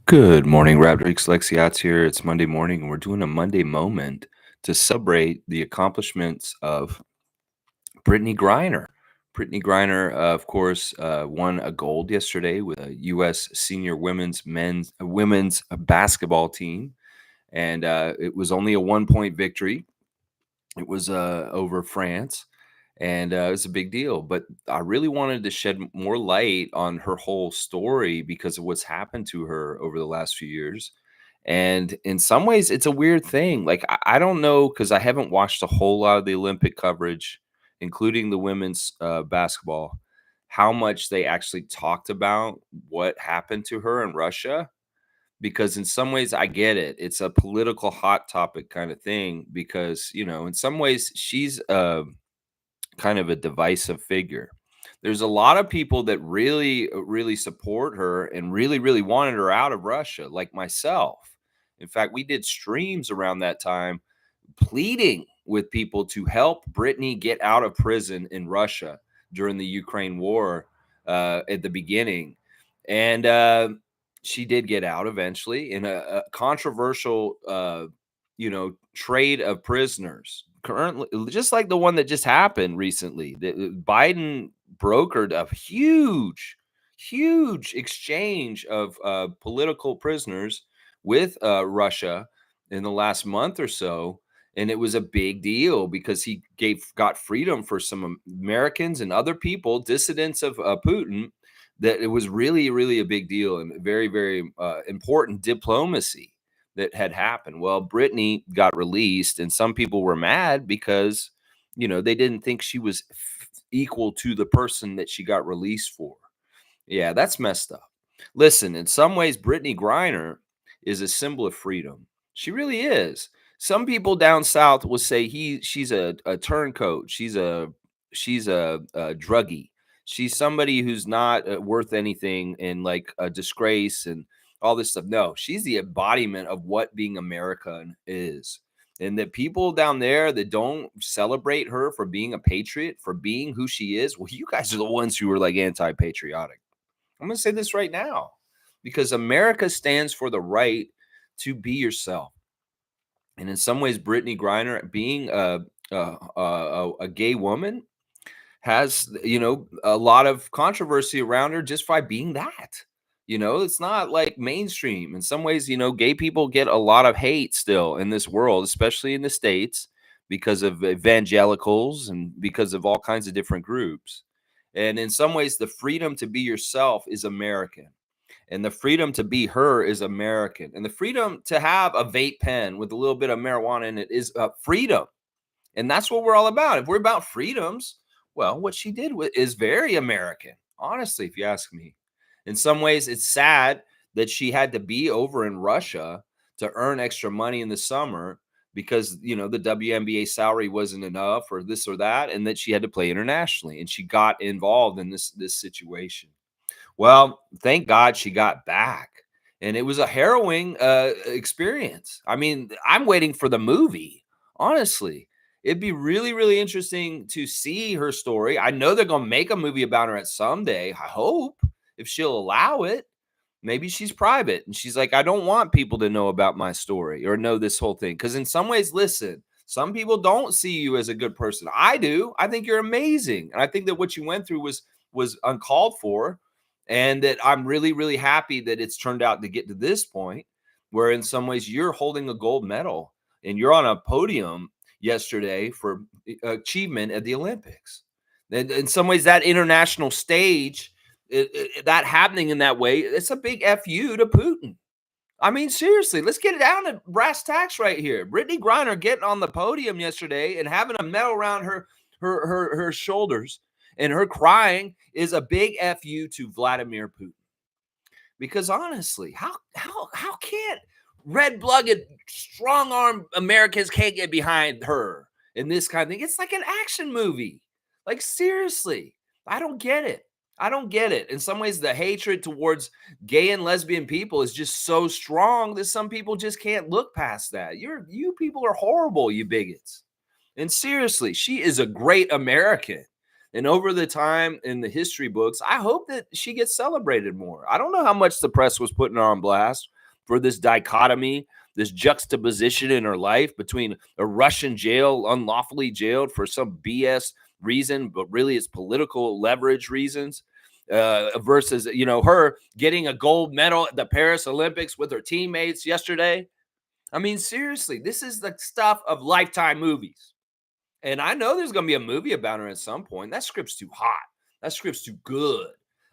Good morning, Raptor Lexiats here. It's Monday morning, and we're doing a Monday moment to celebrate the accomplishments of Brittany Griner. Brittany Griner, of course, won a gold yesterday with a U.S. senior women's basketball team, and it was only a 1 point victory. It was over France, and it was a big deal. But I really wanted to shed more light on her whole story because of what's happened to her over the last few years. And in some ways, it's a weird thing. Like, I don't know because I haven't watched a whole lot of the Olympic coverage, including the women's basketball, how much they actually talked about what happened to her in Russia, because in some ways I get it. It's a political hot topic kind of thing because, in some ways she's kind of a divisive figure. There's a lot of people that really, really support her and really, really wanted her out of Russia, like myself. In fact, we did streams around that time pleading with people to help Brittany get out of prison in Russia during the Ukraine war at the beginning. And she did get out eventually in a controversial, trade of prisoners. Currently, just like the one that just happened recently, Biden brokered a huge, huge exchange of political prisoners with Russia in the last month or so, and it was a big deal because he got freedom for some Americans and other people, dissidents of Putin. That it was really, really a big deal and very, very important diplomacy that had happened. Well, Brittany got released, and some people were mad because they didn't think she was equal to the person that she got released for. Yeah, that's messed up. Listen, in some ways, Brittany Griner is a symbol of freedom. She really is. Some people down south will say she's a turncoat. She's a druggie. She's somebody who's not worth anything and like a disgrace and all this stuff. No, she's the embodiment of what being American is. And the people down there that don't celebrate her for being a patriot, for being who she is, well, you guys are the ones who are like anti-patriotic. I'm going to say this right now because America stands for the right to be yourself. And in some ways, Brittany Griner, being a gay woman, has a lot of controversy around her just by being that. It's not like mainstream. In some ways, gay people get a lot of hate still in this world, especially in the States, because of evangelicals and because of all kinds of different groups. And in some ways, the freedom to be yourself is American. And the freedom to be her is American. And the freedom to have a vape pen with a little bit of marijuana in it is freedom. And that's what we're all about. If we're about freedoms, well, what she did is very American, honestly, if you ask me. In some ways, it's sad that she had to be over in Russia to earn extra money in the summer because, the WNBA salary wasn't enough or this or that, and that she had to play internationally. And she got involved in this situation. Well, thank God she got back. And it was a harrowing experience. I mean, I'm waiting for the movie, honestly. It'd be really, really interesting to see her story. I know they're going to make a movie about her at someday. I hope, if she'll allow it. Maybe she's private and she's like, I don't want people to know about my story or know this whole thing. Because in some ways, listen, some people don't see you as a good person. I do. I think you're amazing. And I think that what you went through was uncalled for. And that I'm really, really happy that it's turned out to get to this point where in some ways you're holding a gold medal and you're on a podium yesterday for achievement at the Olympics. And in some ways, that international stage, that happening in that way, it's a big FU to Putin. I mean, seriously, let's get it down to brass tacks right here. Brittany Griner getting on the podium yesterday and having a medal around her shoulders and her crying is a big FU to Vladimir Putin. Because honestly, how can't red-blooded, strong-armed Americans can't get behind her in this kind of thing? It's like an action movie. Like, seriously, I don't get it. I don't get it. In some ways, the hatred towards gay and lesbian people is just so strong that some people just can't look past that. You people are horrible, you bigots. And seriously, she is a great American. And over the time in the history books, I hope that she gets celebrated more. I don't know how much the press was putting her on blast. for this dichotomy, this juxtaposition in her life between a Russian jail, unlawfully jailed for some BS reason, but really it's political leverage reasons, versus, her getting a gold medal at the Paris Olympics with her teammates yesterday. I mean, seriously, this is the stuff of Lifetime movies. And I know there's going to be a movie about her at some point. That script's too hot. That script's too good.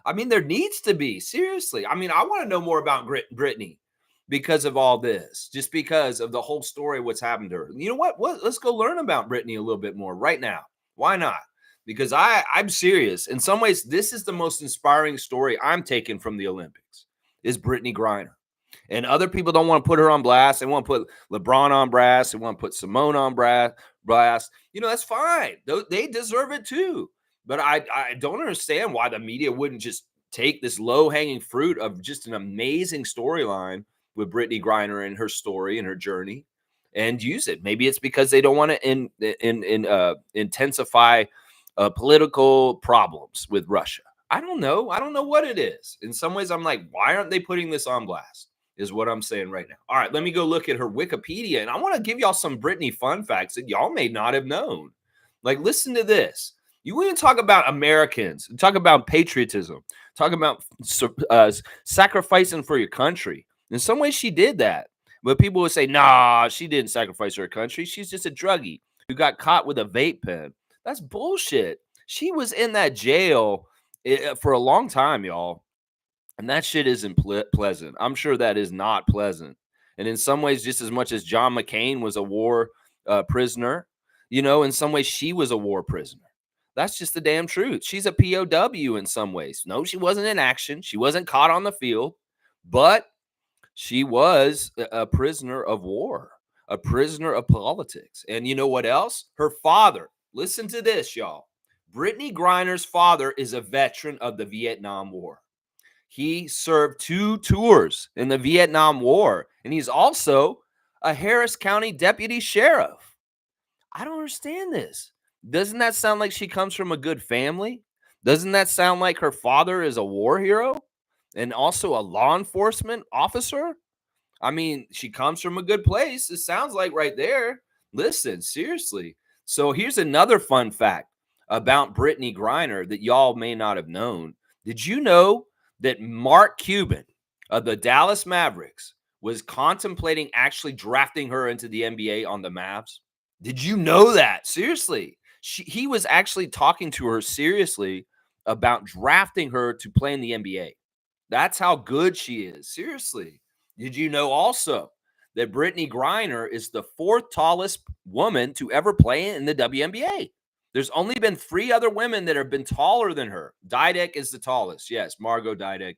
I mean, there needs to be. Seriously. I mean, I want to know more about Brittany because of all this, just because of the whole story, what's happened to her. You know what? Let's go learn about Brittany a little bit more right now. Why not? Because I'm serious. In some ways, this is the most inspiring story I'm taking from the Olympics is Brittany Griner. And other people don't want to put her on blast. They want to put LeBron on blast. They want to put Simone on blast. That's fine. They deserve it too. But I don't understand why the media wouldn't just take this low-hanging fruit of just an amazing storyline with Brittany Griner and her story and her journey and use it. Maybe it's because they don't want to intensify political problems with Russia. I don't know. I don't know what it is. In some ways, I'm like, why aren't they putting this on blast? Is what I'm saying right now. All right, let me go look at her Wikipedia, and I want to give y'all some Brittany fun facts that y'all may not have known. Like, listen to this. You want to talk about Americans, talk about patriotism, talk about sacrificing for your country. In some ways, she did that. But people would say, nah, she didn't sacrifice her country. She's just a druggie who got caught with a vape pen. That's bullshit. She was in that jail for a long time, y'all. And that shit isn't pleasant. I'm sure that is not pleasant. And in some ways, just as much as John McCain was a war prisoner, in some ways, she was a war prisoner. That's just the damn truth. She's a POW in some ways. No, she wasn't in action. She wasn't caught on the field, but she was a prisoner of war, a prisoner of politics. And you know what else? Her father, listen to this, y'all. Brittany Griner's father is a veteran of the Vietnam War. He served 2 tours in the Vietnam War, and he's also a Harris County deputy sheriff. I don't understand this. Doesn't that sound like she comes from a good family? Doesn't that sound like her father is a war hero and also a law enforcement officer? I mean, she comes from a good place. It sounds like right there. Listen, seriously. So here's another fun fact about Brittany Griner that y'all may not have known. Did you know that Mark Cuban of the Dallas Mavericks was contemplating actually drafting her into the NBA on the Mavs? Did you know that? Seriously. He was actually talking to her seriously about drafting her to play in the NBA. That's how good she is. Seriously. Did you know also that Brittany Griner is the 4th tallest woman to ever play in the WNBA? There's only been 3 other women that have been taller than her. Didek is the tallest. Yes, Margot Didek,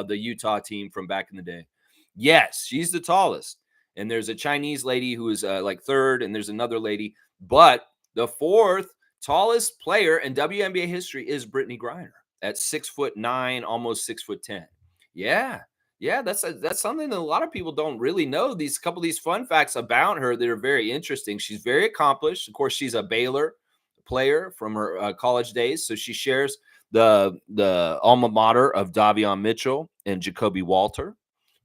the Utah team from back in the day. Yes, she's the tallest. And there's a Chinese lady who is like 3rd, and there's another lady. But the 4th tallest player in WNBA history is Brittany Griner at 6'9", almost 6'10". Yeah. Yeah, that's something that a lot of people don't really know. These couple of these fun facts about her that are very interesting. She's very accomplished. Of course, she's a Baylor player from her college days, so she shares the alma mater of Davion Mitchell and Jacoby Walter.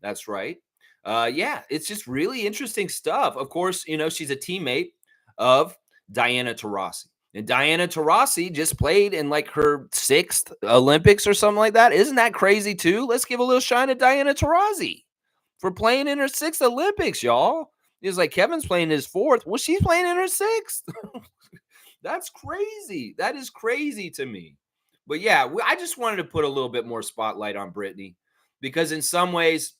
That's right. Yeah, it's just really interesting stuff. Of course, she's a teammate of Diana Taurasi. And Diana Taurasi just played in like her 6th Olympics or something like that. Isn't that crazy too? Let's give a little shine to Diana Taurasi for playing in her 6th Olympics, y'all. It's like Kevin's playing his 4th. Well, she's playing in her 6th. That's crazy. That is crazy to me. But yeah, I just wanted to put a little bit more spotlight on Brittany because in some ways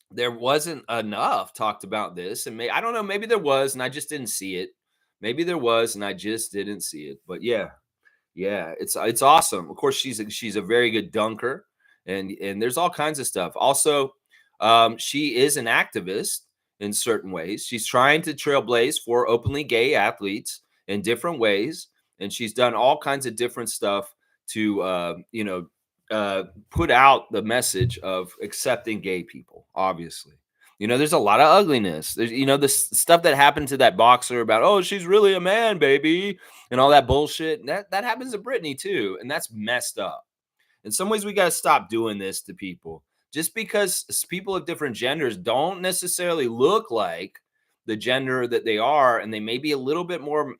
there wasn't enough talked about this. And I don't know, maybe there was and I just didn't see it. Maybe there was and I just didn't see it. But yeah, it's awesome. Of course, she's a very good dunker and there's all kinds of stuff. Also, she is an activist in certain ways. She's trying to trailblaze for openly gay athletes in different ways. And she's done all kinds of different stuff to, put out the message of accepting gay people, obviously. There's a lot of ugliness. There's, the stuff that happened to that boxer about, oh, she's really a man, baby, and all that bullshit. That happens to Brittany too. And that's messed up. In some ways, we got to stop doing this to people just because people of different genders don't necessarily look like the gender that they are, and they may be a little bit more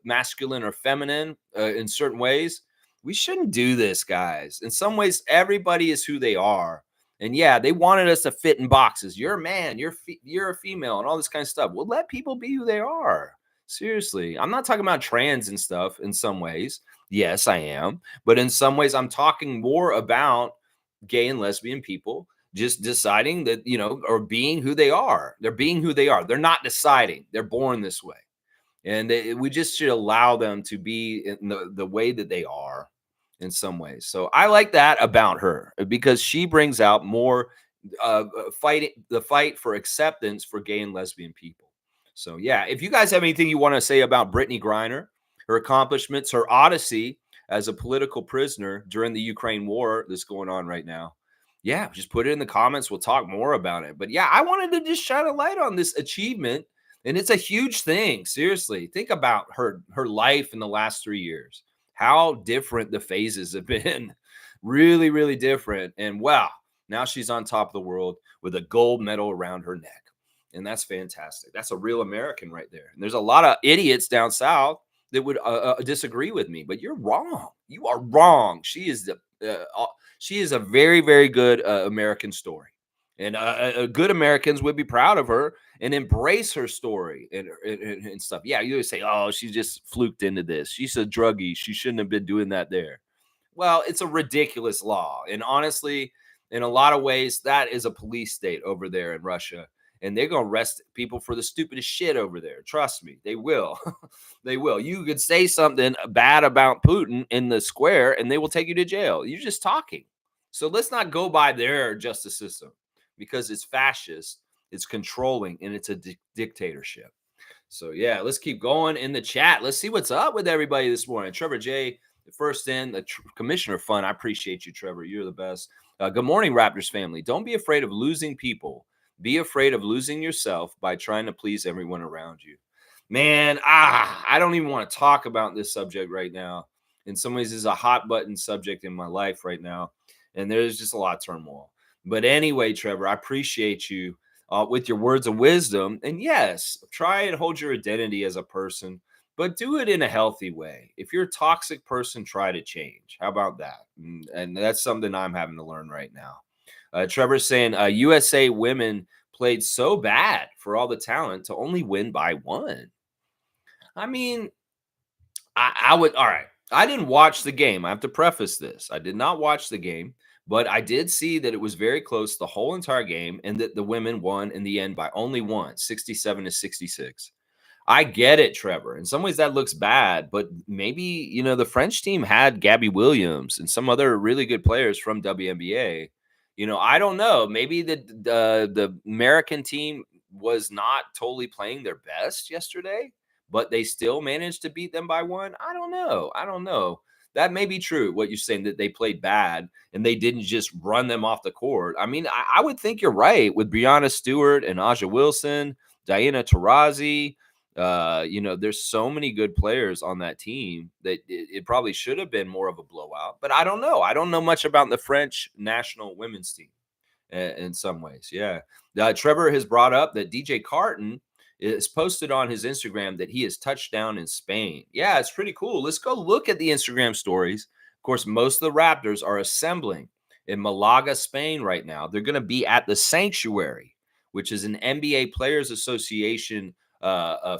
masculine or feminine in certain ways, we shouldn't do this, guys. In some ways, everybody is who they are. And yeah, they wanted us to fit in boxes. You're a man, you're a female, and all this kind of stuff. Well, let people be who they are. Seriously. I'm not talking about trans and stuff in some ways. Yes, I am. But in some ways, I'm talking more about gay and lesbian people just deciding that, or being who they are. They're being who they are. They're not deciding. They're born this way. And we just should allow them to be in the way that they are in some ways. So I like that about her because she brings out more the fight for acceptance for gay and lesbian people. So yeah, if you guys have anything you want to say about Brittany Griner, her accomplishments, her odyssey as a political prisoner during the Ukraine war that's going on right now, yeah, just put it in the comments. We'll talk more about it. But yeah, I wanted to just shine a light on this achievement. And it's a huge thing. Seriously, think about her life in the last 3 years. How different the phases have been. Really, really different. And wow, now she's on top of the world with a gold medal around her neck. And that's fantastic. That's a real American right there. And there's a lot of idiots down south that would disagree with me, but you're wrong. You are wrong. She is a very, very good American story. And good Americans would be proud of her and embrace her story and stuff. Yeah, you always say, oh, she just fluked into this. She's a druggie. She shouldn't have been doing that there. Well, it's a ridiculous law. And honestly, in a lot of ways, that is a police state over there in Russia. And they're going to arrest people for the stupidest shit over there. Trust me, they will. They will. You could say something bad about Putin in the square and they will take you to jail. You're just talking. So let's not go by their justice system because it's fascist, it's controlling, and it's a dictatorship. So yeah, let's keep going in the chat. Let's see what's up with everybody this morning. Trevor J, first in, the Commissioner Fun. I appreciate you, Trevor. You're the best. Good morning, Raptors family. Don't be afraid of losing people. Be afraid of losing yourself by trying to please everyone around you. Man, I don't even want to talk about this subject right now. In some ways, it's a hot button subject in my life right now. And there's just a lot of turmoil. But anyway, Trevor, I appreciate you with your words of wisdom. And yes, try and hold your identity as a person, but do it in a healthy way. If you're a toxic person, try to change. How about that? And that's something I'm having to learn right now. Trevor's saying USA women played so bad for all the talent to only win by one. I mean, I would. All right. I didn't watch the game. I have to preface this. I did not watch the game. But I did see that it was very close the whole entire game and that the women won in the end by only one, 67-66. I get it, Trevor. In some ways that looks bad, but maybe, the French team had Gabby Williams and some other really good players from WNBA. I don't know. Maybe the American team was not totally playing their best yesterday, but they still managed to beat them by one. I don't know. That may be true, what you're saying, that they played bad and they didn't just run them off the court. I mean, I would think you're right with Breanna Stewart and Aja Wilson, Diana Taurasi. There's so many good players on that team that it probably should have been more of a blowout. But I don't know. I don't know much about the French national women's team in some ways. Yeah. Trevor has brought up that DJ Carton is posted on his Instagram that he has touched down in Spain. Yeah, it's pretty cool. Let's go look at the Instagram stories. Of course, most of the Raptors are assembling in Malaga, Spain right now. They're going to be at the Sanctuary, which is an NBA Players Association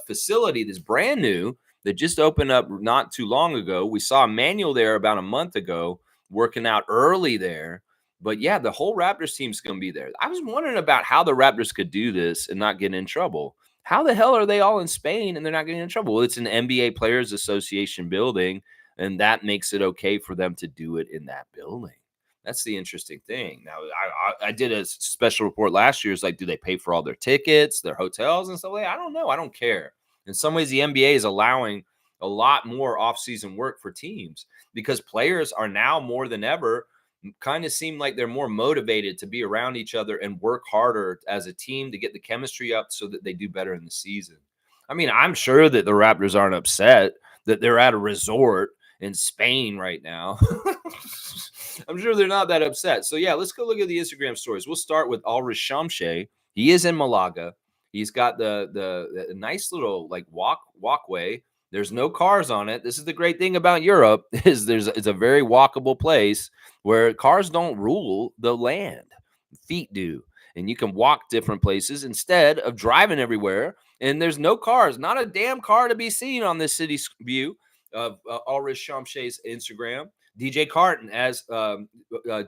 facility that's brand new that just opened up not too long ago. We saw Emmanuel there about a month ago working out early there. But yeah, the whole Raptors team's going to be there. I was wondering about how the Raptors could do this and not get in trouble. How the hell are they all in Spain and they're not getting in trouble? Well, it's an NBA Players Association building, and that makes it okay for them to do it in that building. That's the interesting thing. Now, I did a special report last year. It's like, do they pay for all their tickets, their hotels and stuff like that? I don't know. I don't care. In some ways, the NBA is allowing a lot more off-season work for teams because players are now more than ever kind of seem like they're more motivated to be around each other and work harder as a team to get the chemistry up so that they do better in the season. I mean, I'm sure that the Raptors aren't upset that they're at a resort in Spain right now. I'm sure they're not that upset. So yeah, let's go look at the Instagram stories. We'll start with Ulrich Shamshay. He is in Malaga. He's got the nice little like walkway. There's no cars on it. This is the great thing about Europe is it's a very walkable place where cars don't rule the land. Feet do. And you can walk different places instead of driving everywhere. And there's no cars, not a damn car to be seen on this city view of Ulrich Shamshay's Instagram. DJ Carton, as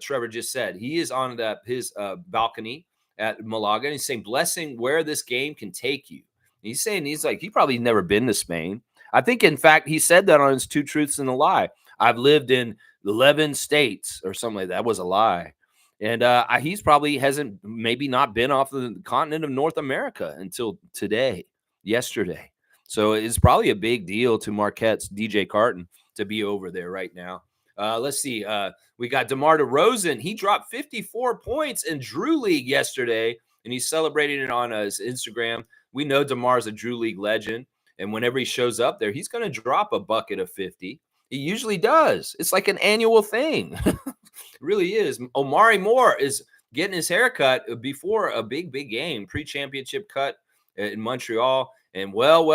Trevor just said, he is on his balcony at Malaga, and he's saying, "Blessing where this game can take you." He's saying he probably never been to Spain. I think, in fact, he said that on his Two Truths and a Lie. I've lived in 11 states or something like that. That was a lie. And he's probably hasn't maybe not been off the continent of North America until yesterday. So it's probably a big deal to Marquette's DJ Carton to be over there right now. Let's see. We got DeMar DeRozan. He dropped 54 points in Drew League yesterday, and he's celebrating it on his Instagram. We know DeMar's a Drew League legend, and whenever he shows up there, he's going to drop a bucket of 50. He usually does. It's like an annual thing. It really is. Omari Moore is getting his haircut before a big game, pre-championship cut in Montreal. And well,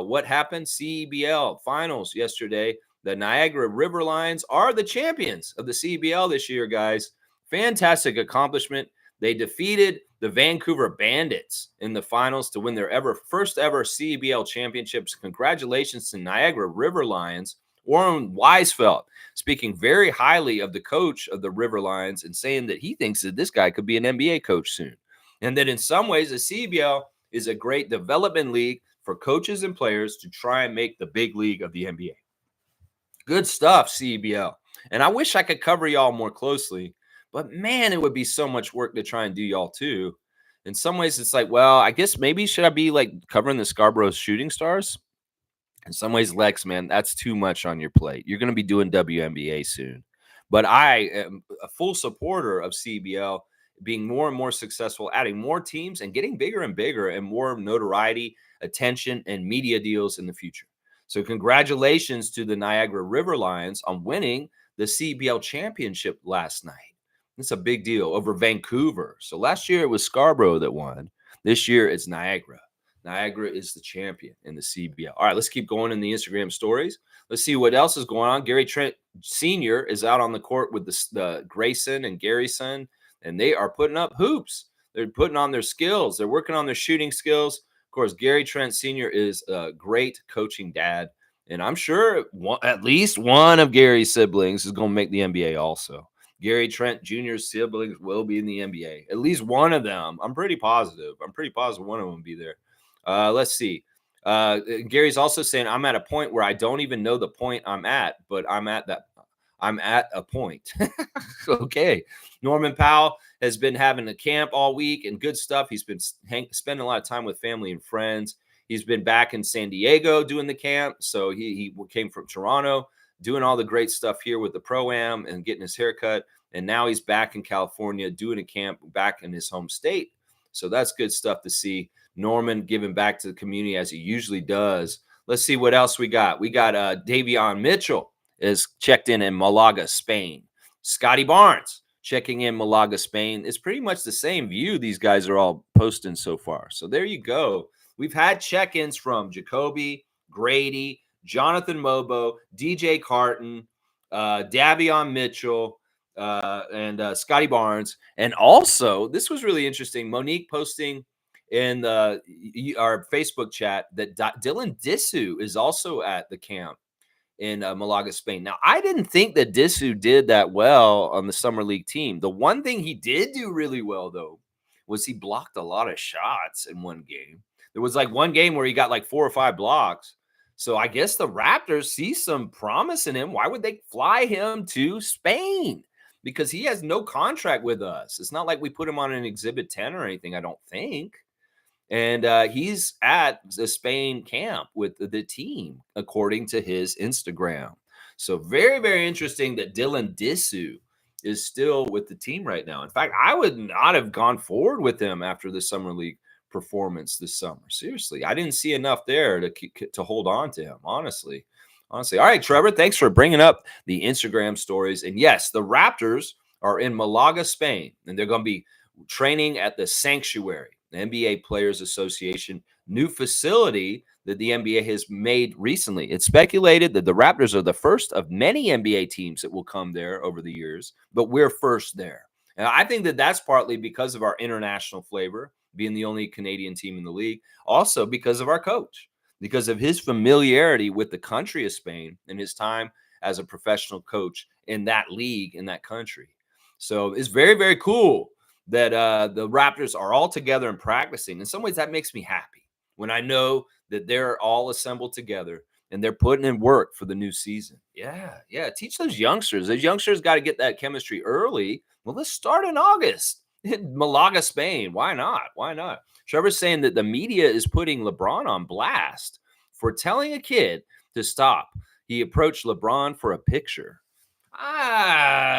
what happened? CEBL finals yesterday. The Niagara River Lions are the champions of the CEBL this year, guys. Fantastic accomplishment. They defeated the Vancouver Bandits in the finals to win their first ever CEBL championships. Congratulations to Niagara River Lions. Warren Weisfeld speaking very highly of the coach of the River Lions and saying that he thinks that this guy could be an NBA coach soon. And that in some ways, the CEBL is a great development league for coaches and players to try and make the big league of the NBA. Good stuff, CEBL. And I wish I could cover y'all more closely, but man, it would be so much work to try and do y'all too. In some ways, it's like, well, I guess maybe should I be like covering the Scarborough Shooting Stars? In some ways, Lex, man, that's too much on your plate. You're going to be doing WNBA soon. But I am a full supporter of CBL being more and more successful, adding more teams and getting bigger and bigger and more notoriety, attention, and media deals in the future. So congratulations to the Niagara River Lions on winning the CBL championship last night. It's a big deal over Vancouver. So last year it was Scarborough that won. This year it's Niagara. Niagara is the champion in the CBL. All right, let's keep going in the Instagram stories. Let's see what else is going on. Gary Trent Sr. is out on the court with the Grayson and Garrison, and they are putting up hoops. They're putting on their skills. They're working on their shooting skills. Of course, Gary Trent Sr. is a great coaching dad, and I'm sure at least one of Gary's siblings is going to make the NBA also. Gary Trent Jr.'s siblings will be in the NBA. At least one of them. I'm pretty positive. One of them will be there. Let's see. Gary's also saying, I'm at a point where I don't even know the point I'm at, but I'm at a point. Okay. Norman Powell has been having a camp all week and good stuff. He's been spending a lot of time with family and friends. He's been back in San Diego doing the camp. So he came from Toronto, doing all the great stuff here with the Pro-Am and getting his haircut. And now he's back in California doing a camp back in his home state. So that's good stuff to see. Norman giving back to the community as he usually does. Let's see what else we got. We got Davion Mitchell is checked in Malaga, Spain. Scotty Barnes checking in Malaga, Spain. It's pretty much the same view these guys are all posting so far. So there you go. We've had check-ins from Jacoby, Grady, Jonathan Mobo, DJ Carton, Davion Mitchell, and Scotty Barnes. And also, this was really interesting. Monique posting in our Facebook chat that Dylan Disu is also at the camp in Malaga, Spain. Now, I didn't think that Disu did that well on the Summer League team. The one thing he did do really well, though, was he blocked a lot of shots in one game. There was like one game where he got like 4 or 5 blocks. So I guess the Raptors see some promise in him. Why would they fly him to Spain? Because he has no contract with us. It's not like we put him on an Exhibit 10 or anything, I don't think. And he's at the Spain camp with the team, according to his Instagram. So very, very interesting that Dylan Disu is still with the team right now. In fact, I would not have gone forward with him after the Summer League performance this summer. Seriously, I didn't see enough there to hold on to him, honestly. Honestly. All right, Trevor, thanks for bringing up the Instagram stories. And yes, the Raptors are in Malaga, Spain, and they're going to be training at the Sanctuary, the NBA Players Association new facility that the NBA has made recently. It's speculated that the Raptors are the first of many NBA teams that will come there over the years, but we're first there. And I think that that's partly because of our international flavor, being the only Canadian team in the league, also because of our coach, because of his familiarity with the country of Spain and his time as a professional coach in that league, in that country. So it's very, very cool that the Raptors are all together and practicing. In some ways, that makes me happy when I know that they're all assembled together and they're putting in work for the new season. Yeah, yeah. Teach those youngsters. Those youngsters got to get that chemistry early. Well, let's start in August in Malaga, Spain. Why not? Why not? Trevor's saying that the media is putting LeBron on blast for telling a kid to stop. He approached LeBron for a picture.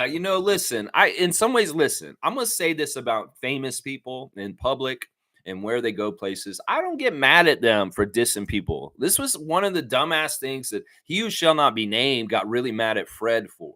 Listen, in some ways, listen, I'm going to say this about famous people in public and where they go places. I don't get mad at them for dissing people. This was one of the dumbass things that he who shall not be named got really mad at Fred for.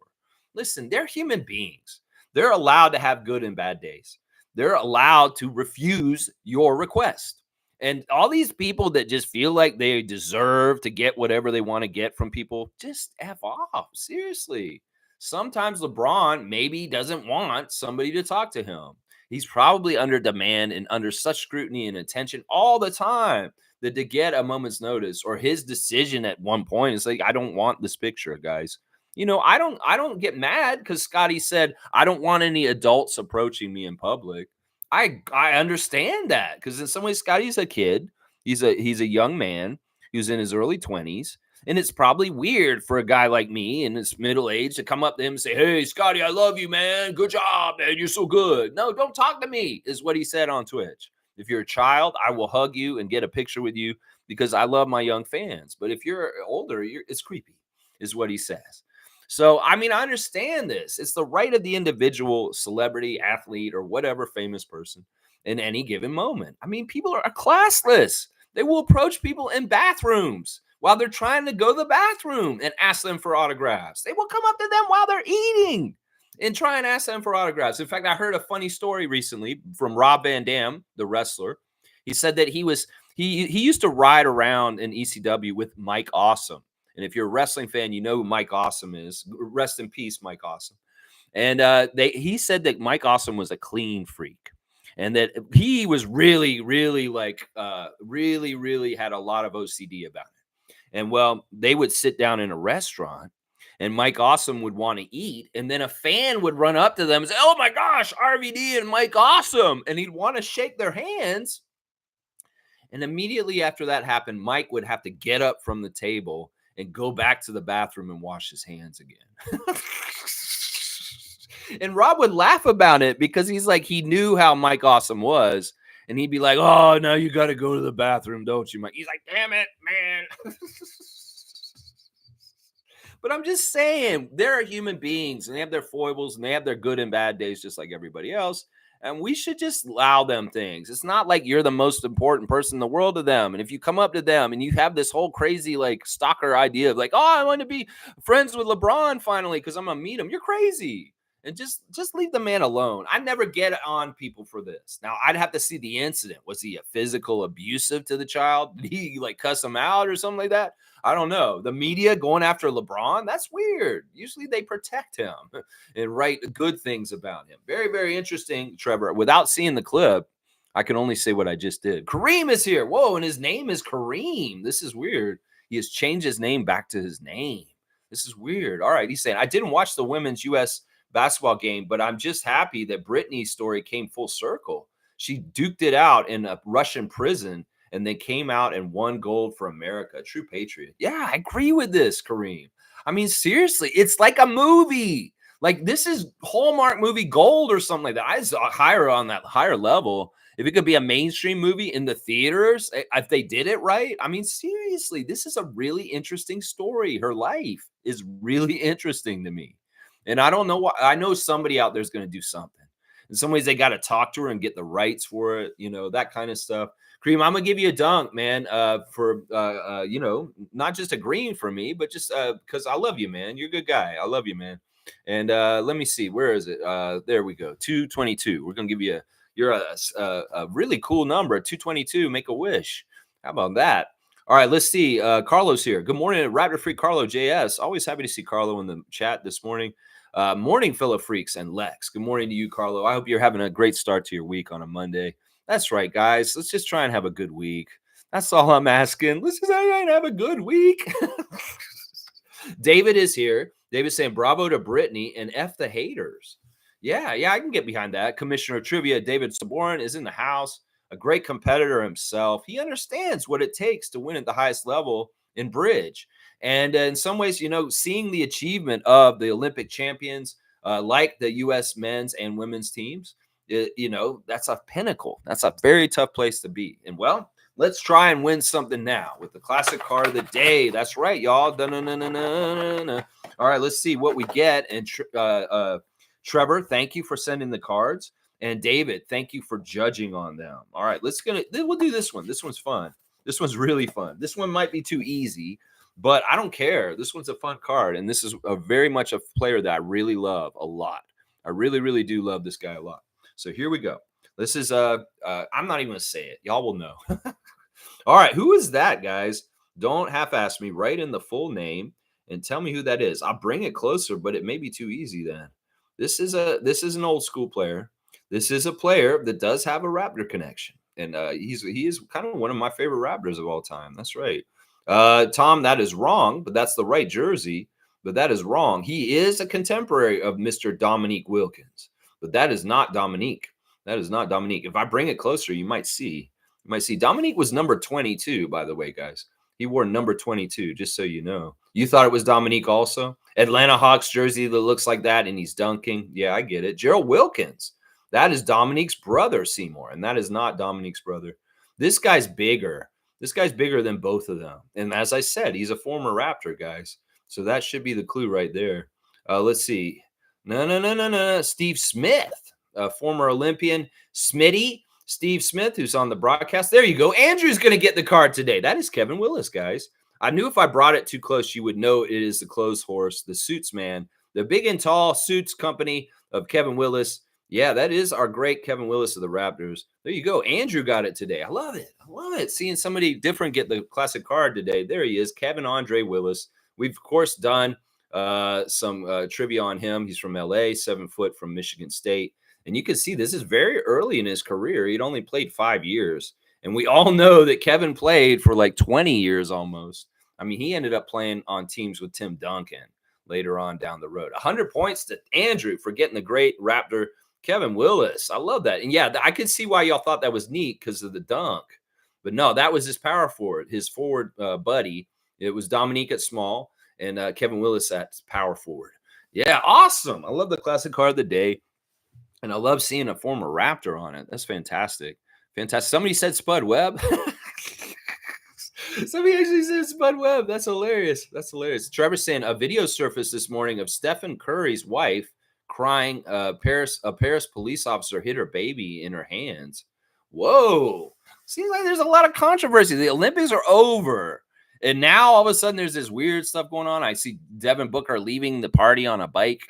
Listen, they're human beings. They're allowed to have good and bad days. They're allowed to refuse your request. And all these people that just feel like they deserve to get whatever they want to get from people, just F off. Seriously. Sometimes LeBron maybe doesn't want somebody to talk to him. He's probably under demand and under such scrutiny and attention all the time that to get a moment's notice or his decision at one point is like, I don't want this picture, guys. I don't get mad because Scotty said, I don't want any adults approaching me in public. I understand that because in some ways Scotty's a kid. He's a young man who's in his early 20s. And it's probably weird for a guy like me in his middle age to come up to him and say, hey, Scotty, I love you, man. Good job, man. You're so good. No, don't talk to me, is what he said on Twitch. If you're a child, I will hug you and get a picture with you because I love my young fans. But if you're older, it's creepy, is what he says. So, I mean, I understand this. It's the right of the individual celebrity, athlete, or whatever famous person in any given moment. I mean, people are classless. They will approach people in bathrooms while they're trying to go to the bathroom and ask them for autographs. They will come up to them while they're eating and try and ask them for autographs. In fact, I heard a funny story recently from Rob Van Dam, the wrestler. He said that he used to ride around in ECW with Mike Awesome. And if you're a wrestling fan, you know who Mike Awesome is. Rest in peace, Mike Awesome. And he said that Mike Awesome was a clean freak. And that he was really, really really had a lot of OCD about it. And well, they would sit down in a restaurant and Mike Awesome would want to eat. And then a fan would run up to them and say, oh my gosh, RVD and Mike Awesome. And he'd want to shake their hands. And immediately after that happened, Mike would have to get up from the table and go back to the bathroom and wash his hands again. And Rob would laugh about it because he's like, he knew how Mike Awesome was. And he'd be like, oh, now you got to go to the bathroom, don't you, Mike? He's like, damn it, man. But I'm just saying, they're human beings and they have their foibles and they have their good and bad days just like everybody else. And we should just allow them things. It's not like you're the most important person in the world to them. And if you come up to them and you have this whole crazy like stalker idea of like, oh, I want to be friends with LeBron finally because I'm going to meet him. You're crazy. And just leave the man alone. I never get on people for this. Now, I'd have to see the incident. Was he a physical abusive to the child? Did he like cuss him out or something like that? I don't know. The media going after LeBron, that's weird. Usually they protect him and write good things about him. Very, very interesting, Trevor. Without seeing the clip, I can only say what I just did. Kareem is here. Whoa, and his name is Kareem. This is weird. He has changed his name back to his name. This is weird. All right, he's saying, I didn't watch the women's U.S. basketball game, but I'm just happy that Brittany's story came full circle. She duked it out in a Russian prison and then came out and won gold for America. True patriot. Yeah, I agree with this, Kareem. I mean, seriously, it's like a movie. Like this is Hallmark movie gold or something like that. I saw higher on that higher level. If it could be a mainstream movie in the theaters, if they did it right. I mean, seriously, this is a really interesting story. Her life is really interesting to me. And I don't know why. I know somebody out there is going to do something. In some ways, they got to talk to her and get the rights for it, that kind of stuff. Cream, I'm gonna give you a dunk, man, for not just agreeing for me, but just because I love you, man. You're a good guy. I love you, man. And let me see, where is it? There we go, 222. We're gonna give you you're a really cool number, 222. Make a wish. How about that? All right, let's see. Carlos here. Good morning, Raptor Freak Carlo JS. Always happy to see Carlo in the chat this morning. Morning, fellow freaks and Lex. Good morning to you, Carlo. I hope you're having a great start to your week on a Monday. That's right, guys. Let's just try and have a good week. That's all I'm asking. Let's just try and have a good week. David is here. David's saying bravo to Brittany and F the haters. Yeah, I can get behind that. Commissioner of Trivia David Saborin is in the house. A great competitor himself. He understands what it takes to win at the highest level in bridge. And in some ways, seeing the achievement of the Olympic champions, like the U.S. men's and women's teams, that's a pinnacle. That's a very tough place to be. And well, let's try and win something now with the classic card of the day. That's right, y'all. All right, let's see what we get. And Trevor, thank you for sending the cards. And David, thank you for judging on them. All right, we'll do this one. This one's fun. This one's really fun. This one might be too easy, but I don't care. This one's a fun card, and this is very much a player that I really love a lot. I really, really do love this guy a lot. So here we go. This is I'm not even gonna say it. Y'all will know. All right, who is that, guys? Don't half-ass me. Write in the full name and tell me who that is. I'll bring it closer, but it may be too easy then. This is an old school player. This is a player that does have a Raptor connection, and he is kind of one of my favorite Raptors of all time. That's right. Tom, that is wrong, but that's the right jersey. But that is wrong. He is a contemporary of Mr. Dominique Wilkins, but that is not Dominique. That is not Dominique. If I bring it closer, you might see. Dominique was number 22, by the way, guys. He wore number 22, just so you know. You thought it was Dominique also? Atlanta Hawks jersey that looks like that, and he's dunking. Yeah, I get it. Gerald Wilkins. That is Dominique's brother, Seymour, and that is not Dominique's brother. This guy's bigger. This guy's bigger than both of them. And as I said, he's a former Raptor, guys. So that should be the clue right there. Let's see. No. Steve Smith, a former Olympian. Smitty, Steve Smith, who's on the broadcast. There you go. Andrew's going to get the card today. That is Kevin Willis, guys. I knew if I brought it too close, you would know it is the clothes horse, the suits man, the big and tall suits company of Kevin Willis. Yeah, that is our great Kevin Willis of the Raptors. There you go. Andrew got it today. I love it. I love it. Seeing somebody different get the classic card today. There he is, Kevin Andre Willis. We've, of course, done some trivia on him. He's from L.A., 7 foot from Michigan State. And you can see this is very early in his career. He'd only played 5 years. And we all know that Kevin played for like 20 years almost. I mean, he ended up playing on teams with Tim Duncan later on down the road. 100 points to Andrew for getting the great Raptor Kevin Willis. I love that. And yeah, I could see why y'all thought that was neat because of the dunk. But no, that was his power forward, his forward buddy. It was Dominique at small and Kevin Willis at power forward. Yeah, awesome. I love the classic card of the day. And I love seeing a former Raptor on it. That's fantastic. Fantastic. Somebody said Spud Webb. Somebody actually said Spud Webb. That's hilarious. That's hilarious. Trevor's saying a video surfaced this morning of Stephen Curry's wife crying. A Paris police officer hit her baby in her hands. Whoa. Seems like there's a lot of controversy. The Olympics are over. And now all of a sudden there's this weird stuff going on. I see Devin Booker leaving the party on a bike.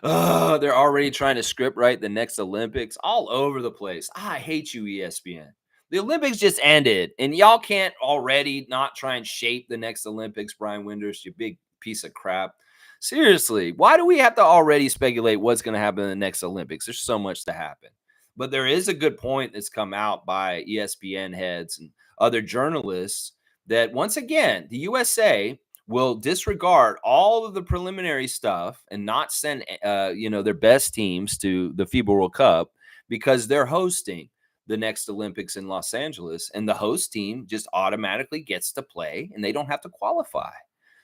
They're already trying to script write the next Olympics all over the place. I hate you, ESPN. The Olympics just ended, and y'all can't already not try and shape the next Olympics, Brian Winders, you big piece of crap. Seriously, why do we have to already speculate what's going to happen in the next Olympics? There's so much to happen. But there is a good point that's come out by ESPN heads and other journalists that, once again, the USA will disregard all of the preliminary stuff and not send their best teams to the FIBA World Cup because they're hosting the next Olympics in Los Angeles, and the host team just automatically gets to play and they don't have to qualify.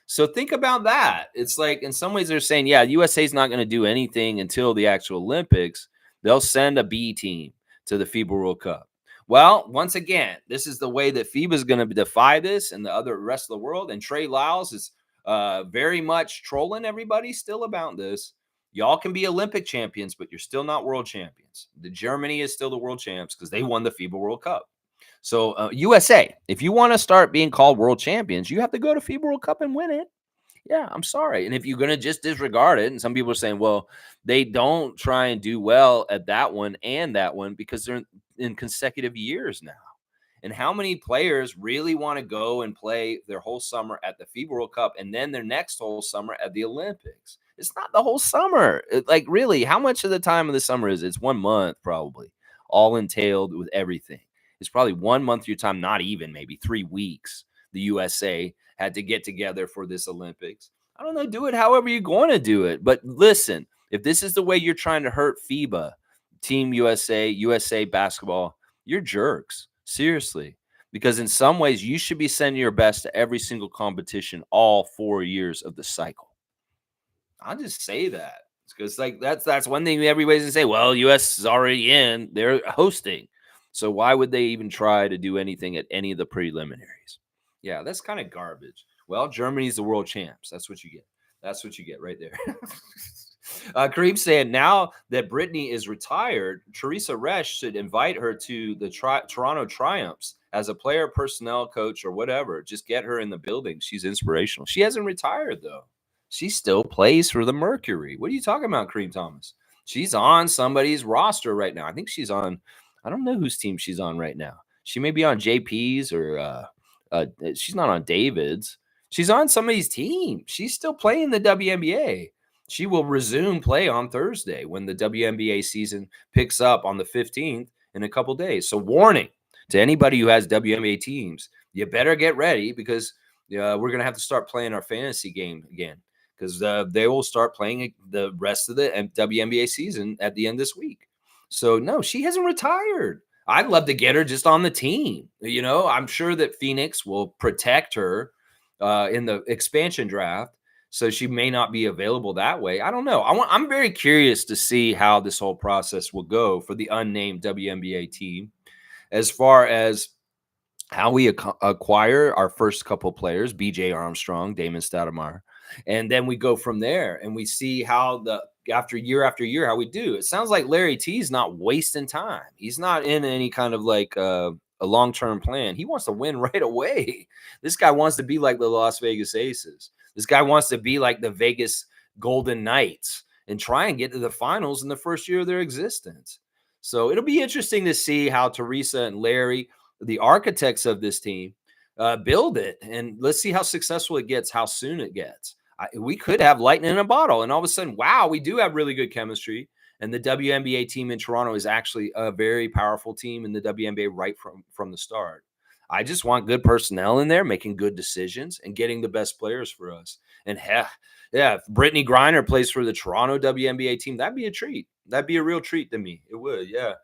So think about that. It's like, in some ways they're saying, yeah, USA is not going to do anything until the actual Olympics. They'll send a B team to the FIBA World Cup. Well, once again, this is the way that FIBA is going to defy this and the other rest of the world. And Trey Lyles is very much trolling everybody still about this. Y'all can be Olympic champions, but you're still not world champions. The Germany is still the world champs because they won the FIBA World Cup. So USA, if you want to start being called world champions, you have to go to FIBA World Cup and win it. Yeah, I'm sorry. And if you're going to just disregard it, and some people are saying, well, they don't try and do well at that one and that one because they're in consecutive years now. And how many players really want to go and play their whole summer at the FIBA World Cup and then their next whole summer at the Olympics? It's not the whole summer. Like, really, how much of the time of the summer is it? It's 1 month, probably, all entailed with everything. It's probably 1 month of your time, not even maybe 3 weeks. The USA had to get together for this Olympics. I don't know. Do it however you're going to do it. But listen, if this is the way you're trying to hurt FIBA, Team USA, USA basketball, you're jerks. Seriously. Because in some ways, you should be sending your best to every single competition all 4 years of the cycle. I'll just say that. Because like that's one thing everybody's going to say, well, US is already in. They're hosting. So why would they even try to do anything at any of the preliminaries? Yeah, that's kind of garbage. Well, Germany's the world champs. That's what you get. That's what you get right there. Kareem saying now that Brittany is retired, Teresa Resch should invite her to the Toronto Triumphs as a player, personnel coach, or whatever. Just get her in the building. She's inspirational. She hasn't retired, though. She still plays for the Mercury. What are you talking about, Kareem Thomas? She's on somebody's roster right now. I think she's on, I don't know whose team she's on right now. She may be on JP's or she's not on David's. She's on somebody's team. She's still playing the WNBA. She will resume play on Thursday when the WNBA season picks up on the 15th in a couple days. So warning to anybody who has WNBA teams, you better get ready because we're going to have to start playing our fantasy game again because they will start playing the rest of the WNBA season at the end of this week. So, no, she hasn't retired. I'd love to get her just on the team. You know, I'm sure that Phoenix will protect her in the expansion draft. So she may not be available that way. I don't know. I'm very curious to see how this whole process will go for the unnamed WNBA team as far as how we acquire our first couple players, BJ Armstrong, Damon Stoudemire, and then we go from there and we see how after year, how we do. It sounds like Larry T is not wasting time. He's not in any kind of like a long-term plan. He wants to win right away. This guy wants to be like the Las Vegas Aces. This guy wants to be like the Vegas Golden Knights and try and get to the finals in the first year of their existence. So it'll be interesting to see how Teresa and Larry, the architects of this team, build it. And let's see how successful it gets, how soon it gets. We could have lightning in a bottle. And all of a sudden, wow, we do have really good chemistry. And the WNBA team in Toronto is actually a very powerful team in the WNBA right from the start. I just want good personnel in there, making good decisions and getting the best players for us. And if Brittany Griner plays for the Toronto WNBA team, that'd be a treat. That'd be a real treat to me. It would, yeah.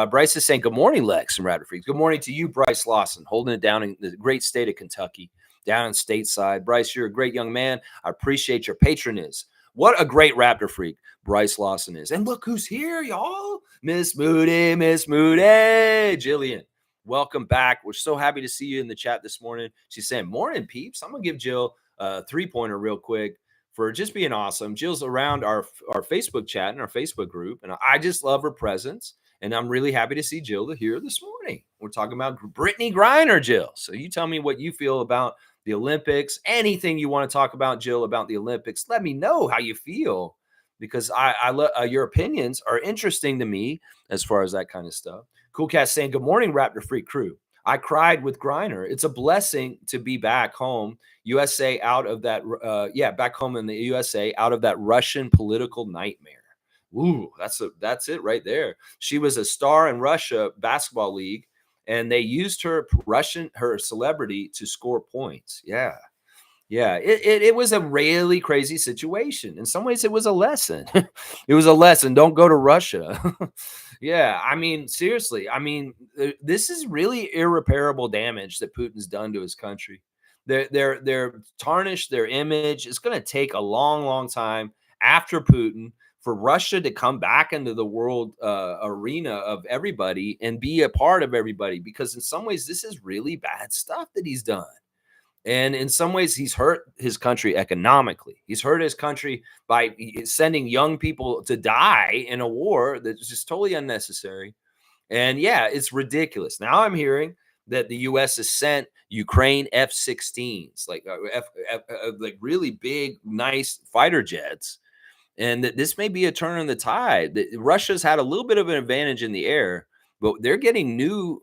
Bryce is saying, good morning, Lex and Rabbit Freaks. Good morning to you, Bryce Lawson, holding it down in the great state of Kentucky, down in stateside. Bryce, you're a great young man. I appreciate your patronage. What a great Raptor freak Bryce Lawson is. And look who's here, y'all. Miss Moody, Jillian. Welcome back. We're so happy to see you in the chat this morning. She's saying, morning, peeps. I'm going to give Jill a 3-pointer real quick for just being awesome. Jill's around our Facebook chat and our Facebook group, and I just love her presence. And I'm really happy to see Jill here this morning. We're talking about Brittany Griner, Jill. So you tell me what you feel about the Olympics, anything you want to talk about, Jill, about the Olympics. Let me know how you feel because I your opinions are interesting to me as far as that kind of stuff. Cool Cat saying, good morning, Raptor Freak crew. I cried with Griner. It's a blessing to be back home, USA, out of that, back home in the USA, out of that Russian political nightmare. Ooh, that's it right there. She was a star in Russia basketball league, and they used her celebrity to score points. Yeah. It was a really crazy situation. In some ways, it was a lesson. It was a lesson. Don't go to Russia. Yeah, I mean, seriously. I mean, this is really irreparable damage that Putin's done to his country. They're tarnished their image. It's going to take a long, long time after Putin for Russia to come back into the world arena of everybody and be a part of everybody, because in some ways, this is really bad stuff that he's done. And in some ways, he's hurt his country economically. He's hurt his country by sending young people to die in a war that's just totally unnecessary. And yeah, it's ridiculous. Now I'm hearing that the U.S. has sent Ukraine F-16s, like really big, nice fighter jets, and that this may be a turn in the tide. That Russia's had a little bit of an advantage in the air, but they're getting new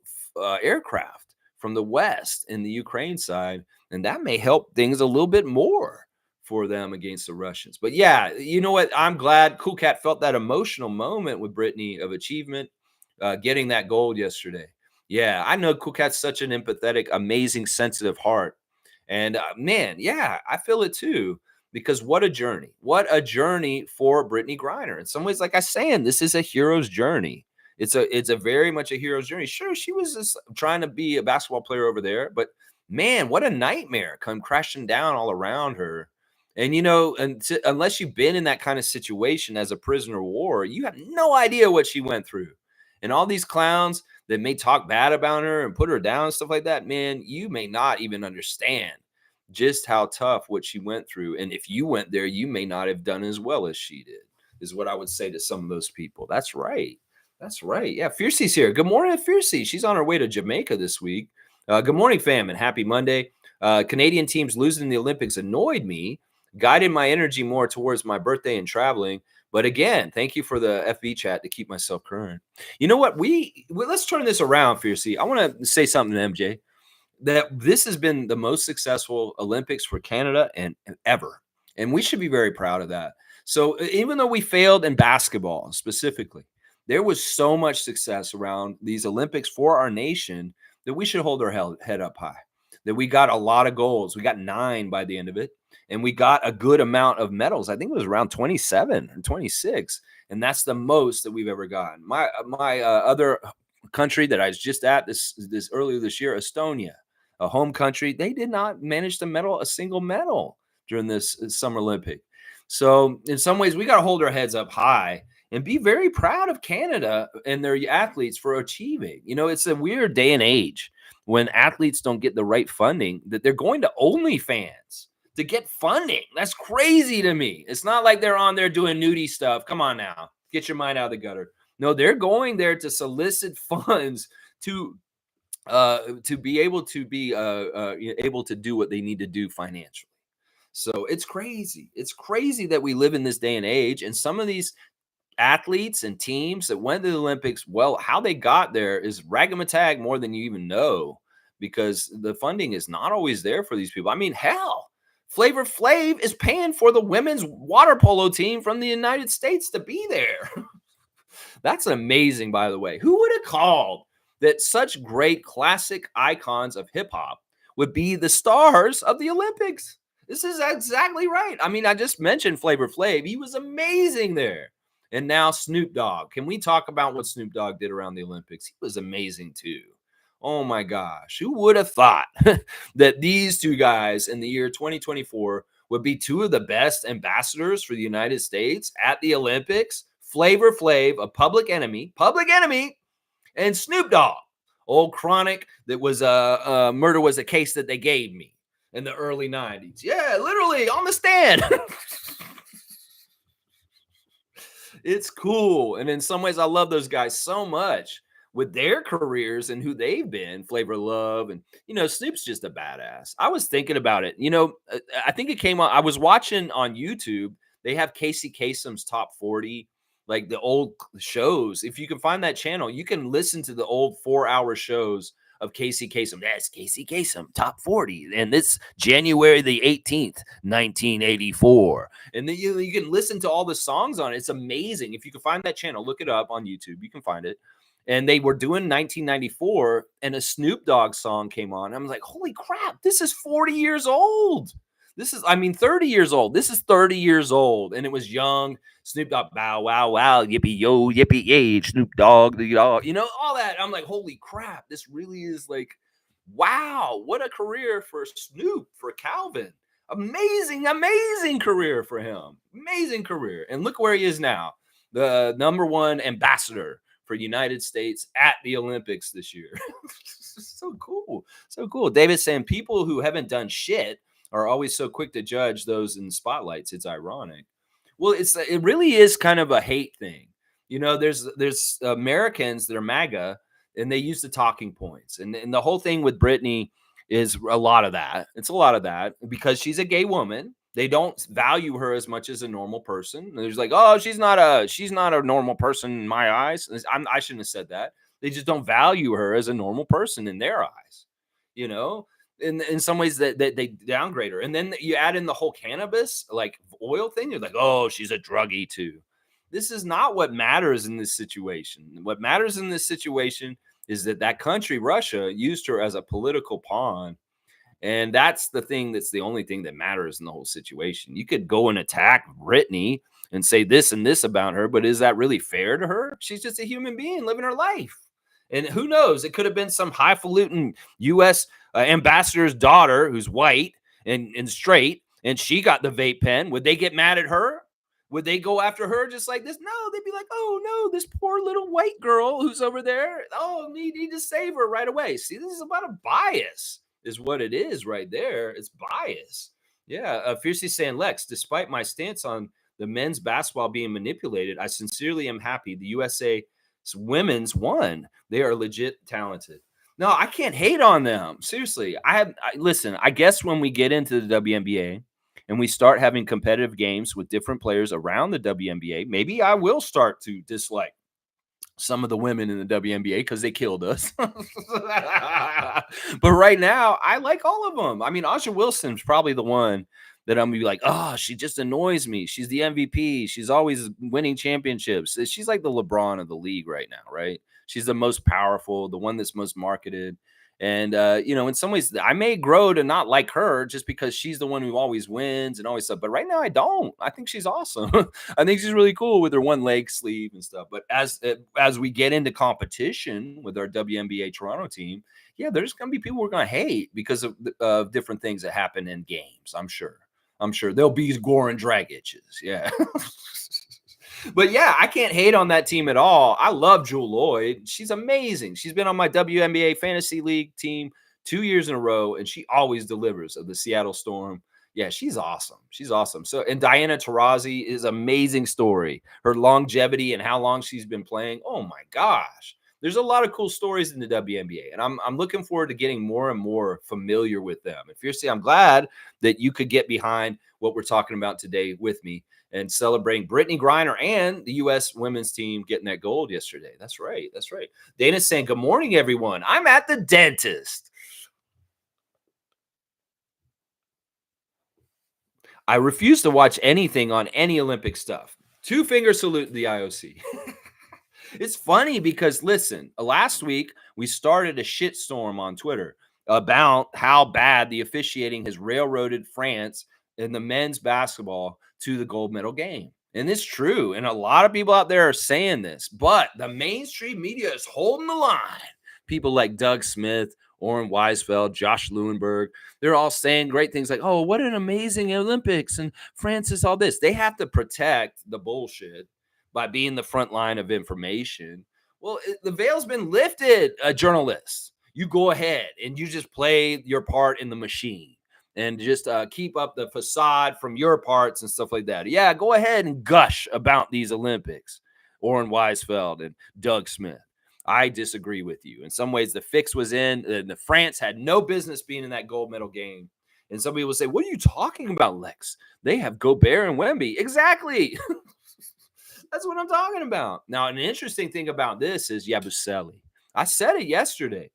aircraft from the West in the Ukraine side, and that may help things a little bit more for them against the Russians. But yeah, you know what? I'm glad Cool Cat felt that emotional moment with Brittany of achievement, getting that gold yesterday. Yeah, I know Cool Cat's such an empathetic, amazing, sensitive heart. And man, yeah, I feel it too because what a journey. What a journey for Brittany Griner. In some ways, like I was saying, this is a hero's journey. It's a very much a hero's journey. Sure, she was just trying to be a basketball player over there, but man, what a nightmare come crashing down all around her. And unless you've been in that kind of situation as a prisoner of war, you have no idea what she went through. And all these clowns that may talk bad about her and put her down and stuff like that, man, you may not even understand just how tough what she went through. And if you went there, you may not have done as well as she did, is what I would say to some of those people. That's right. That's right. Yeah, Fiercey's here. Good morning, Fiercey. She's on her way to Jamaica this week. Good morning, fam, and happy Monday. Canadian teams losing the Olympics annoyed me, guided my energy more towards my birthday and traveling. But again, thank you for the FB chat to keep myself current. You know what? Let's turn this around, Fiercey. I want to say something to MJ that this has been the most successful Olympics for Canada and ever. And we should be very proud of that. So even though we failed in basketball specifically, there was so much success around these Olympics for our nation that we should hold our head up high. That we got a lot of goals. We got 9 by the end of it. And we got a good amount of medals. I think it was around 27 or 26. And that's the most that we've ever gotten. My other country that I was just at this earlier this year, Estonia, a home country, they did not manage to medal a single medal during this Summer Olympic. So in some ways, we got to hold our heads up high and be very proud of Canada and their athletes for achieving. It's a weird day and age when athletes don't get the right funding that they're going to OnlyFans to get funding. That's crazy to me. It's not like they're on there doing nudie stuff. Come on now, get your mind out of the gutter. No, they're going there to solicit funds to be able to do what they need to do financially. So it's crazy. It's crazy that we live in this day and age. And some of these athletes and teams that went to the Olympics, well, how they got there is ragamatag more than you even know, because the funding is not always there for these people. I mean, hell, Flavor Flav is paying for the women's water polo team from the United States to be there. That's amazing, by the way. Who would have called that such great classic icons of hip hop would be the stars of the Olympics? This is exactly right. I mean, I just mentioned Flavor Flav. He was amazing there. And now Snoop Dogg. Can we talk about what Snoop Dogg did around the Olympics? He was amazing too. Oh my gosh. Who would have thought that these two guys in the year 2024 would be two of the best ambassadors for the United States at the Olympics? Flavor Flav, a public enemy, and Snoop Dogg, old chronic that was murder was a case that they gave me in the early 90s. Yeah, literally on the stand. It's cool. And in some ways, I love those guys so much with their careers and who they've been. Flavor Love. And, Snoop's just a badass. I was thinking about it. I think it came on. I was watching on YouTube. They have Casey Kasem's Top 40, like the old shows. If you can find that channel, you can listen to the old 4-hour shows of Casey Kasem. That's Casey Kasem, Top 40. And this January the 18th, 1984. And then you can listen to all the songs on it. It's amazing. If you can find that channel, look it up on YouTube. You can find it. And they were doing 1994, and a Snoop Dogg song came on. I was like, holy crap, this is 40 years old. 30 years old. This is 30 years old. And it was young. Snoop Dogg, bow, wow, wow, yippee, yo, yippee, yay, Snoop Dogg, all that. I'm like, holy crap, this really is like, wow, what a career for Snoop, for Calvin. Amazing, amazing career for him. Amazing career. And look where he is now, the #1 ambassador for United States at the Olympics this year. So cool. So cool. David's saying people who haven't done shit are always so quick to judge those in spotlights. It's ironic. Well, it really is kind of a hate thing. There's Americans that are MAGA and they use the talking points. And the whole thing with Brittany is a lot of that. It's a lot of that because she's a gay woman. They don't value her as much as a normal person. There's like, oh, she's not a normal person in my eyes. I shouldn't have said that. They just don't value her as a normal person in their eyes. You know, in some ways that they downgrade her. And then you add in the whole cannabis like oil thing. You're like, oh, she's a druggie too. This is not what matters in this situation. What matters in this situation is that country, Russia, used her as a political pawn. And that's the thing that's the only thing that matters in the whole situation. You could go and attack Brittany and say this and this about her, but is that really fair to her? She's just a human being living her life. And who knows? It could have been some highfalutin U.S. Ambassador's daughter who's white and straight, and she got the vape pen. Would they get mad at her? Would they go after her just like this? No, they'd be like, oh, no, this poor little white girl who's over there. Oh, need to save her right away. See, this is about a bias is what it is right there. It's bias. Yeah. Fiercely saying, Lex, despite my stance on the men's basketball being manipulated, I sincerely am happy the USA women's won. They are legit talented. No, I can't hate on them. Seriously. Listen, I guess when we get into the WNBA and we start having competitive games with different players around the WNBA, maybe I will start to dislike some of the women in the WNBA because they killed us. But right now, I like all of them. I mean, Aja Wilson's probably the one that I'm gonna be like, oh, she just annoys me. She's the MVP. She's always winning championships. She's like the LeBron of the league right now, right? She's the most powerful, the one that's most marketed. And in some ways, I may grow to not like her just because she's the one who always wins and always stuff. But right now, I don't. I think she's awesome. I think she's really cool with her one leg sleeve and stuff. But as we get into competition with our WNBA Toronto team, yeah, there's gonna be people we're gonna hate because of different things that happen in games. I'm sure there'll be Goran Dragic's. Yeah. But yeah, I can't hate on that team at all. I love Jewel Lloyd. She's amazing. She's been on my WNBA fantasy league team 2 years in a row, and she always delivers of the Seattle Storm. Yeah, she's awesome. She's awesome. So, and Diana Taurasi is amazing story. Her longevity and how long she's been playing. Oh my gosh. There's a lot of cool stories in the WNBA, and I'm looking forward to getting more and more familiar with them. And fiercely, I'm glad that you could get behind what we're talking about today with me and celebrating Brittany Griner and the U.S. women's team getting that gold yesterday. That's right. That's right. Dana's saying, good morning, everyone. I'm at the dentist. I refuse to watch anything on any Olympic stuff. 2-finger salute to the IOC. It's funny because, listen, last week we started a shitstorm on Twitter about how bad the officiating has railroaded France in the men's basketball to the gold medal game. And it's true. And a lot of people out there are saying this, but the mainstream media is holding the line. People like Doug Smith, Oren Weisfeld, Josh Lewenberg, they're all saying great things like, oh, what an amazing Olympics. And France is all this. They have to protect the bullshit by being the front line of information. Well, the veil's been lifted, journalists. You go ahead and you just play your part in the machine and just keep up the facade from your parts and stuff like that. Yeah, go ahead and gush about these Olympics, Oren Weisfeld and Doug Smith. I disagree with you. In some ways, the fix was in. The France had no business being in that gold medal game. And some people will say, what are you talking about, Lex? They have Gobert and Wemby. Exactly. That's what I'm talking about. Now, an interesting thing about this is Yabusele. I said it yesterday.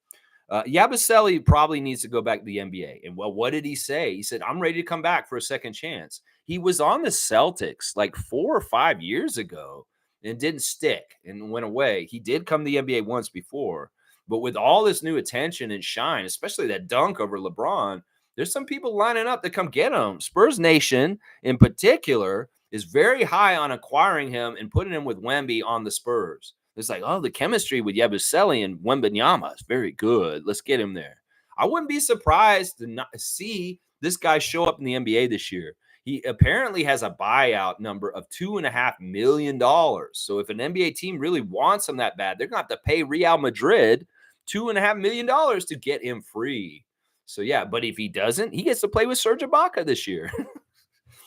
Yabusele probably needs to go back to the NBA. And well, what did he say? He said, I'm ready to come back for a second chance. He was on the Celtics like 4 or 5 years ago and didn't stick and went away. He did come to the NBA once before, but with all this new attention and shine, especially that dunk over LeBron, there's some people lining up to come get him. Spurs Nation in particular is very high on acquiring him and putting him with Wemby on the Spurs. It's like, oh, the chemistry with Yabusele and Wembanyama is very good. Let's get him there. I wouldn't be surprised to not see this guy show up in the NBA this year. He apparently has a buyout number of $2.5 million. So if an NBA team really wants him that bad, they're going to have to pay Real Madrid $2.5 million to get him free. So yeah, but if he doesn't, he gets to play with Serge Ibaka this year.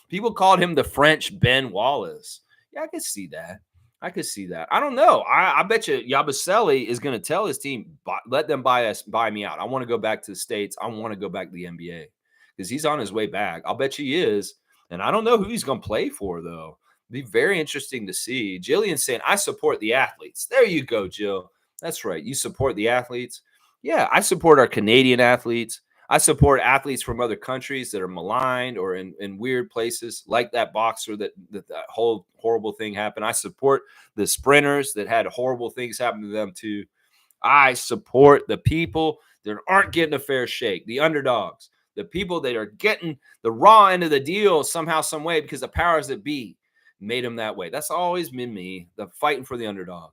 People called him the French Ben Wallace. Yeah, I could see that. I don't know. I bet you Yabusele is going to tell his team, let them buy me out. I want to go back to the States. I want to go back to the NBA because he's on his way back. I'll bet you he is. And I don't know who he's going to play for, though. Be very interesting to see. Jillian's saying, I support the athletes. There you go, Jill. That's right. You support the athletes. Yeah, I support our Canadian athletes. I support athletes from other countries that are maligned or in weird places, like that boxer that whole horrible thing happened. I support the sprinters that had horrible things happen to them too. I support the people that aren't getting a fair shake, the underdogs, the people that are getting the raw end of the deal somehow, some way, because the powers that be made them that way. That's always been me, the fighting for the underdog.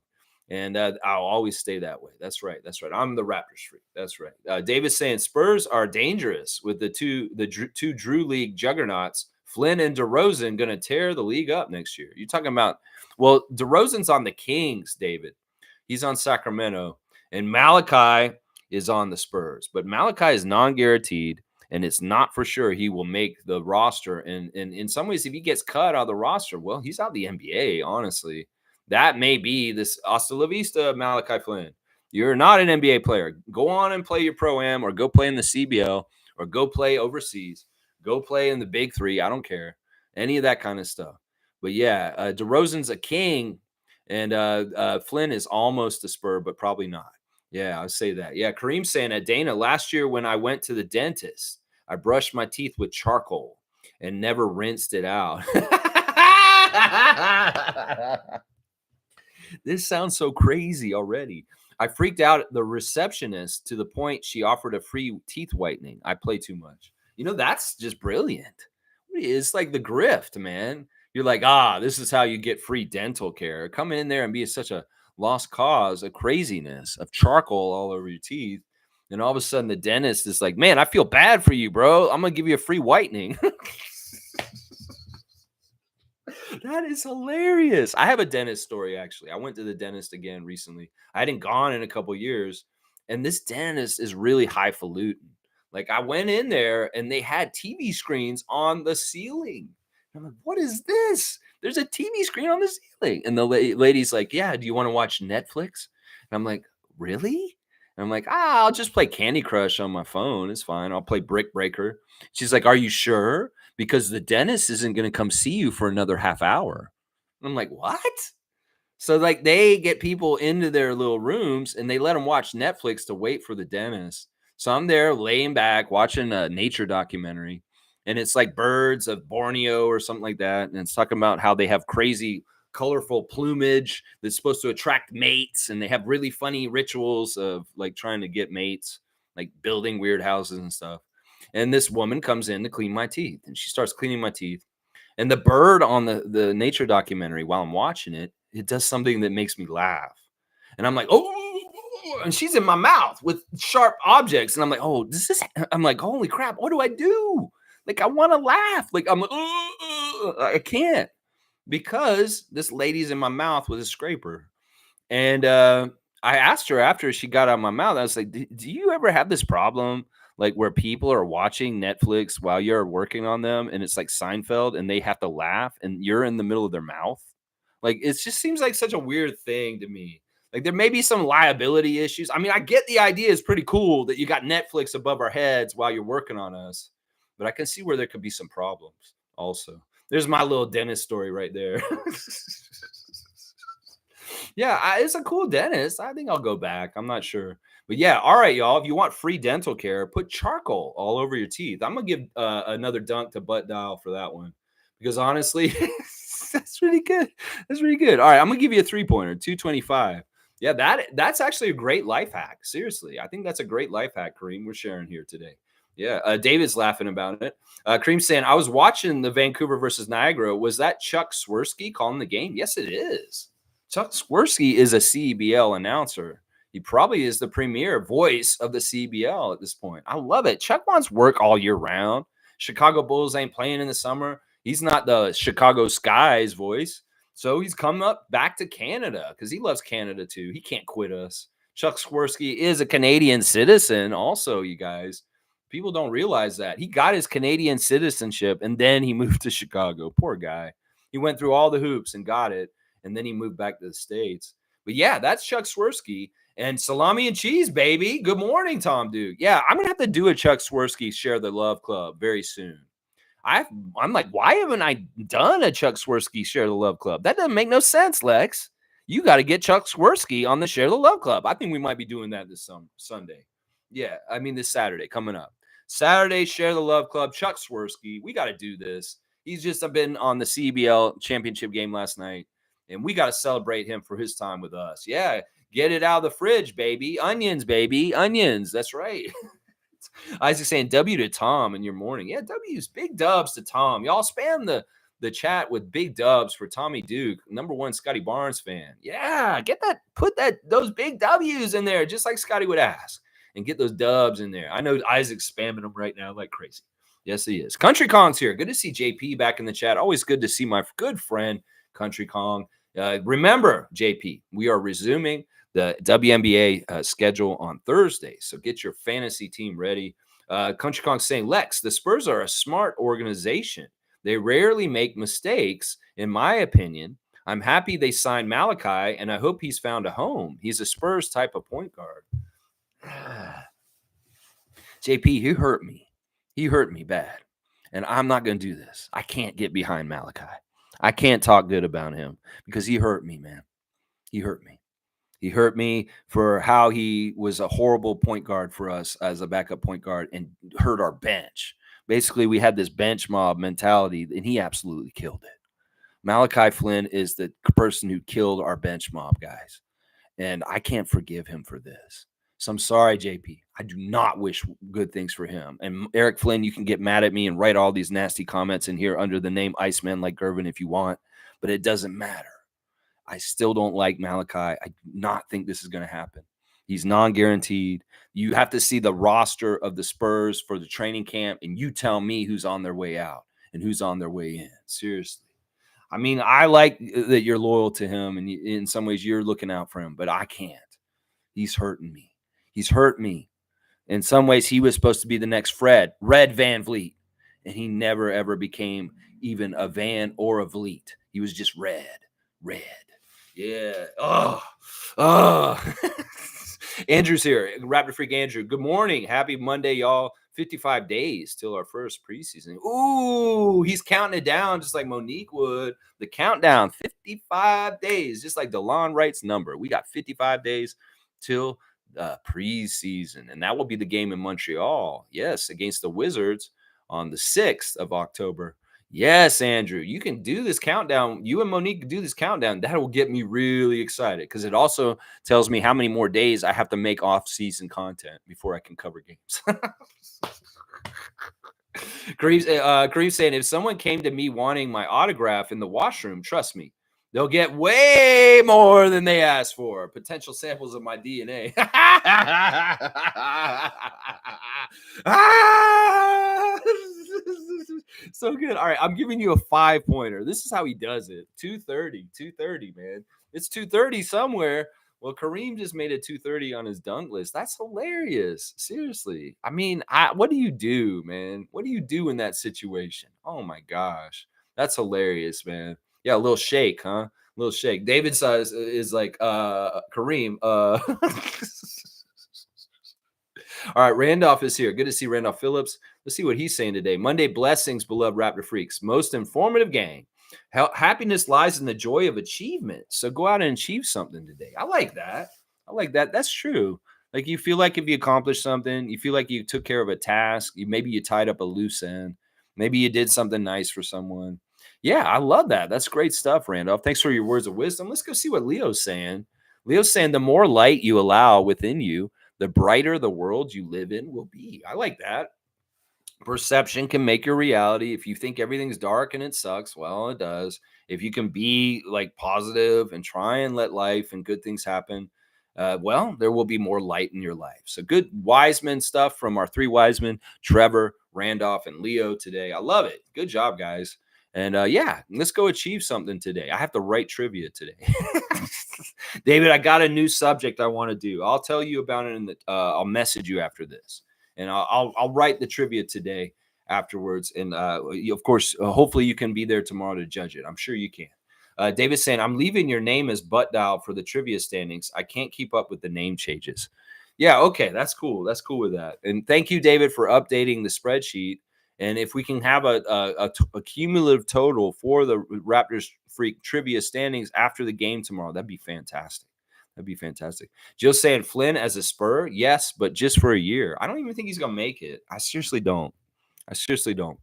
And I'll always stay that way. That's right. I'm the Raptors freak. That's right. David's saying Spurs are dangerous with the two Drew League juggernauts, Flynn and DeRozan, going to tear the league up next year. You're talking about, well, DeRozan's on the Kings, David. He's on Sacramento. And Malachi is on the Spurs. But Malachi is non-guaranteed, and it's not for sure he will make the roster. And in some ways, if he gets cut out of the roster, well, he's out of the NBA, honestly. That may be this hasta la vista, Malachi Flynn. You're not an NBA player. Go on and play your Pro-Am or go play in the CBL or go play overseas. Go play in the Big Three. I don't care. Any of that kind of stuff. But yeah, DeRozan's a king, and Flynn is almost a Spur, but probably not. Yeah, I'll say that. Yeah, Kareem's saying at Dana, last year when I went to the dentist, I brushed my teeth with charcoal and never rinsed it out. This sounds so crazy already. I freaked out the receptionist to the point she offered a free teeth whitening. I play too much. That's just brilliant. It's like the grift, man. You're like, this is how you get free dental care. Come in there and be such a lost cause of craziness, of charcoal all over your teeth. And all of a sudden the dentist is like, man, I feel bad for you, bro. I'm going to give you a free whitening. That is hilarious. I have a dentist story, actually. I went to the dentist again recently. I hadn't gone in a couple years, and this dentist is really highfalutin. Like, I went in there, and they had TV screens on the ceiling. I'm like, what is this? There's a TV screen on the ceiling. And the lady's like, yeah, do you want to watch Netflix? And I'm like, really? And I'm like, I'll just play Candy Crush on my phone. It's fine. I'll play Brick Breaker. She's like, are you sure? Because the dentist isn't going to come see you for another half hour. I'm like, what? So like they get people into their little rooms and they let them watch Netflix to wait for the dentist. So I'm there laying back watching a nature documentary, and it's like birds of Borneo or something like that. And it's talking about how they have crazy colorful plumage that's supposed to attract mates, and they have really funny rituals of like trying to get mates, like building weird houses and stuff. And this woman comes in to clean my teeth, and she starts cleaning my teeth. And the bird on the nature documentary, while I'm watching it, it does something that makes me laugh. And I'm like, oh, and she's in my mouth with sharp objects. And I'm like, I'm like, holy crap, what do I do? Like, I want to laugh. Like, I'm like, I can't, because this lady's in my mouth with a scraper. And I asked her after she got out of my mouth, I was like, do you ever have this problem? Like where people are watching Netflix while you're working on them, and it's like Seinfeld, and they have to laugh, and you're in the middle of their mouth. Like, it just seems like such a weird thing to me. Like, there may be some liability issues. I mean, I get the idea is pretty cool that you got Netflix above our heads while you're working on us, but I can see where there could be some problems also. There's my little dentist story right there. Yeah, it's a cool dentist. I think I'll go back. I'm not sure. But yeah, all right, y'all. If you want free dental care, put charcoal all over your teeth. I'm going to give another dunk to Butt Dial for that one, because honestly, that's really good. That's really good. All right, I'm going to give you a three-pointer, 225. Yeah, that's actually a great life hack. Seriously, I think that's a great life hack, Kareem, we're sharing here today. Yeah, David's laughing about it. Kareem's saying, I was watching the Vancouver versus Niagara. Was that Chuck Swirsky calling the game? Yes, it is. Chuck Swirsky is a CBL announcer. He probably is the premier voice of the CBL at this point. I love it. Chuck wants work all year round. Chicago Bulls ain't playing in the summer. He's not the Chicago Sky's voice. So he's come up back to Canada because he loves Canada too. He can't quit us. Chuck Swirsky is a Canadian citizen, also, you guys. People don't realize that. He got his Canadian citizenship and then he moved to Chicago. Poor guy. He went through all the hoops and got it, and then he moved back to the States. But yeah, that's Chuck Swirsky and salami and cheese, baby. Good morning, Tom Duke. Yeah, I'm going to have to do a Chuck Swirsky Share the Love Club very soon. I'm like, why haven't I done a Chuck Swirsky Share the Love Club? That doesn't make no sense, Lex. You got to get Chuck Swirsky on the Share the Love Club. I think we might be doing that this Sunday. Yeah, I mean this Saturday coming up. Saturday, Share the Love Club, Chuck Swirsky. We got to do this. He's just been on the CBL championship game last night, and we got to celebrate him for his time with us. Yeah, get it out of the fridge, baby. Onions, baby. Onions. That's right. Isaac saying W to Tom in your morning. Yeah, W's, big dubs to Tom. Y'all spam the chat with big dubs for Tommy Duke, #1 Scotty Barnes fan. Yeah, get that, put those big W's in there, just like Scotty would ask, and get those dubs in there. I know Isaac's spamming them right now like crazy. Yes, he is. Country Kong's here. Good to see JP back in the chat. Always good to see my good friend Country Kong. Remember, JP, we are resuming the WNBA schedule on Thursday. So get your fantasy team ready. Country Kong saying, Lex, the Spurs are a smart organization. They rarely make mistakes, in my opinion. I'm happy they signed Malachi, and I hope he's found a home. He's a Spurs type of point guard. JP, he hurt me. He hurt me bad. And I'm not going to do this. I can't get behind Malachi. I can't talk good about him because he hurt me, man. He hurt me. He hurt me for how he was a horrible point guard for us as a backup point guard and hurt our bench. Basically, we had this bench mob mentality, and he absolutely killed it. Malachi Flynn is the person who killed our bench mob, guys. And I can't forgive him for this. So I'm sorry, JP. I do not wish good things for him. And Eric Flynn, you can get mad at me and write all these nasty comments in here under the name Iceman like Gervin if you want, but it doesn't matter. I still don't like Malachi. I do not think this is going to happen. He's non-guaranteed. You have to see the roster of the Spurs for the training camp, and you tell me who's on their way out and who's on their way in. Seriously. I mean, I like that you're loyal to him, and in some ways you're looking out for him, but I can't. He's hurting me. He's hurt me. In some ways, he was supposed to be the next Red Van Vliet, and he never, ever became even a Van or a Vliet. He was just red. Yeah. Oh. Andrew's here. Raptor Freak Andrew. Good morning. Happy Monday, y'all. 55 days till our first preseason. Ooh, he's counting it down just like Monique would. The countdown, 55 days, just like DeLon Wright's number. We got 55 days till preseason, and that will be the game in Montreal. Yes, against the Wizards on the 6th of October. Yes, Andrew, you can do this countdown. You and Monique do this countdown. That will get me really excited because it also tells me how many more days I have to make off-season content before I can cover games. Kareem saying, if someone came to me wanting my autograph in the washroom, trust me, they'll get way more than they asked for. Potential samples of my DNA. So good. All right, I'm giving you a 5-pointer. This is how he does it. 230, man. It's 230 somewhere. Well, Kareem just made a 230 on his dunk list. That's hilarious. Seriously. I mean, what do you do, man? What do you do in that situation? Oh, my gosh. That's hilarious, man. Yeah, a little shake, huh? A little shake. David says is like Kareem. All right, Randolph is here. Good to see Randolph Phillips. Let's see what he's saying today. Monday blessings, beloved Raptor Freaks. Most informative gang. Happiness lies in the joy of achievement. So go out and achieve something today. I like that. That's true. Like you feel like if you accomplished something, you feel like you took care of a task. Maybe you tied up a loose end. Maybe you did something nice for someone. Yeah, I love that. That's great stuff, Randolph. Thanks for your words of wisdom. Let's go see what Leo's saying. Leo's saying the more light you allow within you, the brighter the world you live in will be. I like that. Perception can make your reality. If you think everything's dark and it sucks, well, it does. If you can be like positive and try and let life and good things happen, well, there will be more light in your life. So good Wiseman stuff from our 3 Wisemen, Trevor, Randolph, and Leo today. I love it. Good job, guys. And yeah, let's go achieve something today. I have to write trivia today. David, I got a new subject I want to do. I'll tell you about it I'll message you after this. And I'll write the trivia today afterwards. And of course, hopefully you can be there tomorrow to judge it. I'm sure you can. David's saying, I'm leaving your name as butt dial for the trivia standings. I can't keep up with the name changes. Yeah, okay, that's cool. That's cool with that. And thank you, David, for updating the spreadsheet. And if we can have a cumulative total for the Raptors Freak trivia standings after the game tomorrow, that'd be fantastic. That'd be fantastic. Jill's saying Flynn as a Spur, yes, but just for a year. I don't even think he's gonna make it. I seriously don't. I seriously don't.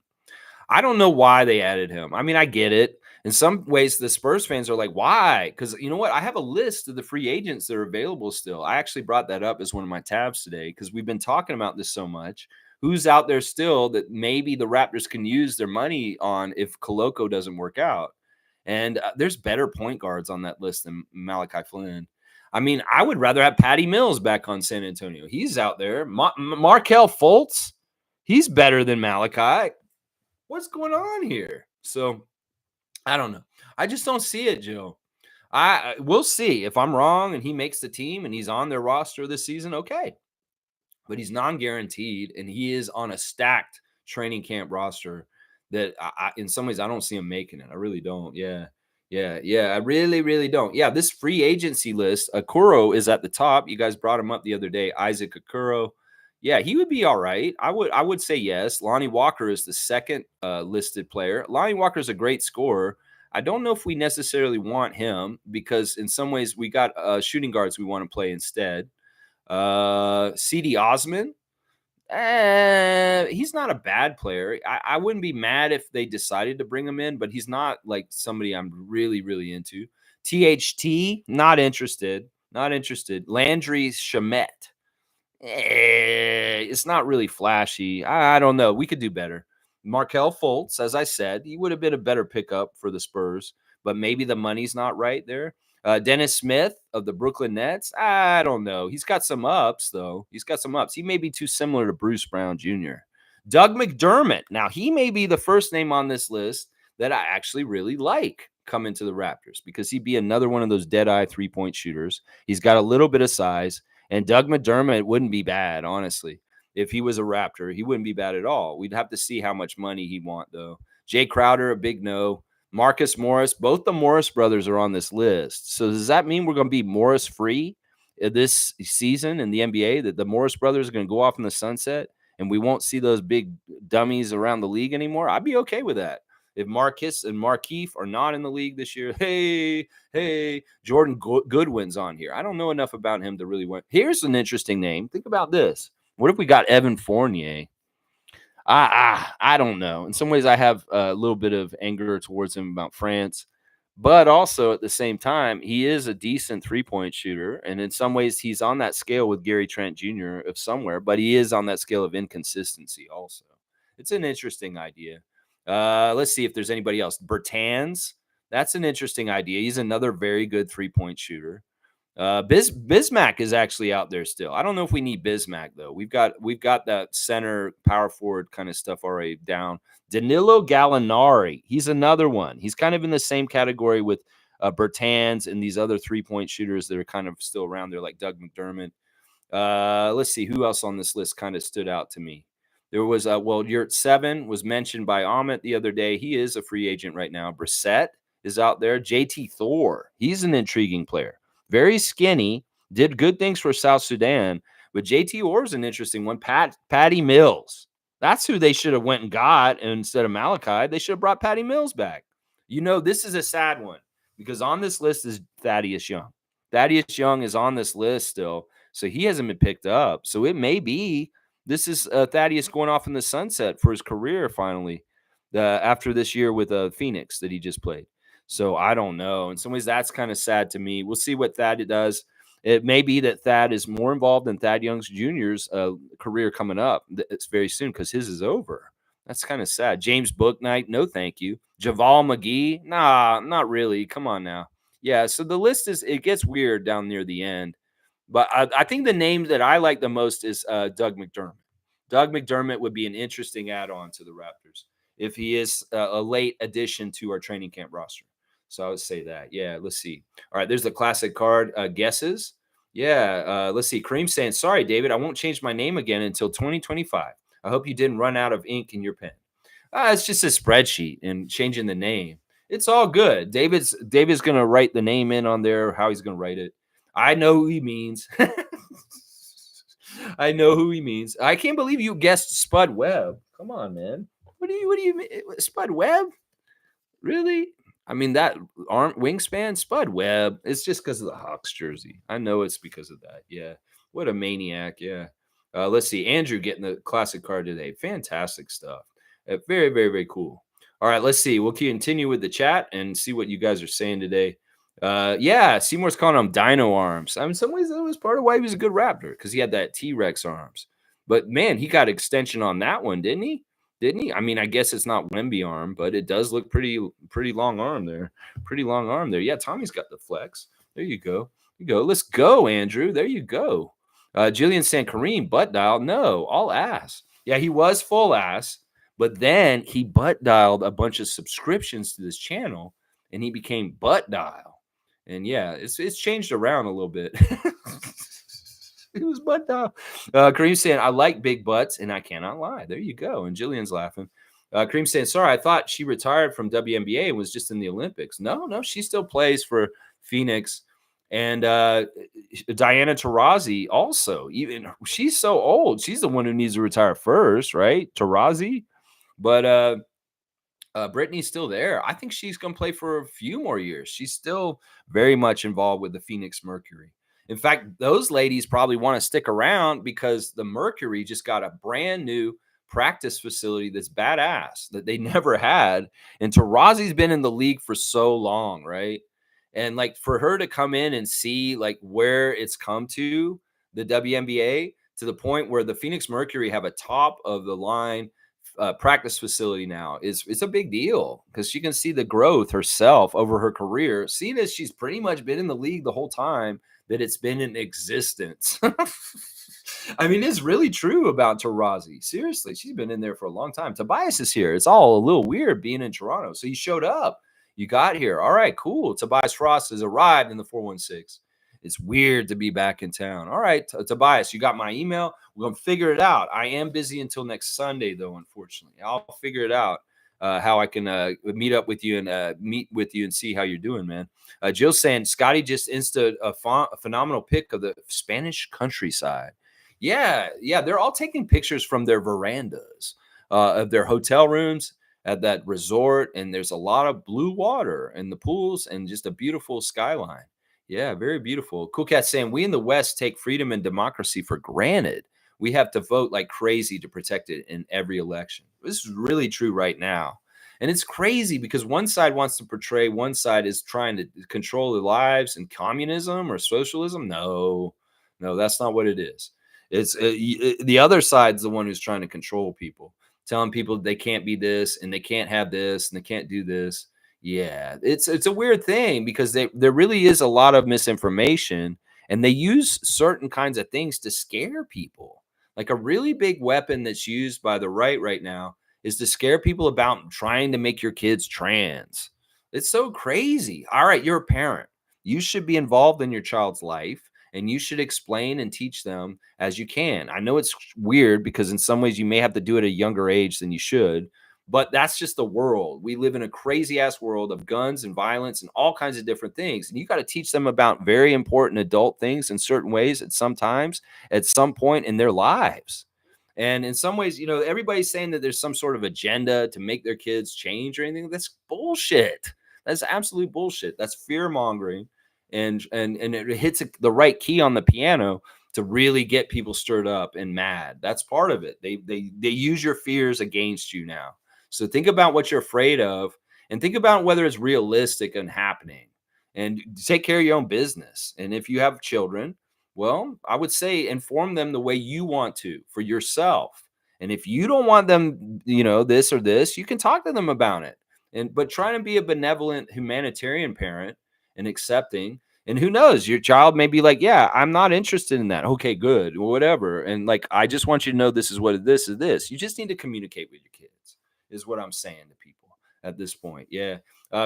I don't know why they added him. I mean, I get it. In some ways, the Spurs fans are like, why? Because you know what? I have a list of the free agents that are available still. I actually brought that up as one of my tabs today because we've been talking about this so much. Who's out there still that maybe the Raptors can use their money on if Koloko doesn't work out? And there's better point guards on that list than Malachi Flynn. I mean, I would rather have Patty Mills back on San Antonio. He's out there. Markelle Fultz, he's better than Malachi. What's going on here? So I don't know. I just don't see it, Joe. We'll see if I'm wrong and he makes the team and he's on their roster this season. Okay, but he's non-guaranteed and he is on a stacked training camp roster that in some ways I don't see him making it. I really don't. Yeah. I really, really don't. Yeah, this free agency list, Okoro is at the top. You guys brought him up the other day, Isaac Okoro. Yeah, he would be all right. I would say yes. Lonnie Walker is the second listed player. Lonnie Walker is a great scorer. I don't know if we necessarily want him because in some ways we got shooting guards we want to play instead. CD Osman, he's not a bad player. I wouldn't be mad if they decided to bring him in, but he's not like somebody I'm really, really into. THT, not interested. Not interested. Landry Shamet. It's not really flashy. I don't know. We could do better. Markelle Fultz, as I said, he would have been a better pickup for the Spurs, but maybe the money's not right there. Dennis Smith of the Brooklyn Nets, I don't know. He's got some ups, though. He's got some ups. He may be too similar to Bruce Brown Jr. Doug McDermott. Now, he may be the first name on this list that I actually really like coming to the Raptors because he'd be another one of those dead-eye three-point shooters. He's got a little bit of size. And Doug McDermott wouldn't be bad, honestly. If he was a Raptor, he wouldn't be bad at all. We'd have to see how much money he'd want, though. Jay Crowder, a big no. Marcus Morris, both the Morris brothers are on this list. So does that mean we're going to be Morris free this season in the NBA, that the Morris brothers are going to go off in the sunset and we won't see those big dummies around the league anymore? I'd be okay with that. If Marcus and Markeith are not in the league this year, hey, Jordan Goodwin's on here. I don't know enough about him to really want. Here's an interesting name. Think about this. What if we got Evan Fournier? I don't know. In some ways, I have a little bit of anger towards him about France, but also at the same time, he is a decent three-point shooter, and in some ways, he's on that scale with Gary Trent Jr. of somewhere, but he is on that scale of inconsistency also. It's an interesting idea. Let's see if there's anybody else. Bertans, that's an interesting idea. He's another very good three-point shooter. Bismack is actually out there still. I don't know if we need Bismack though. We've got that center power forward kind of stuff already down. Danilo Gallinari, he's another one. He's kind of in the same category with Bertans and these other three-point shooters that are kind of still around there, like Doug McDermott. Let's see who else on this list kind of stood out to me. There was Yurt 7 was mentioned by Amit the other day. He is a free agent right now. Brissett is out there. JT Thor, he's an intriguing player. Very skinny, did good things for South Sudan, but JT Orr is an interesting one. Patty Mills. That's who they should have went and got instead of Malachi. They should have brought Patty Mills back. You know, this is a sad one because on this list is Thaddeus Young. Thaddeus Young is on this list still, so he hasn't been picked up. So it may be this is Thaddeus going off in the sunset for his career finally after this year with Phoenix that he just played. So I don't know. In some ways, that's kind of sad to me. We'll see what Thad does. It may be that Thad is more involved in Thad Young's Jr.'s career coming up. It's very soon because his is over. That's kind of sad. James Bouknight, no thank you. Javal McGee, nah, not really. Come on now. Yeah, so the list it gets weird down near the end. But I think the name that I like the most is Doug McDermott. Doug McDermott would be an interesting add-on to the Raptors. if he is a late addition to our training camp roster. So I would say that. Yeah, let's see. All right, there's the classic card guesses. Yeah, let's see. Kareem saying, sorry, David, I won't change my name again until 2025. I hope you didn't run out of ink in your pen. It's just a spreadsheet and changing the name. It's all good. David's gonna write the name in on there, how he's gonna write it. I know who he means. I know who he means. I can't believe you guessed Spud Webb. Come on, man. What do you mean? Spud Webb? Really? I mean, that arm wingspan, Spud Webb. It's just because of the Hawks jersey. I know it's because of that. Yeah. What a maniac. Yeah. Let's see. Andrew getting the classic card today. Fantastic stuff. Very, very, very cool. All right. Let's see. We'll continue with the chat and see what you guys are saying today. Yeah. Seymour's calling him Dino Arms. I mean, in some ways, that was part of why he was a good Raptor because he had that T Rex arms. But man, he got extension on that one, didn't he? Didn't he? I mean, I guess it's not Wemby arm, but it does look pretty long arm there. Pretty long arm there. Yeah, Tommy's got the flex. There you go. You go. Let's go, Andrew. There you go. Jillian saying Kareem butt dial. No, all ass. Yeah, he was full ass, but then he butt dialed a bunch of subscriptions to this channel, and he became butt dial. And yeah, it's changed around a little bit. It was butt dial. Kareem saying, I like big butts, and I cannot lie. There you go. And Jillian's laughing. Kareem saying, sorry, I thought she retired from WNBA and was just in the Olympics. No, she still plays for Phoenix. And Diana Taurasi also. Even she's so old. She's the one who needs to retire first, right? Taurasi. But Brittany's still there. I think she's going to play for a few more years. She's still very much involved with the Phoenix Mercury. In fact, those ladies probably want to stick around because the Mercury just got a brand new practice facility that's badass that they never had. And Taurasi's been in the league for so long, right? And like for her to come in and see like where it's come to the WNBA to the point where the Phoenix Mercury have a top of the line practice facility now it's a big deal because she can see the growth herself over her career, seeing as she's pretty much been in the league the whole time that it's been in existence. I mean, it's really true about Taurasi. Seriously, she's been in there for a long time. Tobias is here. It's all a little weird being in Toronto. So you showed up. You got here. All right, cool. Tobias Frost has arrived in the 416. It's weird to be back in town. All right, Tobias, you got my email. We're going to figure it out. I am busy until next Sunday, though, unfortunately. I'll figure it out how I can meet up with you and see how you're doing, man. Jill's saying, Scotty just insted a phenomenal pic of the Spanish countryside. Yeah, they're all taking pictures from their verandas of their hotel rooms at that resort, and there's a lot of blue water and the pools and just a beautiful skyline. Yeah, very beautiful. Cool Cat saying, we in the West take freedom and democracy for granted. We have to vote like crazy to protect it in every election. This is really true right now. And it's crazy because one side wants to portray, one side is trying to control their lives and communism or socialism. No, that's not what it is. It's the other side's the one who's trying to control people, telling people they can't be this and they can't have this and they can't do this. Yeah, it's a weird thing because there really is a lot of misinformation, and they use certain kinds of things to scare people. Like a really big weapon that's used by the right now is to scare people about trying to make your kids trans. It's so crazy. All right, you're a parent. You should be involved in your child's life, and you should explain and teach them as you can. I know it's weird because in some ways you may have to do it at a younger age than you should, but that's just the world. We live in a crazy ass world of guns and violence and all kinds of different things. And you got to teach them about very important adult things in certain ways at some point in their lives. And in some ways, everybody's saying that there's some sort of agenda to make their kids change or anything. That's bullshit. That's absolute bullshit. That's fear mongering. And it hits the right key on the piano to really get people stirred up and mad. That's part of it. They use your fears against you now. So think about what you're afraid of and think about whether it's realistic and happening, and take care of your own business. And if you have children, well, I would say inform them the way you want to for yourself. And if you don't want them, this or this, you can talk to them about it. But try to be a benevolent humanitarian parent and accepting. And who knows, your child may be like, yeah, I'm not interested in that. Okay, good, whatever. And like, I just want you to know this is what this is this. You just need to communicate with your kids. is what I'm saying to people at this point. Yeah.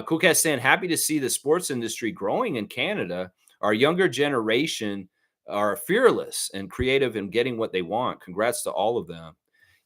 Cool Cat saying, happy to see the sports industry growing in Canada. Our younger generation are fearless and creative in getting what they want. Congrats to all of them.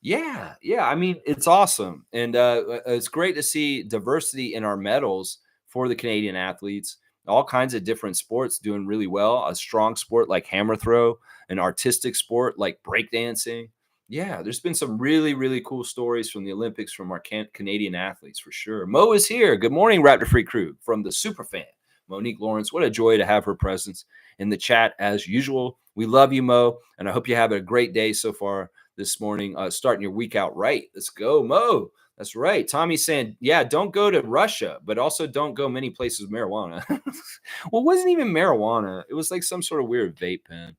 Yeah, yeah. I mean, it's awesome, and it's great to see diversity in our medals for the Canadian athletes. All kinds of different sports doing really well. A strong sport like hammer throw, an artistic sport like breakdancing. Yeah, there's been some really, really cool stories from the Olympics from our Canadian athletes for sure. Mo is here. Good morning, Raptor Free Crew from the Superfan, Monique Lawrence. What a joy to have her presence in the chat as usual. We love you, Mo, and I hope you have a great day so far this morning, starting your week out right. Let's go, Mo. That's right. Tommy's saying, yeah, don't go to Russia, but also don't go many places with marijuana. Well, it wasn't even marijuana. It was like some sort of weird vape pen.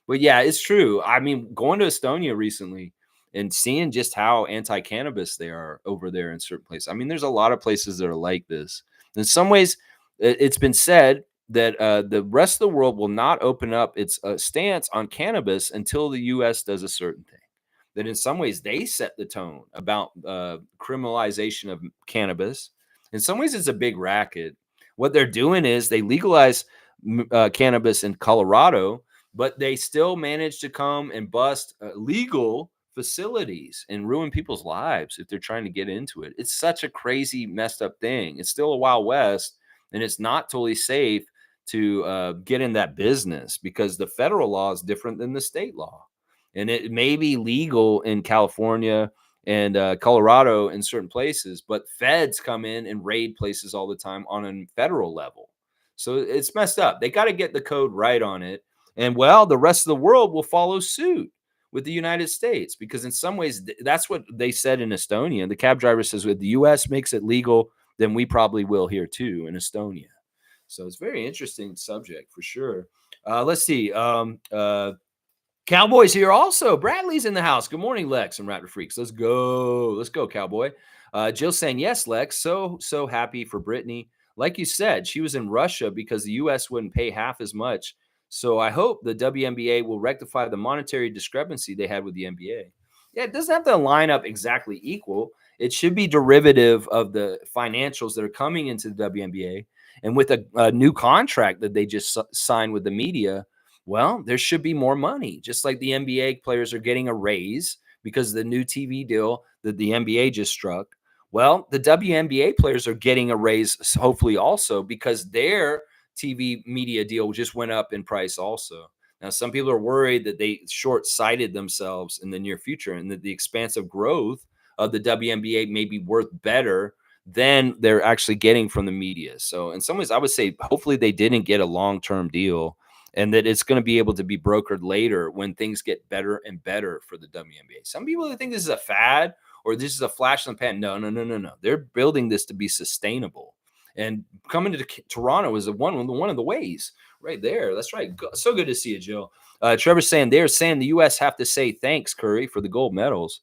But yeah, it's true. I mean, going to Estonia recently and seeing just how anti-cannabis they are over there in certain places. I mean, there's a lot of places that are like this. In some ways, it's been said that the rest of the world will not open up its stance on cannabis until the U.S. does a certain thing. That in some ways they set the tone about criminalization of cannabis. In some ways, it's a big racket. What they're doing is they legalize cannabis in Colorado, but they still manage to come and bust legal facilities and ruin people's lives if they're trying to get into it. It's such a crazy, messed up thing. It's still a Wild West, and it's not totally safe to get in that business because the federal law is different than the state law. And it may be legal in California and Colorado in certain places, but feds come in and raid places all the time on a federal level. So it's messed up. They got to get the code right on it. And well, the rest of the world will follow suit with the United States because in some ways, that's what they said in Estonia. The cab driver says, if the U.S. makes it legal, then we probably will here too in Estonia. So it's a very interesting subject for sure. Let's see. Cowboy's here also. Bradley's in the house. Good morning, Lex and Raptor Freaks. Let's go. Let's go, Cowboy. Jill saying, yes, Lex. So happy for Brittany. Like you said, she was in Russia because the U.S. wouldn't pay half as much. So I hope the WNBA will rectify the monetary discrepancy they had with the NBA. Yeah, it doesn't have to line up exactly equal. It should be derivative of the financials that are coming into the WNBA. And with a new contract that they just signed with the media, well, there should be more money, just like the NBA players are getting a raise because of the new TV deal that the NBA just struck. Well, the WNBA players are getting a raise, hopefully also because their TV media deal just went up in price also. Now, some people are worried that they short-sighted themselves in the near future and that the expansive growth of the WNBA may be worth better than they're actually getting from the media. So in some ways, I would say hopefully they didn't get a long-term deal and that it's going to be able to be brokered later when things get better and better for the WNBA. Some people think this is a fad or this is a flash in the pan. No. They're building this to be sustainable. And coming to Toronto is one of the ways right there. That's right. So good to see you, Jill. Trevor's saying they're saying the U.S. have to say thanks, Curry, for the gold medals.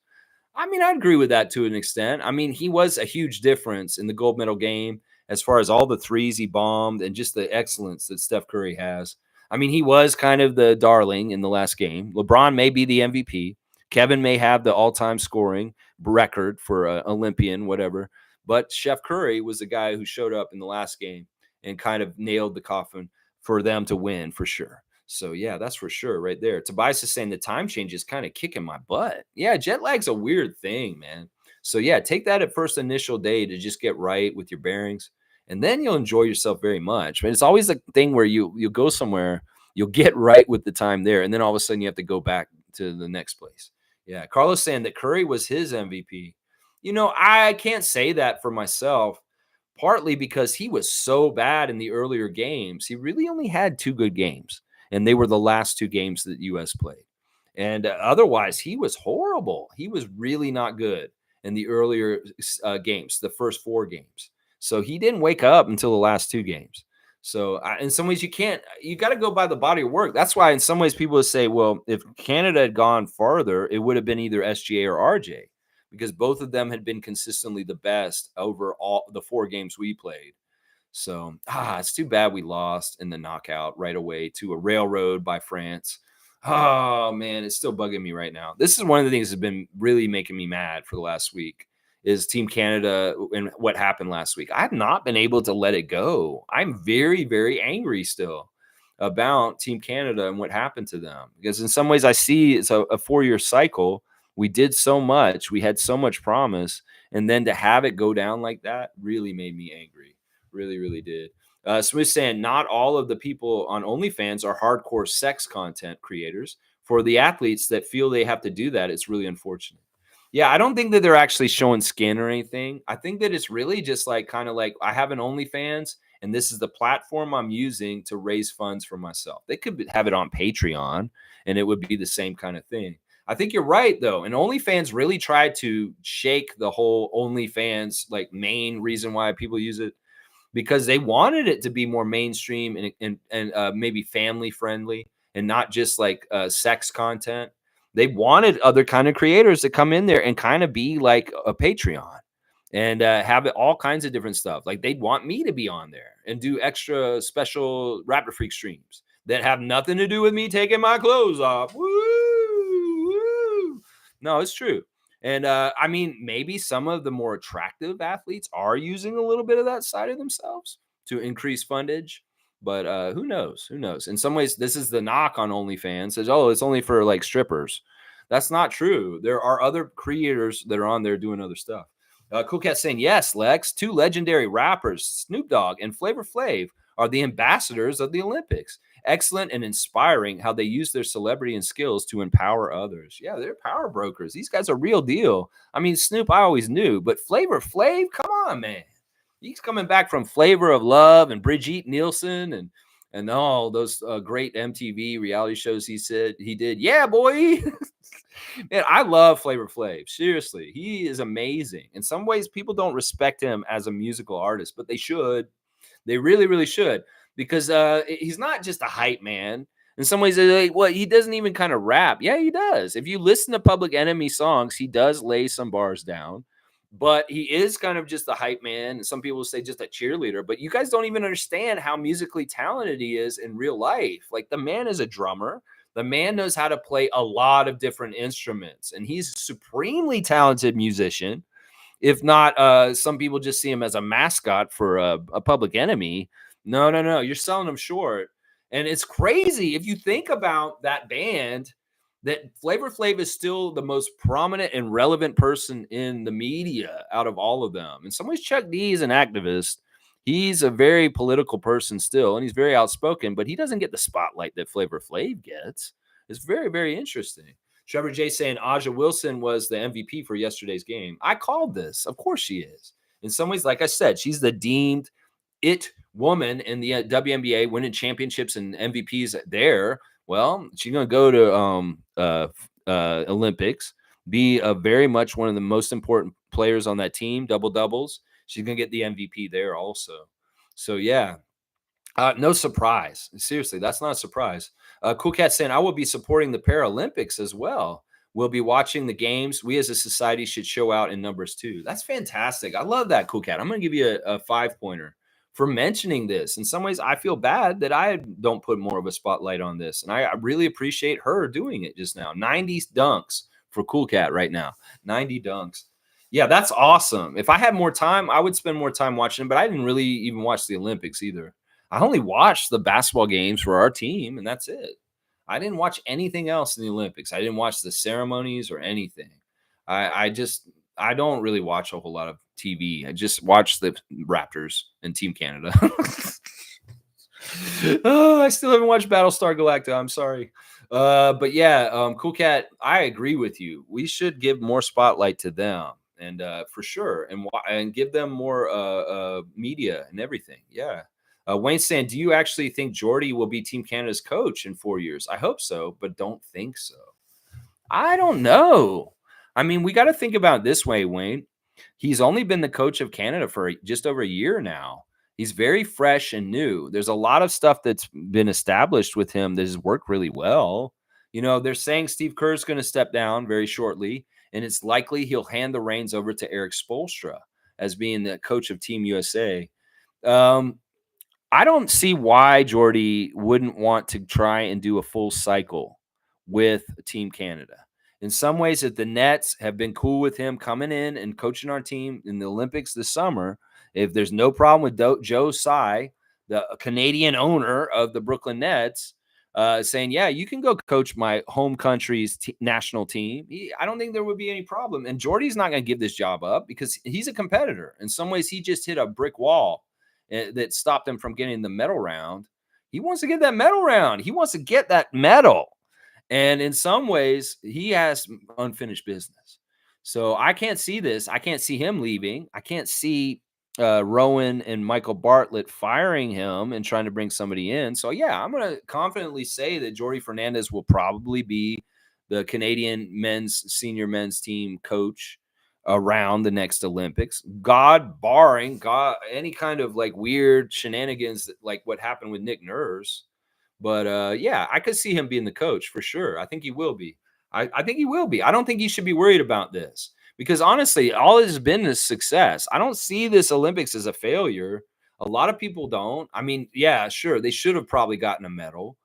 I mean, I'd agree with that to an extent. I mean, he was a huge difference in the gold medal game as far as all the threes he bombed and just the excellence that Steph Curry has. I mean, he was kind of the darling in the last game. LeBron may be the MVP. Kevin may have the all-time scoring record for Olympian, whatever. But Chef Curry was the guy who showed up in the last game and kind of nailed the coffin for them to win for sure. So, yeah, that's for sure right there. Tobias is saying the time change is kind of kicking my butt. Yeah, jet lag's a weird thing, man. So, yeah, take that at first initial day to just get right with your bearings, and then you'll enjoy yourself very much. But it's always the thing where you go somewhere, you'll get right with the time there, and then all of a sudden you have to go back to the next place. Yeah, Carlos saying that Curry was his MVP. You know, I can't say that for myself, partly because he was so bad in the earlier games. He really only had 2 good games, and they were the last 2 games that U.S. played. And otherwise, he was horrible. He was really not good in the earlier games, the first 4 games. So he didn't wake up until the last 2 games. So in some ways, you got to go by the body of work. That's why in some ways people would say, well, if Canada had gone farther, it would have been either SGA or RJ because both of them had been consistently the best over all the 4 games we played. So it's too bad we lost in the knockout right away to a railroad by France. Oh, man, it's still bugging me right now. This is one of the things that's been really making me mad for the last week is Team Canada and what happened last week. I've not been able to let it go. I'm very, very angry still about Team Canada and what happened to them, because in some ways I see it's a 4-year cycle. We did so much, we had so much promise, and then to have it go down like that really made me angry. Really, really did. Smooth saying not all of the people on OnlyFans are hardcore sex content creators. For the athletes that feel they have to do that, it's really unfortunate. Yeah, I don't think that they're actually showing skin or anything. I think that it's really just like kind of like I have an OnlyFans and this is the platform I'm using to raise funds for myself. They could have it on Patreon and it would be the same kind of thing. I think you're right though. And OnlyFans really tried to shake the whole OnlyFans like main reason why people use it, because they wanted it to be more mainstream and maybe family friendly and not just like sex content. They wanted other kind of creators to come in there and kind of be like a Patreon and have it all kinds of different stuff. Like they'd want me to be on there and do extra special Raptor Freak streams that have nothing to do with me taking my clothes off. Woo! Woo! No, it's true. And I mean, maybe some of the more attractive athletes are using a little bit of that side of themselves to increase fundage. But who knows? Who knows? In some ways, this is the knock on OnlyFans. Says, oh, it's only for like strippers. That's not true. There are other creators that are on there doing other stuff. Cool Cat saying, yes, Lex, two legendary rappers, Snoop Dogg and Flavor Flav, are the ambassadors of the Olympics. Excellent and inspiring how they use their celebrity and skills to empower others. Yeah, they're power brokers. These guys are real deal. I mean, Snoop, I always knew, but Flavor Flav, come on, man. He's coming back from Flavor of Love and Brigitte Nielsen and all those great MTV reality shows he said he did. Yeah, boy. Man, I love Flavor Flav. Seriously, he is amazing. In some ways, people don't respect him as a musical artist, but they should. They really, really should, because he's not just a hype man. In some ways, they're like, well, he doesn't even kind of rap. Yeah, he does. If you listen to Public Enemy songs, he does lay some bars down, but he is kind of just a hype man. And some people say just a cheerleader, but you guys don't even understand how musically talented he is in real life. Like the man is a drummer. The man knows how to play a lot of different instruments, and he's a supremely talented musician. If not, some people just see him as a mascot for a Public Enemy. No, no, no. You're selling him short. And it's crazy if you think about that band, that Flavor Flav is still the most prominent and relevant person in the media out of all of them. In some ways, Chuck D is an activist. He's a very political person still, and he's very outspoken, but he doesn't get the spotlight that Flavor Flav gets. It's very, very interesting. Trevor J saying Aja Wilson was the MVP for yesterday's game. I called this. Of course she is. In some ways, like I said, she's the deemed it woman in the WNBA, winning championships and MVPs there. Well, she's going to go to Olympics, be very much one of the most important players on that team, double doubles. She's going to get the MVP there also. So, yeah, no surprise. Seriously, that's not a surprise. Cool Cat saying, I will be supporting the Paralympics as well. We'll be watching the games. We as a society should show out in numbers too. That's fantastic. I love that, Cool Cat. I'm going to give you a 5-pointer for mentioning this. In some ways, I feel bad that I don't put more of a spotlight on this. And I really appreciate her doing it just now. 90 dunks for Cool Cat right now. 90 dunks. Yeah, that's awesome. If I had more time, I would spend more time watching, but I didn't really even watch the Olympics either. I only watched the basketball games for our team, and that's it. I didn't watch anything else in the Olympics. I didn't watch the ceremonies or anything. I don't really watch a whole lot of TV. I just watch the Raptors and Team Canada. Oh, I still haven't watched Battlestar Galactica. I'm sorry. But yeah, Cool Cat, I agree with you. We should give more spotlight to them, and for sure, and give them more media and everything. Yeah. Wayne saying, do you actually think Jordy will be Team Canada's coach in 4 years? I hope so, but don't think so. I don't know. I mean, we got to think about it this way, Wayne. He's only been the coach of Canada for just over a year now. He's very fresh and new. There's a lot of stuff that's been established with him that has worked really well. You know, they're saying Steve Kerr's going to step down very shortly, and it's likely he'll hand the reins over to Eric Spoelstra as being the coach of Team USA. I don't see why Jordy wouldn't want to try and do a full cycle with Team Canada. In some ways, that the Nets have been cool with him coming in and coaching our team in the Olympics this summer. If there's no problem with Joe Tsai, the Canadian owner of the Brooklyn Nets, saying, yeah, you can go coach my home country's national team. I don't think there would be any problem. And Jordy's not going to give this job up because he's a competitor. In some ways, he just hit a brick wall that stopped him from getting the medal round. He wants to get that medal round. He wants to get that medal. And in some ways, he has unfinished business. So I can't see this. I can't see him leaving. I can't see Rowan and Michael Bartlett firing him and trying to bring somebody in. So, yeah, I'm going to confidently say that Jordy Fernandez will probably be the Canadian senior men's team coach around the next Olympics. God barring any kind of like weird shenanigans like what happened with Nick Nurse. But yeah, I could see him being the coach for sure. I think he will be. I think he will be. I don't think he should be worried about this because honestly, all it has been is success. I don't see this Olympics as a failure. A lot of people don't. I mean, yeah, sure, they should have probably gotten a medal,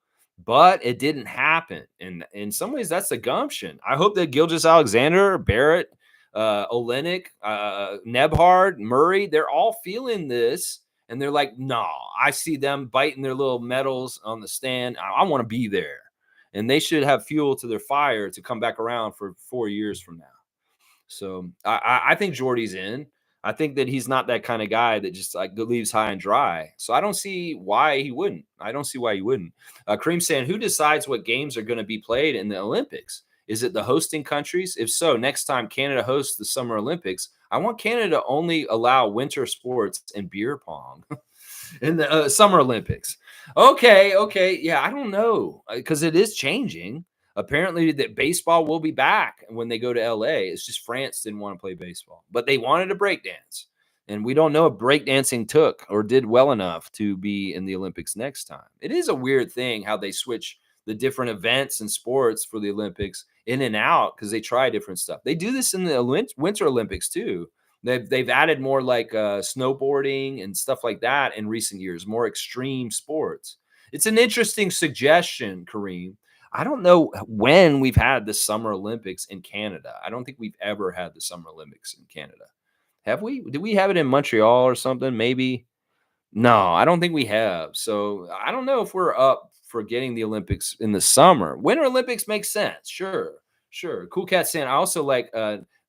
but it didn't happen. And in some ways, that's the gumption. I hope that Gilgeous-Alexander, Barrett, Olenek, Nebhard, Murray, they're all feeling this. And they're like, no, I see them biting their little medals on the stand. I want to be there. And they should have fuel to their fire to come back around for 4 years from now. So I think Jordy's in. I think that he's not that kind of guy that just like leaves high and dry. So I don't see why he wouldn't. Kareem saying, who decides what games are going to be played in the Olympics? Is it the hosting countries? If so, next time Canada hosts the Summer Olympics, I want Canada to only allow winter sports and beer pong in the Summer Olympics. Okay. Yeah, I don't know because it is changing. Apparently that baseball will be back when they go to LA. It's just France didn't want to play baseball, but they wanted to breakdance. And we don't know if breakdancing took or did well enough to be in the Olympics next time. It is a weird thing how they switch the different events and sports for the Olympics in and out because they try different stuff. They do this in the Winter Olympics too. They've added more like snowboarding and stuff like that in recent years, more extreme sports. It's an interesting suggestion, Kareem. I don't know when we've had the Summer Olympics in Canada. I don't think we've ever had the Summer Olympics in Canada. Have we? Did we have it in Montreal or something? Maybe. No, I don't think we have. So I don't know if we're up for getting the Olympics in the summer. Winter Olympics makes sense. Sure. Cool Cat saying I also like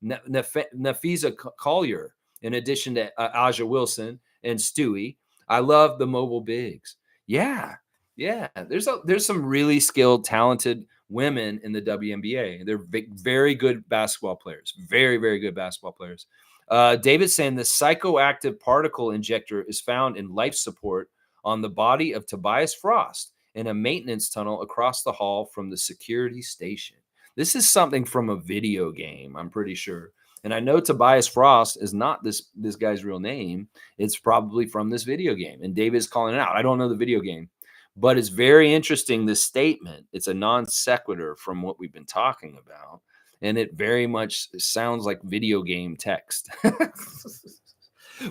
Nafisa Collier in addition to Aja Wilson and Stewie. I love the mobile bigs. Yeah. There's some really skilled, talented women in the WNBA. They're very good basketball players. Very, very good basketball players. David saying the psychoactive particle injector is found in life support on the body of Tobias Frost in a maintenance tunnel across the hall from the security station. This is something from a video game, I'm pretty sure. And I know Tobias Frost is not this guy's real name. It's probably from this video game. And David's calling it out. I don't know the video game, but it's very interesting, this statement. It's a non sequitur from what we've been talking about. And it very much sounds like video game text.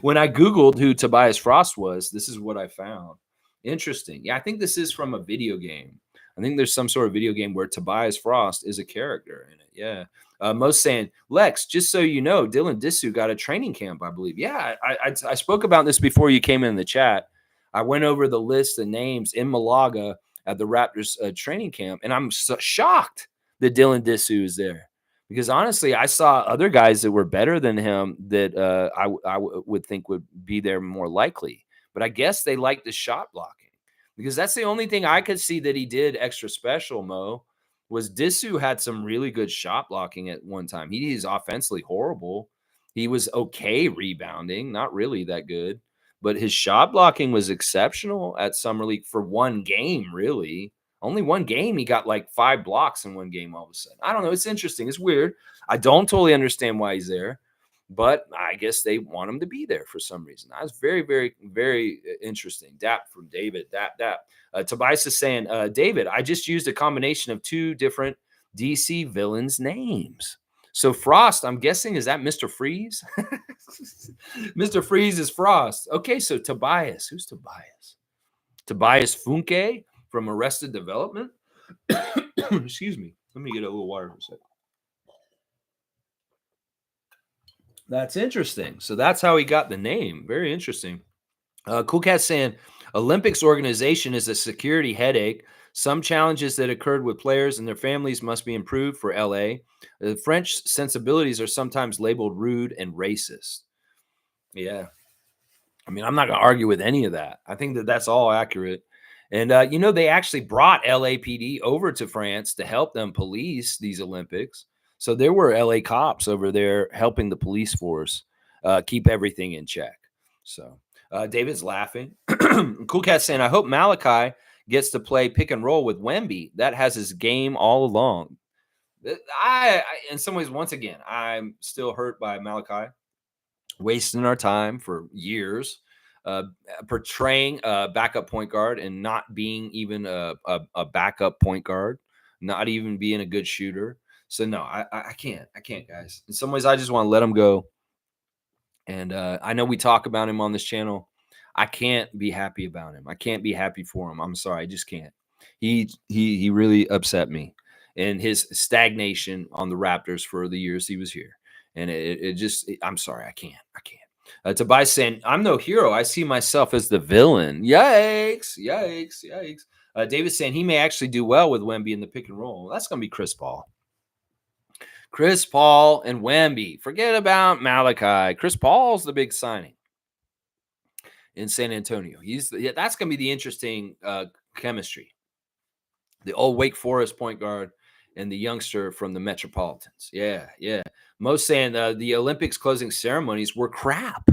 When I Googled who Tobias Frost was, this is what I found. Interesting. Yeah, I think this is from a video game. I think there's some sort of video game where Tobias Frost is a character in it. Yeah. Most saying, Lex, just so you know, Dylan Disu got a training camp, I believe. Yeah, I spoke about this before you came in the chat. I went over the list of names in Malaga at the Raptors training camp, and I'm so shocked that Dylan Disu is there. Because honestly, I saw other guys that were better than him that I would think would be there more likely. But I guess they like the shot blocking because that's the only thing I could see that he did extra special, Mo, was Disu had some really good shot blocking at one time. He is offensively horrible. He was okay rebounding, not really that good. But his shot blocking was exceptional at Summer League for one game, really. Only one game, he got like 5 blocks in one game all of a sudden. I don't know. It's interesting. It's weird. I don't totally understand why he's there, but I guess they want him to be there for some reason. That was very, very, very interesting. Dap from David. Dap. Tobias is saying, David, I just used a combination of 2 different DC villains' names. So Frost, I'm guessing, is that Mr. Freeze? Mr. Freeze is Frost. Okay, so Tobias. Who's Tobias? Tobias Funke from Arrested Development. Excuse me. Let me get a little water for a second. That's interesting. So that's how he got the name. Very interesting. Cool Cat saying Olympics organization is a security headache. Some challenges that occurred with players and their families must be improved for LA. The French sensibilities are sometimes labeled rude and racist. Yeah. I mean, I'm not going to argue with any of that. I think that that's all accurate. And, they actually brought LAPD over to France to help them police these Olympics. So there were LA cops over there helping the police force keep everything in check. So David's laughing. Cool Cat saying, I hope Malachi gets to play pick and roll with Wemby. That has his game all along. In some ways, once again, I'm still hurt by Malachi wasting our time for years, portraying a backup point guard and not being even a backup point guard, not even being a good shooter. So no, I can't, guys. In some ways, I just want to let him go. And I know we talk about him on this channel. I can't be happy about him. I can't be happy for him. I'm sorry, I just can't. He really upset me, and his stagnation on the Raptors for the years he was here. And I'm sorry, I can't. Tobias saying, I'm no hero. I see myself as the villain. Yikes, yikes, yikes. David saying he may actually do well with Wemby in the pick and roll. That's going to be Chris Paul. Chris Paul and Wemby. Forget about Malachi. Chris Paul's the big signing in San Antonio. That's going to be the interesting chemistry. The old Wake Forest point guard and the youngster from the Metropolitans. Yeah. Most saying the Olympics closing ceremonies were crap.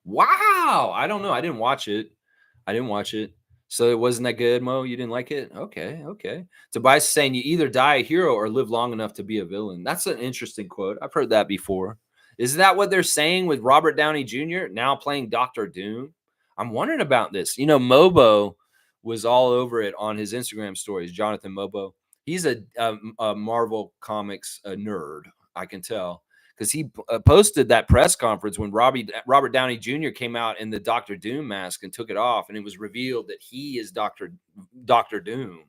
Wow. I don't know. I didn't watch it. So it wasn't that good, Mo? You didn't like it? Okay. Tobias saying you either die a hero or live long enough to be a villain. That's an interesting quote. I've heard that before. Is that what they're saying with Robert Downey Jr. now playing Dr. Doom? I'm wondering about this. Mobo was all over it on his Instagram stories. Jonathan Mobo. He's a Marvel Comics nerd, I can tell, because he posted that press conference when Robert Downey Jr. came out in the Dr. Doom mask and took it off, and it was revealed that he is Dr. Doom.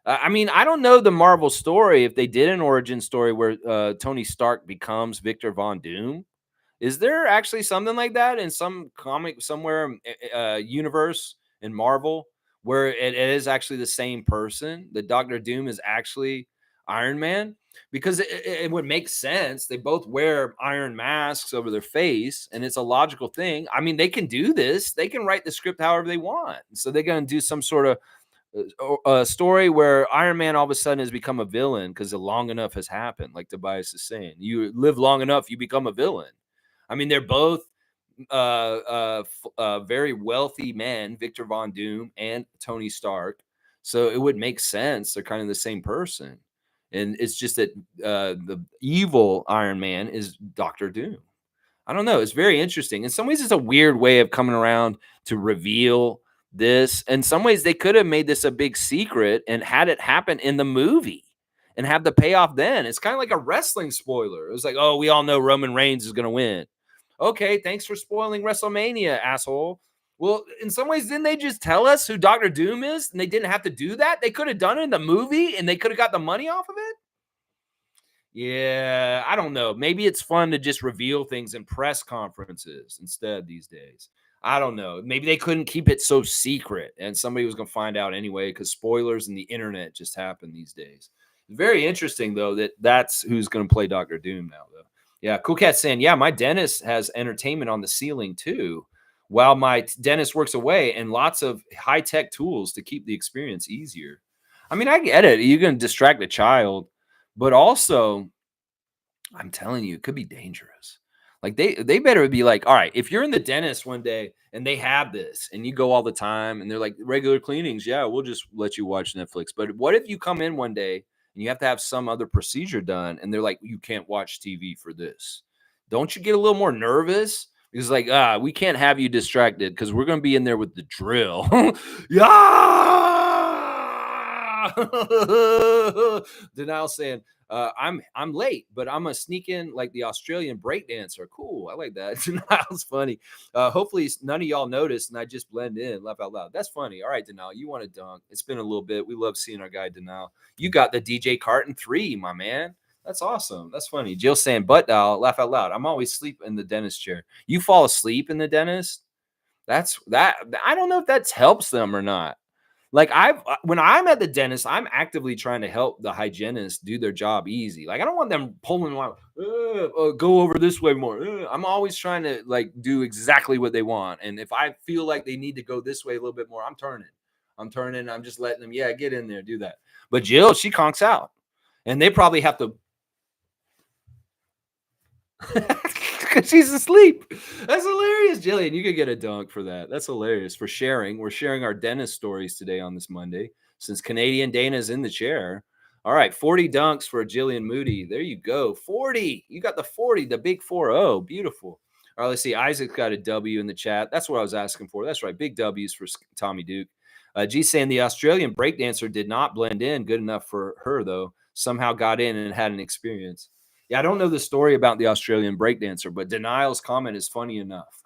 I mean, I don't know the Marvel story, if they did an origin story where Tony Stark becomes Victor Von Doom. Is there actually something like that in some comic somewhere universe in Marvel where it is actually the same person? The Doctor Doom is actually Iron Man? Because it would make sense. They both wear iron masks over their face, and it's a logical thing. I mean, they can do this. They can write the script however they want. So they're going to do some sort of a story where Iron Man all of a sudden has become a villain because long enough has happened. Like Tobias is saying, you live long enough, you become a villain. I mean, they're both very wealthy men, Victor Von Doom and Tony Stark. So it would make sense. They're kind of the same person. And it's just that the evil Iron Man is Dr. Doom. I don't know. It's very interesting. In some ways, it's a weird way of coming around to reveal this. In some ways, they could have made this a big secret and had it happen in the movie and have the payoff then. It's kind of like a wrestling spoiler. It was like, oh, we all know Roman Reigns is going to win. Okay, thanks for spoiling WrestleMania, asshole. Well, in some ways, didn't they just tell us who Dr. Doom is? And they didn't have to do that? They could have done it in the movie and they could have got the money off of it? Yeah, I don't know. Maybe it's fun to just reveal things in press conferences instead these days. I don't know. Maybe they couldn't keep it so secret and somebody was going to find out anyway because spoilers and the internet just happen these days. Very interesting, though, that's who's going to play Dr. Doom now, though. Yeah, Cool Cat saying, yeah, my dentist has entertainment on the ceiling, too, while my dentist works away, and lots of high-tech tools to keep the experience easier. I mean, I get it. You're going to distract the child, but also, I'm telling you, it could be dangerous. Like, they better be like, all right, if you're in the dentist one day and they have this and you go all the time and they're like, regular cleanings, yeah, we'll just let you watch Netflix. But what if you come in one day and you have to have some other procedure done and they're like, you can't watch TV for this? Don't you get a little more nervous? Because like, we can't have you distracted because we're going to be in there with the drill. Yeah. Denial saying, I'm late, but I'm gonna sneak in like the Australian breakdancer. Cool, I like that. Denial's funny. Hopefully none of y'all noticed and I just blend in, laugh out loud. That's funny. All right, Denial, you want to dunk? It's been a little bit. We love seeing our guy Denial. You got the DJ Carton 3, my man. That's awesome. That's funny. Jill saying, "Butt dial, laugh out loud." I'm always asleep in the dentist chair. You fall asleep in the dentist? That's that. I don't know if that helps them or not. Like when I'm at the dentist, I'm actively trying to help the hygienist do their job easy. Like I don't want them pulling like, go over this way more. I'm always trying to like do exactly what they want. And if I feel like they need to go this way a little bit more, I'm turning. I'm just letting them, yeah, get in there, do that. But Jill, she conks out. And they probably have to because she's asleep. That's hilarious, Jillian. You could get a dunk for that. That's hilarious for sharing. We're sharing our dentist stories today on this Monday since Canadian Dana's in the chair. All right, 40 dunks for Jillian Moody. There you go. 40. You got the 40, the big 4-0. Beautiful. All right, let's see. Isaac's got a W in the chat. That's what I was asking for. That's right. Big W's for Tommy Duke. G saying the Australian breakdancer did not blend in good enough for her, though. Somehow got in and had an experience. Yeah, I don't know the story about the Australian breakdancer, but Denial's comment is funny enough.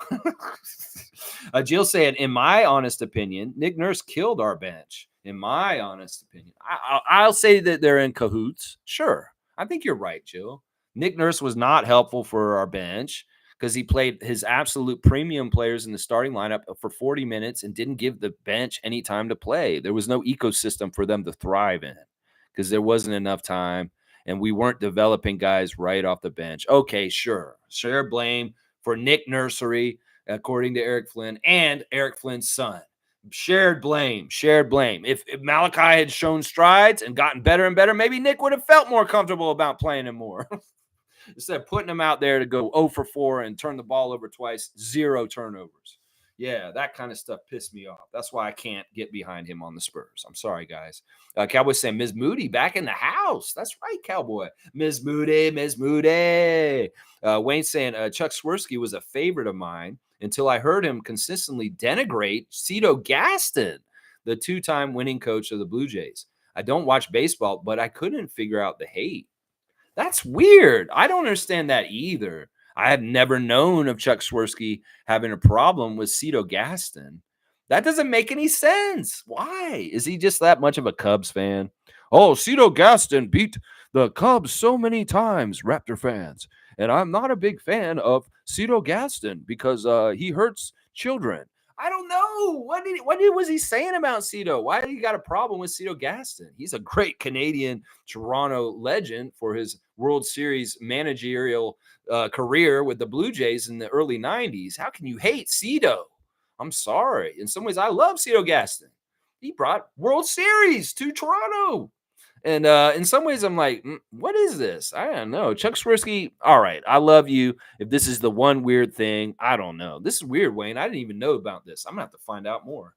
Jill saying, in my honest opinion, Nick Nurse killed our bench. In my honest opinion, I'll say that they're in cahoots. Sure. I think you're right, Jill. Nick Nurse was not helpful for our bench because he played his absolute premium players in the starting lineup for 40 minutes and didn't give the bench any time to play. There was no ecosystem for them to thrive in because there wasn't enough time. And we weren't developing guys right off the bench. Okay, sure. Share blame for Nick Nursery, according to Eric Flynn, and Eric Flynn's son. Shared blame. If Malachi had shown strides and gotten better and better, maybe Nick would have felt more comfortable about playing him more. Instead of putting him out there to go 0 for 4 and turn the ball over twice, 0 turnovers. Yeah, that kind of stuff pissed me off. That's why I can't get behind him on the Spurs. I'm sorry, guys. Cowboy saying, Ms. Moody back in the house. That's right, Cowboy. Ms. Moody. Wayne saying, Chuck Swirsky was a favorite of mine until I heard him consistently denigrate Cito Gaston, the 2-time winning coach of the Blue Jays. I don't watch baseball, but I couldn't figure out the hate. That's weird. I don't understand that either. I have never known of Chuck Swirsky having a problem with Cito Gaston. That doesn't make any sense. Why? Is he just that much of a Cubs fan? Oh, Cito Gaston beat the Cubs so many times, Raptor fans. And I'm not a big fan of Cito Gaston because he hurts children. I don't know. What was he saying about Cito? Why did he got a problem with Cito Gaston? He's a great Canadian Toronto legend for his World Series managerial career with the Blue Jays in the early 90s. How can you hate Cito? I'm sorry. In some ways, I love Cito Gaston. He brought World Series to Toronto. And in some ways, I'm like, what is this? I don't know. Chuck Swirsky, all right, I love you. If this is the one weird thing, I don't know. This is weird, Wayne. I didn't even know about this. I'm going to have to find out more.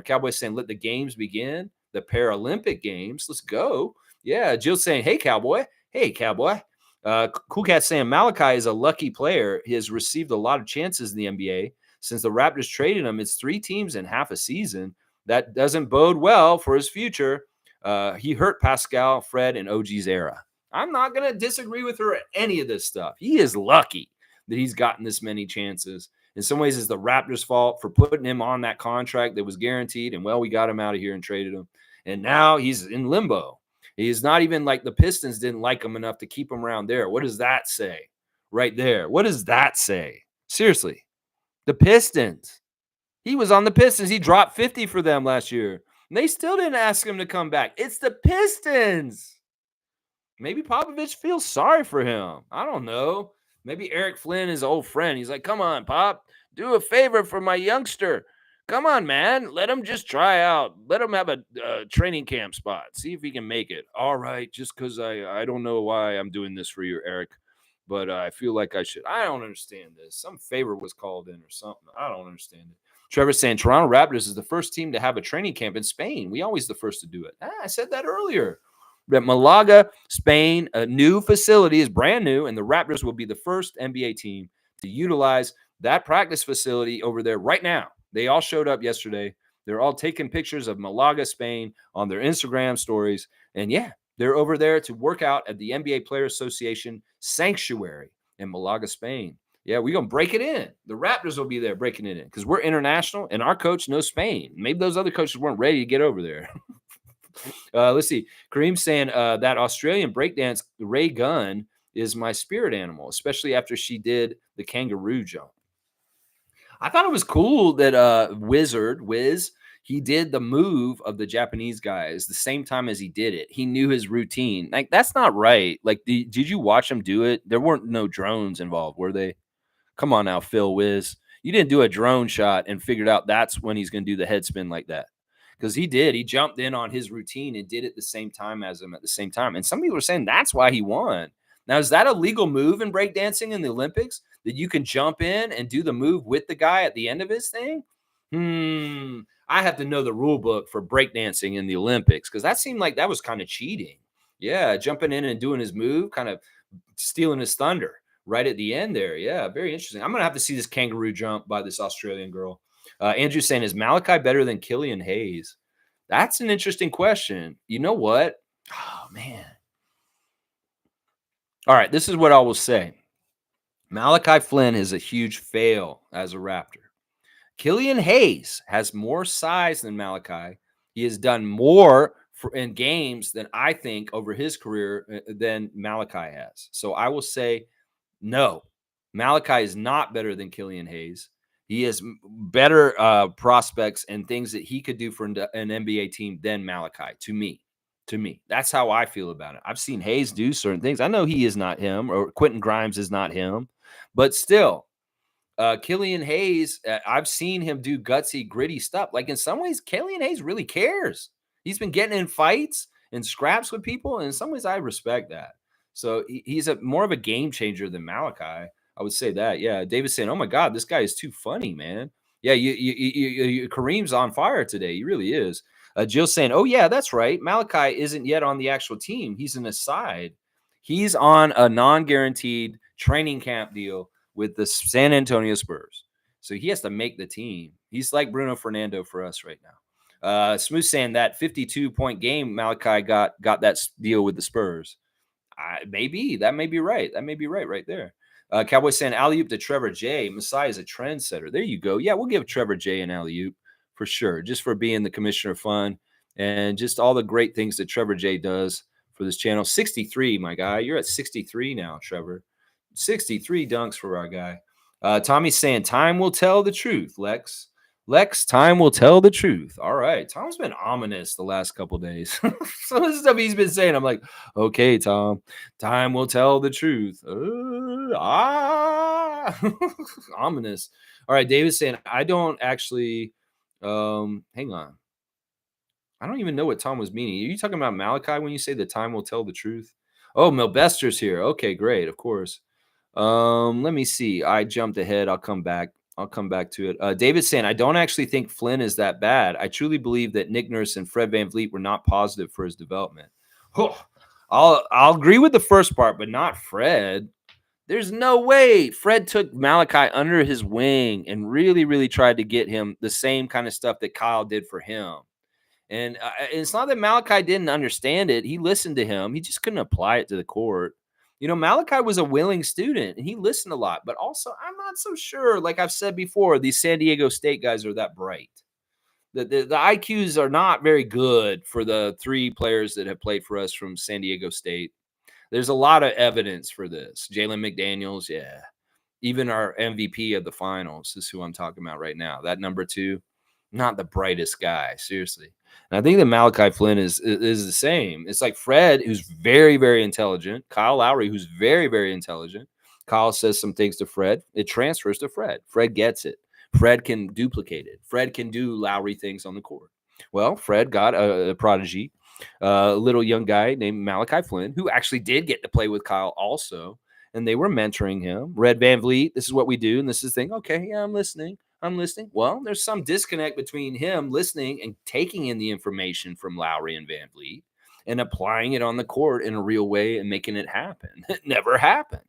Cowboys saying, let the games begin. The Paralympic Games. Let's go. Yeah, Jill saying, hey, Cowboy. Cool Cat saying, Malachi is a lucky player. He has received a lot of chances in the NBA. Since the Raptors traded him, it's 3 teams in half a season. That doesn't bode well for his future. He hurt Pascal, Fred, and OG's era. I'm not going to disagree with her at any of this stuff. He is lucky that he's gotten this many chances. In some ways, it's the Raptors' fault for putting him on that contract that was guaranteed. And, well, we got him out of here and traded him. And now he's in limbo. He's not even like the Pistons didn't like him enough to keep him around there. What does that say right there? What does that say? Seriously, the Pistons. He was on the Pistons. He dropped 50 for them last year. And they still didn't ask him to come back. It's the Pistons. Maybe Popovich feels sorry for him. I don't know. Maybe Eric Flynn is an old friend. He's like, come on, Pop. Do a favor for my youngster. Come on, man. Let him just try out. Let him have a training camp spot. See if he can make it. All right. Just because I don't know why I'm doing this for you, Eric. But I feel like I should. I don't understand this. Some favor was called in or something. I don't understand it. Trevor saying Toronto Raptors is the first team to have a training camp in Spain. We always the first to do it. I said that earlier. That Malaga, Spain, a new facility is brand new, and the Raptors will be the first NBA team to utilize that practice facility over there right now. They all showed up yesterday. They're all taking pictures of Malaga, Spain on their Instagram stories. And yeah, they're over there to work out at the NBA Player Association Sanctuary in Malaga, Spain. Yeah, we're going to break it in. The Raptors will be there breaking it in because we're international and our coach knows Spain. Maybe those other coaches weren't ready to get over there. Let's see. Kareem's saying that Australian breakdance Ray Gunn is my spirit animal, especially after she did the kangaroo jump. I thought it was cool that Wiz, he did the move of the Japanese guys the same time as he did it. He knew his routine. Like, that's not right. Like, did you watch him do it? There weren't no drones involved, were they? Come on now, Phil Wiz. You didn't do a drone shot and figured out that's when he's going to do the head spin like that. Because he did. He jumped in on his routine and did it the same time as him at the same time. And some people are saying that's why he won. Now, is that a legal move in breakdancing in the Olympics? That you can jump in and do the move with the guy at the end of his thing? I have to know the rule book for breakdancing in the Olympics because that seemed like that was kind of cheating. Yeah, jumping in and doing his move, kind of stealing his thunder right at the end there. Yeah, very interesting. I'm going to have to see this kangaroo jump by this Australian girl. Andrew saying, is Malachi better than Killian Hayes? That's an interesting question. You know what? Oh, man. All right, this is what I will say. Malachi Flynn is a huge fail as a Raptor. Killian Hayes has more size than Malachi. He has done more in games than I think over his career than Malachi has. So I will say no. Malachi is not better than Killian Hayes. He has better prospects and things that he could do for an NBA team than Malachi, to me. To me, that's how I feel about it. I've seen Hayes do certain things. I know he is not him, or Quentin Grimes is not him, but still, Killian Hayes, I've seen him do gutsy, gritty stuff. Like, in some ways, Killian Hayes really cares. He's been getting in fights and scraps with people, and in some ways, I respect that. So he's more of a game changer than Malachi. I would say that. Yeah, David's saying, "Oh my God, this guy is too funny, man." Yeah, Kareem's on fire today. He really is. Jill's saying, "Oh yeah, that's right. Malachi isn't yet on the actual team. He's an aside. He's on a non-guaranteed training camp deal with the San Antonio Spurs. So he has to make the team. He's like Bruno Fernando for us right now." Smooth saying that 52-point game Malachi got that deal with the Spurs. Maybe that may be right. That may be right there. Cowboy saying alley-oop to Trevor J. Messiah is a trendsetter. There you go. Yeah, we'll give Trevor J an alley-oop for sure, just for being the commissioner of fun and just all the great things that Trevor J does for this channel. 63, my guy. You're at 63 now, Trevor. 63 dunks for our guy. Tommy's saying time will tell the truth, Lex. Lex, time will tell the truth. All right. Tom's been ominous the last couple days. Some of the stuff he's been saying, I'm like, okay, Tom, time will tell the truth. Ominous. All right. David's saying, I don't actually, hang on. I don't even know what Tom was meaning. Are you talking about Malachi when you say the time will tell the truth? Oh, Milbester's here. Okay, great. Of course. Let me see. I jumped ahead. I'll come back to it. David's saying, I don't actually think Flynn is that bad. I truly believe that Nick Nurse and Fred VanVleet were not positive for his development. Oh, I'll agree with the first part, but not Fred. There's no way. Fred took Malachi under his wing and really, really tried to get him the same kind of stuff that Kyle did for him. And it's not that Malachi didn't understand it. He listened to him. He just couldn't apply it to the court. You know, Malachi was a willing student and he listened a lot, but also I'm not so sure. Like I've said before, these San Diego State guys are that bright. The IQs are not very good for the three players that have played for us from San Diego State. There's a lot of evidence for this. Jalen McDaniels, yeah. Even our MVP of the finals is who I'm talking about right now. That number 2, not the brightest guy, seriously. And I think that Malachi Flynn is the same. It's like Fred, who's very, very intelligent. Kyle Lowry, who's very, very intelligent. Kyle says some things to Fred. It transfers to Fred. Fred gets it. Fred can duplicate it. Fred can do Lowry things on the court. Well, Fred got a prodigy, a little young guy named Malachi Flynn, who actually did get to play with Kyle also. And they were mentoring him. Red VanVleet, this is what we do. And this is the thing. Okay, yeah, I'm listening. Well, there's some disconnect between him listening and taking in the information from Lowry and VanVleet and applying it on the court in a real way and making it happen. It never happened.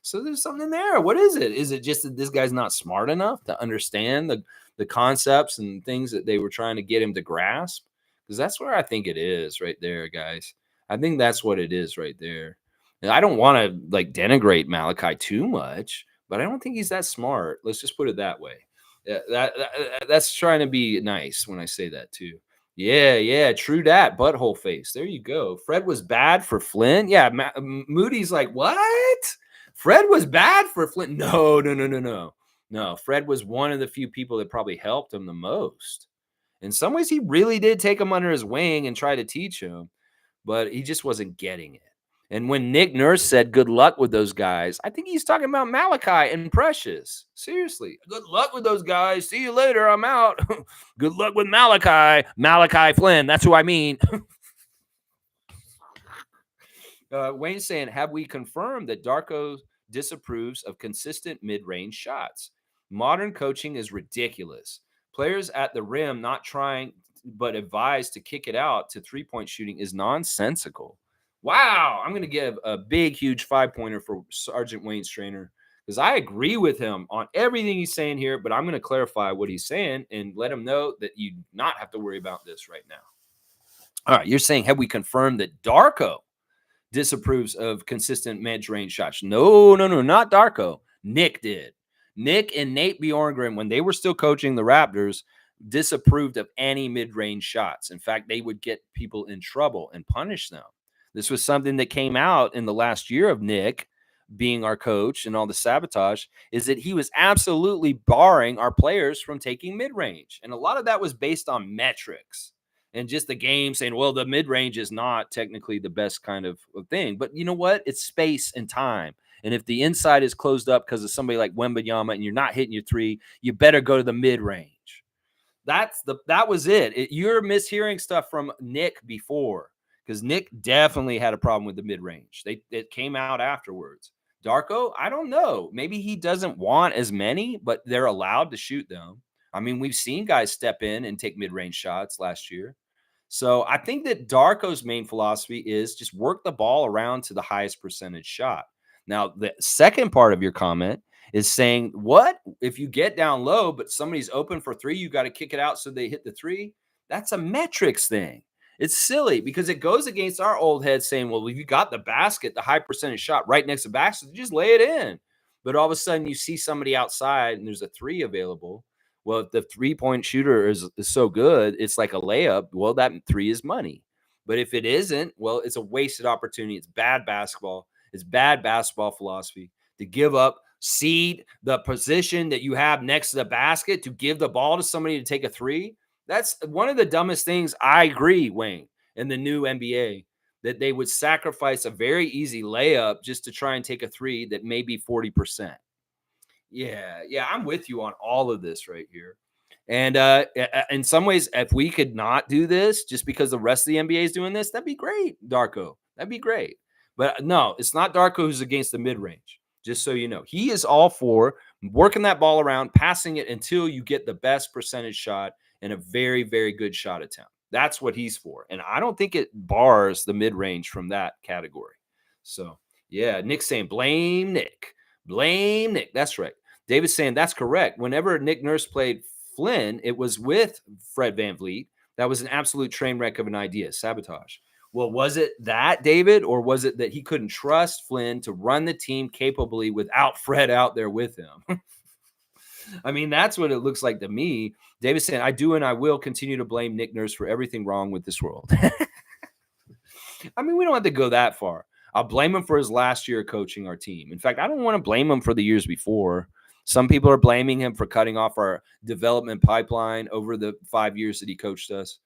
So there's something there. What is it? Is it just that this guy's not smart enough to understand the concepts and things that they were trying to get him to grasp? Because that's where I think it is right there, guys. I think that's what it is right there. And I don't want to like denigrate Malachi too much, but I don't think he's that smart. Let's just put it that way. That's trying to be nice when I say that too. Yeah, true dat, butthole face. There you go. Fred was bad for Flynn? Yeah, Moody's like, "What? Fred was bad for Flynn?" No, no, no, no, no. No, Fred was one of the few people that probably helped him the most. In some ways, he really did take him under his wing and try to teach him, but he just wasn't getting it. And when Nick Nurse said good luck with those guys, I think he's talking about Malachi and Precious. Seriously, good luck with those guys. See you later. I'm out. Good luck with Malachi. Malachi Flynn. That's who I mean. Wayne's saying, have we confirmed that Darko disapproves of consistent mid range shots? Modern coaching is ridiculous. Players at the rim not trying but advised to kick it out to 3-point shooting is nonsensical. Wow. I'm going to give a big, huge 5-pointer for Sergeant Wayne Strainer because I agree with him on everything he's saying here, but I'm going to clarify what he's saying and let him know that you do not have to worry about this right now. All right. You're saying, have we confirmed that Darko disapproves of consistent mid-range shots? No, not Darko. Nick did. Nick and Nate Bjorngren, when they were still coaching the Raptors, disapproved of any mid-range shots. In fact, they would get people in trouble and punish them. This was something that came out in the last year of Nick being our coach and all the sabotage, is that he was absolutely barring our players from taking mid-range. And a lot of that was based on metrics and just the game saying, well, the mid-range is not technically the best kind of thing. But you know what? It's space and time. And if the inside is closed up because of somebody like Wembanyama and you're not hitting your three, you better go to the mid-range. That was it. You're mishearing stuff from Nick before, because Nick definitely had a problem with the mid-range. It came out afterwards. Darko, I don't know. Maybe he doesn't want as many, but they're allowed to shoot them. I mean, we've seen guys step in and take mid-range shots last year. So I think that Darko's main philosophy is just work the ball around to the highest percentage shot. Now, the second part of your comment is saying, what if you get down low, but somebody's open for three, you got to kick it out so they hit the three? That's a metrics thing. It's silly because it goes against our old head saying, well, if you got the basket, the high percentage shot right next to the basket, just lay it in. But all of a sudden you see somebody outside and there's a three available. Well, if the 3-point shooter is so good, it's like a layup. Well, that three is money. But if it isn't, well, it's a wasted opportunity. It's bad basketball. It's bad basketball philosophy to give up, cede the position that you have next to the basket to give the ball to somebody to take a three. That's one of the dumbest things. I agree, Wayne, in the new NBA, that they would sacrifice a very easy layup just to try and take a three that may be 40%. Yeah, I'm with you on all of this right here. And in some ways, if we could not do this just because the rest of the NBA is doing this, that'd be great, Darko. That'd be great. But no, it's not Darko who's against the mid-range, just so you know. He is all for working that ball around, passing it until you get the best percentage shot and a very, very good shot attempt. That's what he's for. And I don't think it bars the mid-range from that category. So, yeah, Nick's saying blame Nick. Blame Nick. That's right. David's saying that's correct. Whenever Nick Nurse played Flynn, it was with Fred VanVleet. That was an absolute train wreck of an idea, sabotage. Well, was it that, David, or was it that he couldn't trust Flynn to run the team capably without Fred out there with him? I mean, that's what it looks like to me. David's saying, I do and I will continue to blame Nick Nurse for everything wrong with this world. I mean, we don't have to go that far. I'll blame him for his last year coaching our team. In fact, I don't want to blame him for the years before. Some people are blaming him for cutting off our development pipeline over the 5 years that he coached us.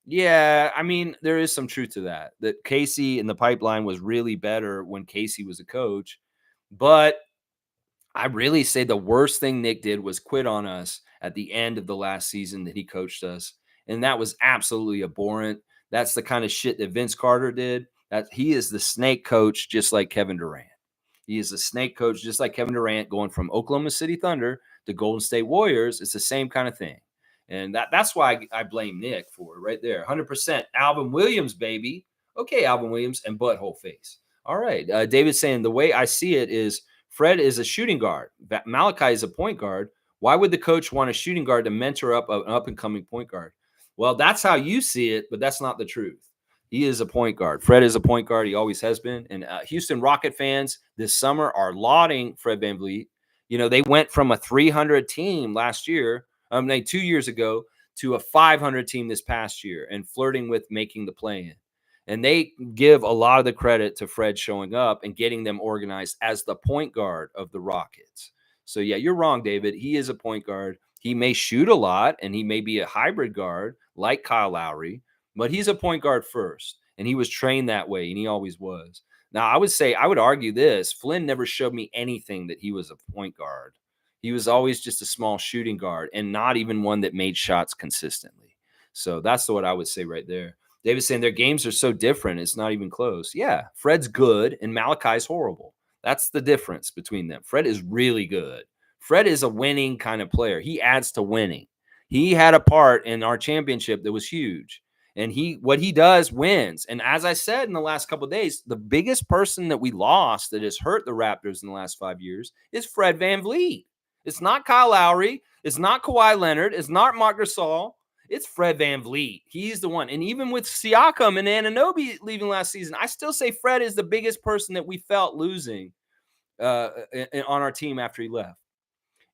Yeah, I mean, there is some truth to that. That Casey and the pipeline was really better when Casey was a coach. But I really say the worst thing Nick did was quit on us at the end of the last season that he coached us. And that was absolutely abhorrent. That's the kind of shit that Vince Carter did. That he is the snake coach, just like Kevin Durant. He is a snake coach, just like Kevin Durant, going from Oklahoma City Thunder to Golden State Warriors. It's the same kind of thing. And that's why I blame Nick for it right there. 100%. Alvin Williams, baby. Okay, Alvin Williams and butthole face. All right. David's saying the way I see it is Fred is a shooting guard. Malachi is a point guard. Why would the coach want a shooting guard to mentor up an up-and-coming point guard? Well, that's how you see it, but that's not the truth. He is a point guard. Fred is a point guard. He always has been. And Houston Rocket fans this summer are lauding Fred VanVleet. You know, they went from a 300 team last year, 2 years ago, to a 500 team this past year and flirting with making the play-in. And they give a lot of the credit to Fred showing up and getting them organized as the point guard of the Rockets. So, yeah, you're wrong, David. He is a point guard. He may shoot a lot, and he may be a hybrid guard like Kyle Lowry, but he's a point guard first, and he was trained that way, and he always was. Now, I would argue this. Flynn never showed me anything that he was a point guard. He was always just a small shooting guard and not even one that made shots consistently. So that's what I would say right there. David's saying their games are so different, it's not even close. Yeah, Fred's good and Malachi's horrible. That's the difference between them. Fred is really good. Fred is a winning kind of player. He adds to winning. He had a part in our championship that was huge. And what he does wins. And as I said in the last couple of days, the biggest person that we lost that has hurt the Raptors in the last 5 years is Fred VanVleet. It's not Kyle Lowry. It's not Kawhi Leonard. It's not Marc Gasol. It's Fred VanVleet. He's the one. And even with Siakam and Anunoby leaving last season, I still say Fred is the biggest person that we felt losing on our team after he left.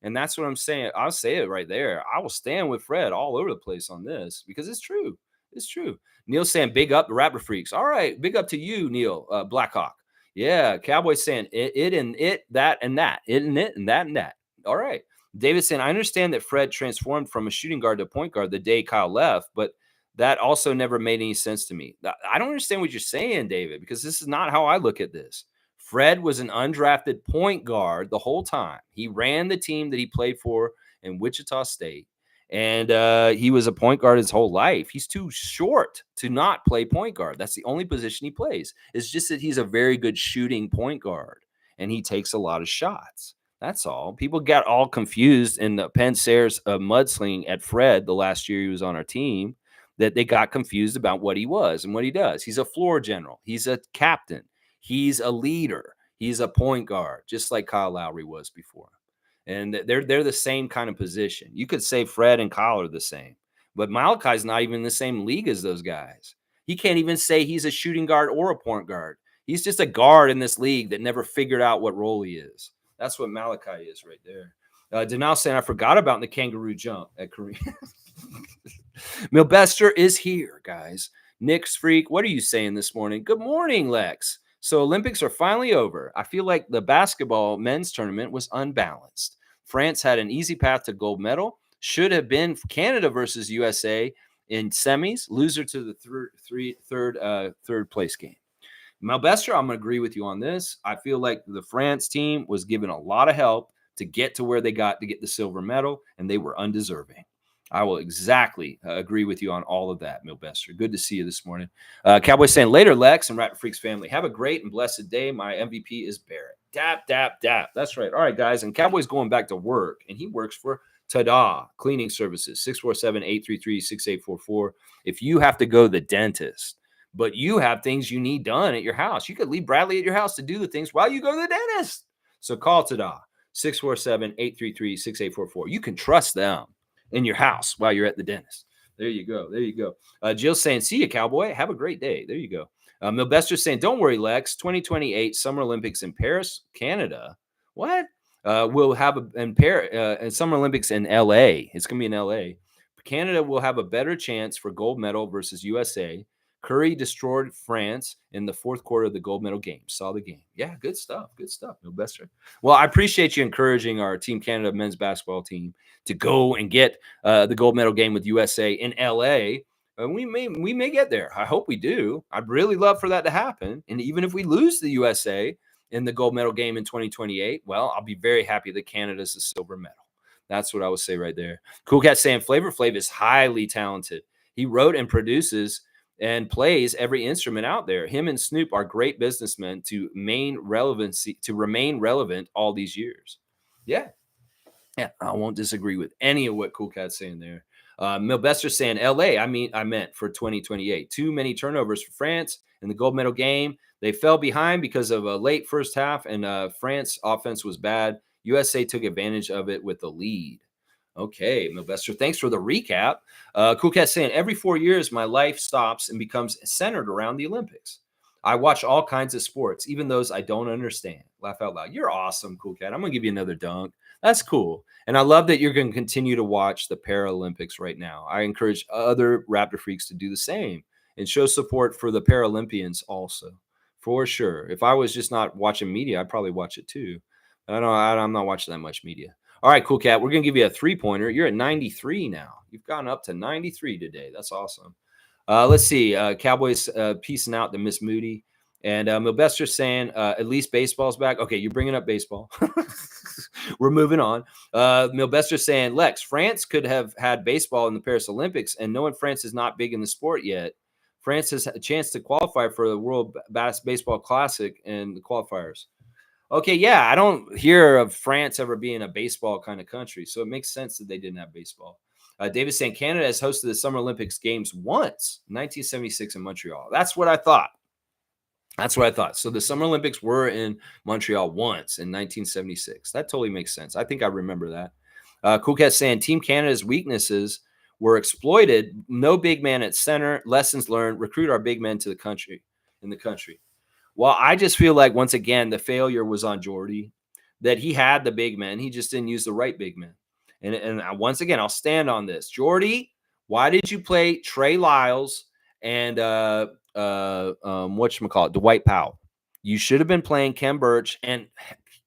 And that's what I'm saying. I'll say it right there. I will stand with Fred all over the place on this because it's true. It's true. Neil's saying big up the Raptor Freaks. All right. Big up to you, Neil, Blackhawk. Yeah. Cowboys saying it and it, that and that. It and it and that and that. All right. David saying, I understand that Fred transformed from a shooting guard to a point guard the day Kyle left, but that also never made any sense to me. I don't understand what you're saying, David, because this is not how I look at this. Fred was an undrafted point guard the whole time. He ran the team that he played for in Wichita State, and he was a point guard his whole life. He's too short to not play point guard. That's the only position he plays. It's just that he's a very good shooting point guard, and he takes a lot of shots. That's all. People got all confused in the Penn Sayers mudslinging at Fred the last year he was on our team, that they got confused about what he was and what he does. He's a floor general. He's a captain. He's a leader. He's a point guard, just like Kyle Lowry was before. And they're the same kind of position. You could say Fred and Kyle are the same, but Malachi's not even in the same league as those guys. He can't even say he's a shooting guard or a point guard. He's just a guard in this league that never figured out what role he is. That's what Malachi is right there. Denal saying, I forgot about the kangaroo jump at Korea. Milbester is here, guys. Nick's Freak, what are you saying this morning? Good morning, Lex. So Olympics are finally over. I feel like the basketball men's tournament was unbalanced. France had an easy path to gold medal. Should have been Canada versus USA in semis. Loser to the third place game. Malbester, I'm going to agree with you on this. I feel like the France team was given a lot of help to get to where they got to get the silver medal, and they were undeserving. I will exactly agree with you on all of that, Milbester. Good to see you this morning. Cowboy saying, later, Lex and Raptor Freaks family. Have a great and blessed day. My MVP is Barrett. Dap, dap, dap. That's right. All right, guys. And Cowboy's going back to work, and he works for Tada Cleaning Services, 647-833-6844. If you have to go to the dentist, but you have things you need done at your house, you could leave Bradley at your house to do the things while you go to the dentist. So call Tada, 647-833-6844. You can trust them in your house while you're at the dentist. There you go. There you go. Jill's saying, see you, Cowboy. Have a great day. There you go. Milbester's saying, don't worry, Lex. 2028 Summer Olympics in Paris, Canada. What? We'll have Summer Olympics in L.A. It's going to be in L.A. Canada will have a better chance for gold medal versus USA. Curry destroyed France in the fourth quarter of the gold medal game. Saw the game. Yeah, good stuff. Good stuff, Milbester. Well, I appreciate you encouraging our Team Canada men's basketball team to go and get the gold medal game with USA in LA. We may get there. I hope we do. I'd really love for that to happen. And even if we lose the USA in the gold medal game in 2028, well, I'll be very happy that Canada's the silver medal. That's what I would say right there. Cool Cat saying Flavor Flav is highly talented. He wrote and produces and plays every instrument out there. Him and Snoop are great businessmen to remain relevant all these years. Yeah, I won't disagree with any of what Cool Cat's saying there. Milbester saying LA, I meant for 2028. Too many turnovers for France in the gold medal game. They fell behind because of a late first half, and France offense was bad. USA took advantage of it with the lead. Okay, Milbester, thanks for the recap. Cool Cat saying, every 4 years, my life stops and becomes centered around the Olympics. I watch all kinds of sports, even those I don't understand. Laugh out loud. You're awesome, Cool Cat. I'm going to give you another dunk. That's cool. And I love that you're going to continue to watch the Paralympics right now. I encourage other Raptor freaks to do the same and show support for the Paralympians also, for sure. If I was just not watching media, I'd probably watch it too. I'm not watching that much media. All right, Cool Cat. We're going to give you a 3-pointer. You're at 93 now. You've gone up to 93 today. That's awesome. Let's see. Cowboys peacing out to Miss Moody. And Milbester saying, at least baseball's back. Okay, you're bringing up baseball. We're moving on. Milbester saying, Lex, France could have had baseball in the Paris Olympics, and knowing France is not big in the sport yet, France has a chance to qualify for the World Baseball Classic and the qualifiers. Okay, yeah, I don't hear of France ever being a baseball kind of country, so it makes sense that they didn't have baseball. David saying Canada has hosted the Summer Olympics games once, 1976 in Montreal. That's what I thought. So the Summer Olympics were in Montreal once in 1976. That totally makes sense. I think I remember that. Cool Cat saying Team Canada's weaknesses were exploited. No big man at center. Lessons learned. Recruit our big men to the country. Well, I just feel like once again the failure was on Jordy. That he had the big men, he just didn't use the right big men. And once again, I'll stand on this. Jordy, why did you play Trey Lyles and whatchamacallit, Dwight Powell? You should have been playing Kem Birch. And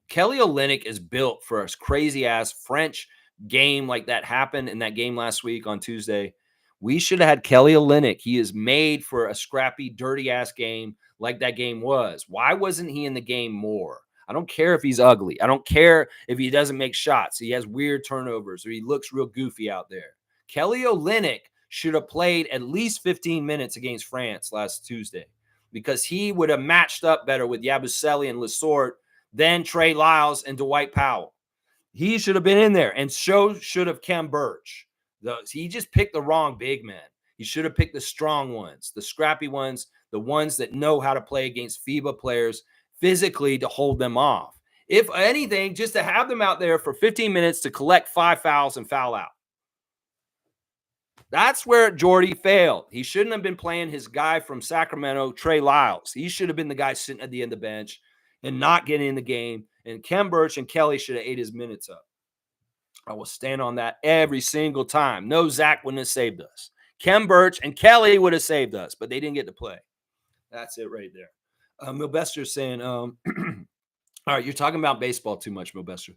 Kelly Olynyk is built for a crazy ass French game like that happened in that game last week on Tuesday. We should have had Kelly Olynyk. He is made for a scrappy, dirty ass game like that game was. Why wasn't he in the game more? I don't care if he's ugly. I don't care if he doesn't make shots. He has weird turnovers or he looks real goofy out there. Kelly Olynyk should have played at least 15 minutes against France last Tuesday because he would have matched up better with Yabusele and Lesort than Trey Lyles and Dwight Powell. He should have been in there, and so should have Kem Birch. He just picked the wrong big men. He should have picked the strong ones, the scrappy ones, the ones that know how to play against FIBA players physically to hold them off. If anything, just to have them out there for 15 minutes to collect 5 fouls and foul out. That's where Jordy failed. He shouldn't have been playing his guy from Sacramento, Trey Lyles. He should have been the guy sitting at the end of the bench and not getting in the game. And Kem Birch and Kelly should have ate his minutes up. I will stand on that every single time. No, Zach wouldn't have saved us. Kem Birch and Kelly would have saved us, but they didn't get to play. That's it right there. Milbester's saying, all right, you're talking about baseball too much, Milbester.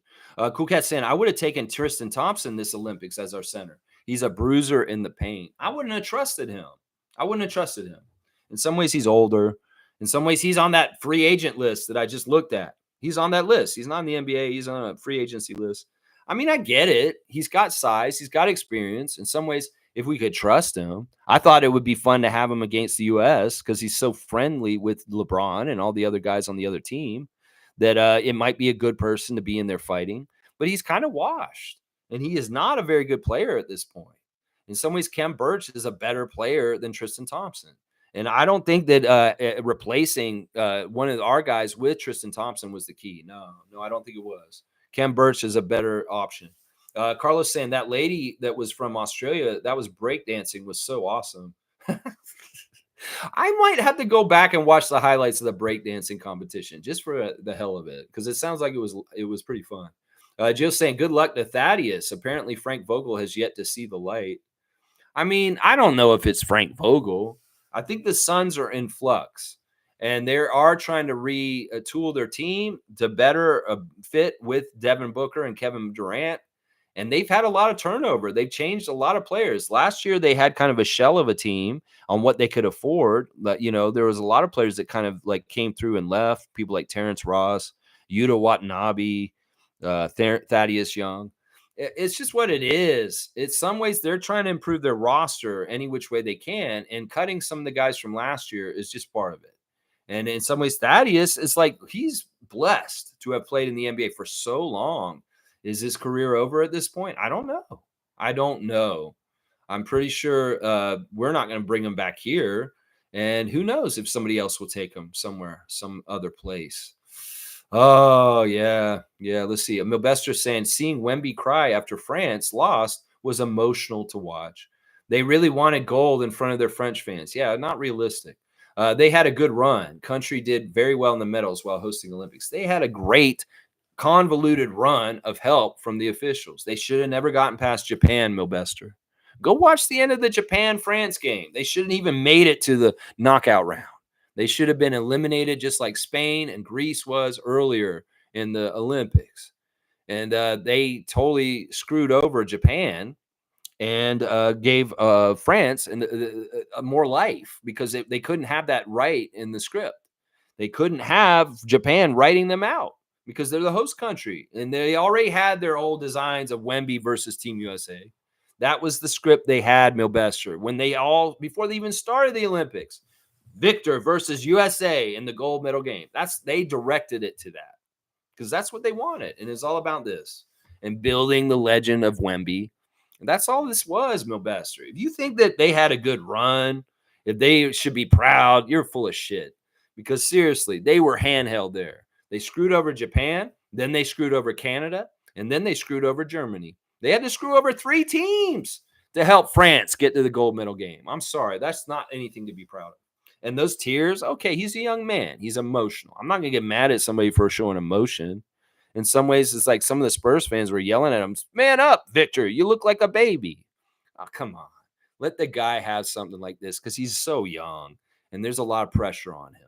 Cool Cat saying, I would have taken Tristan Thompson this Olympics as our center. He's a bruiser in the paint. I wouldn't have trusted him. In some ways, he's older. In some ways, he's on that free agent list that I just looked at. He's on that list. He's not in the NBA. He's on a free agency list. I mean, I get it. He's got size. He's got experience. In some ways, if we could trust him, I thought it would be fun to have him against the U.S. because he's so friendly with LeBron and all the other guys on the other team that it might be a good person to be in there fighting. But he's kind of washed, and he is not a very good player at this point. In some ways, Kem Birch is a better player than Tristan Thompson. And I don't think that replacing one of our guys with Tristan Thompson was the key. No, I don't think it was. Kem Birch is a better option. Carlos saying that lady that was from Australia, that was breakdancing, was so awesome. I might have to go back and watch the highlights of the breakdancing competition just for the hell of it, because it sounds like it was pretty fun. Jill's saying good luck to Thaddeus. Apparently Frank Vogel has yet to see the light. I mean, I don't know if it's Frank Vogel. I think the Suns are in flux, and they are trying to retool their team to better fit with Devin Booker and Kevin Durant. And they've had a lot of turnover. They've changed a lot of players. Last year, they had kind of a shell of a team on what they could afford. But, there was a lot of players that kind of like came through and left. People like Terrence Ross, Yuta Watanabe, Thaddeus Young. It's just what it is. In some ways, they're trying to improve their roster any which way they can. And cutting some of the guys from last year is just part of it. And in some ways, Thaddeus is like, he's blessed to have played in the NBA for so long. Is his career over at this point? I don't know. I'm pretty sure we're not going to bring him back here. And who knows if somebody else will take him somewhere, some other place. Oh, yeah. Let's see. Milbester saying seeing Wemby cry after France lost was emotional to watch. They really wanted gold in front of their French fans. Yeah, not realistic. They had a good run. Country did very well in the medals while hosting Olympics. They had a great convoluted run of help from the officials. They should have never gotten past Japan, Milbester. Go watch the end of the Japan-France game. They shouldn't even made it to the knockout round. They should have been eliminated just like Spain and Greece was earlier in the Olympics. And they totally screwed over Japan and gave France more life because they couldn't have that right in the script. They couldn't have Japan writing them out because they're the host country. And they already had their old designs of Wemby versus Team USA. That was the script they had, Milbester, when before they even started the Olympics. Victor versus USA in the gold medal game. They directed it to that because that's what they wanted. And it's all about this and building the legend of Wemby. And that's all this was, Milbester. If you think that they had a good run, if they should be proud, you're full of shit. Because seriously, they were handheld there. They screwed over Japan, then they screwed over Canada, and then they screwed over Germany. They had to screw over 3 teams to help France get to the gold medal game. I'm sorry, that's not anything to be proud of. And those tears, okay, he's a young man. He's emotional. I'm not going to get mad at somebody for showing emotion. In some ways, it's like some of the Spurs fans were yelling at him, man up, Victor. You look like a baby. Oh, come on. Let the guy have something like this because he's so young. And there's a lot of pressure on him.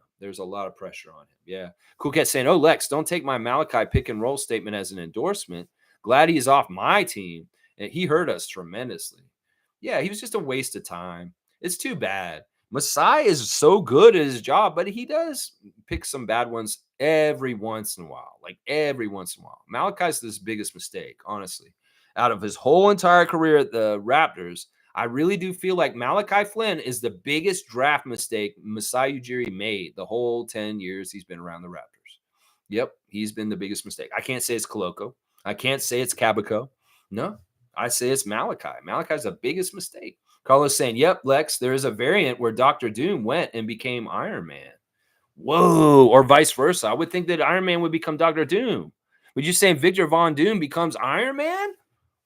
Yeah. Cool Cat saying, oh, Lex, don't take my Malachi pick and roll statement as an endorsement. Glad he's off my team. And he hurt us tremendously. Yeah, he was just a waste of time. It's too bad. Masai is so good at his job, but he does pick some bad ones every once in a while. Malachi's his biggest mistake, honestly. Out of his whole entire career at the Raptors, I really do feel like Malachi Flynn is the biggest draft mistake Masai Ujiri made the whole 10 years he's been around the Raptors. Yep, he's been the biggest mistake. I can't say it's Koloko. I can't say it's Kabako. No, I say it's Malachi. Malachi's the biggest mistake. Carlos saying, yep, Lex, there is a variant where Dr. Doom went and became Iron Man. Whoa, or vice versa. I would think that Iron Man would become Dr. Doom. Would you say Victor Von Doom becomes Iron Man?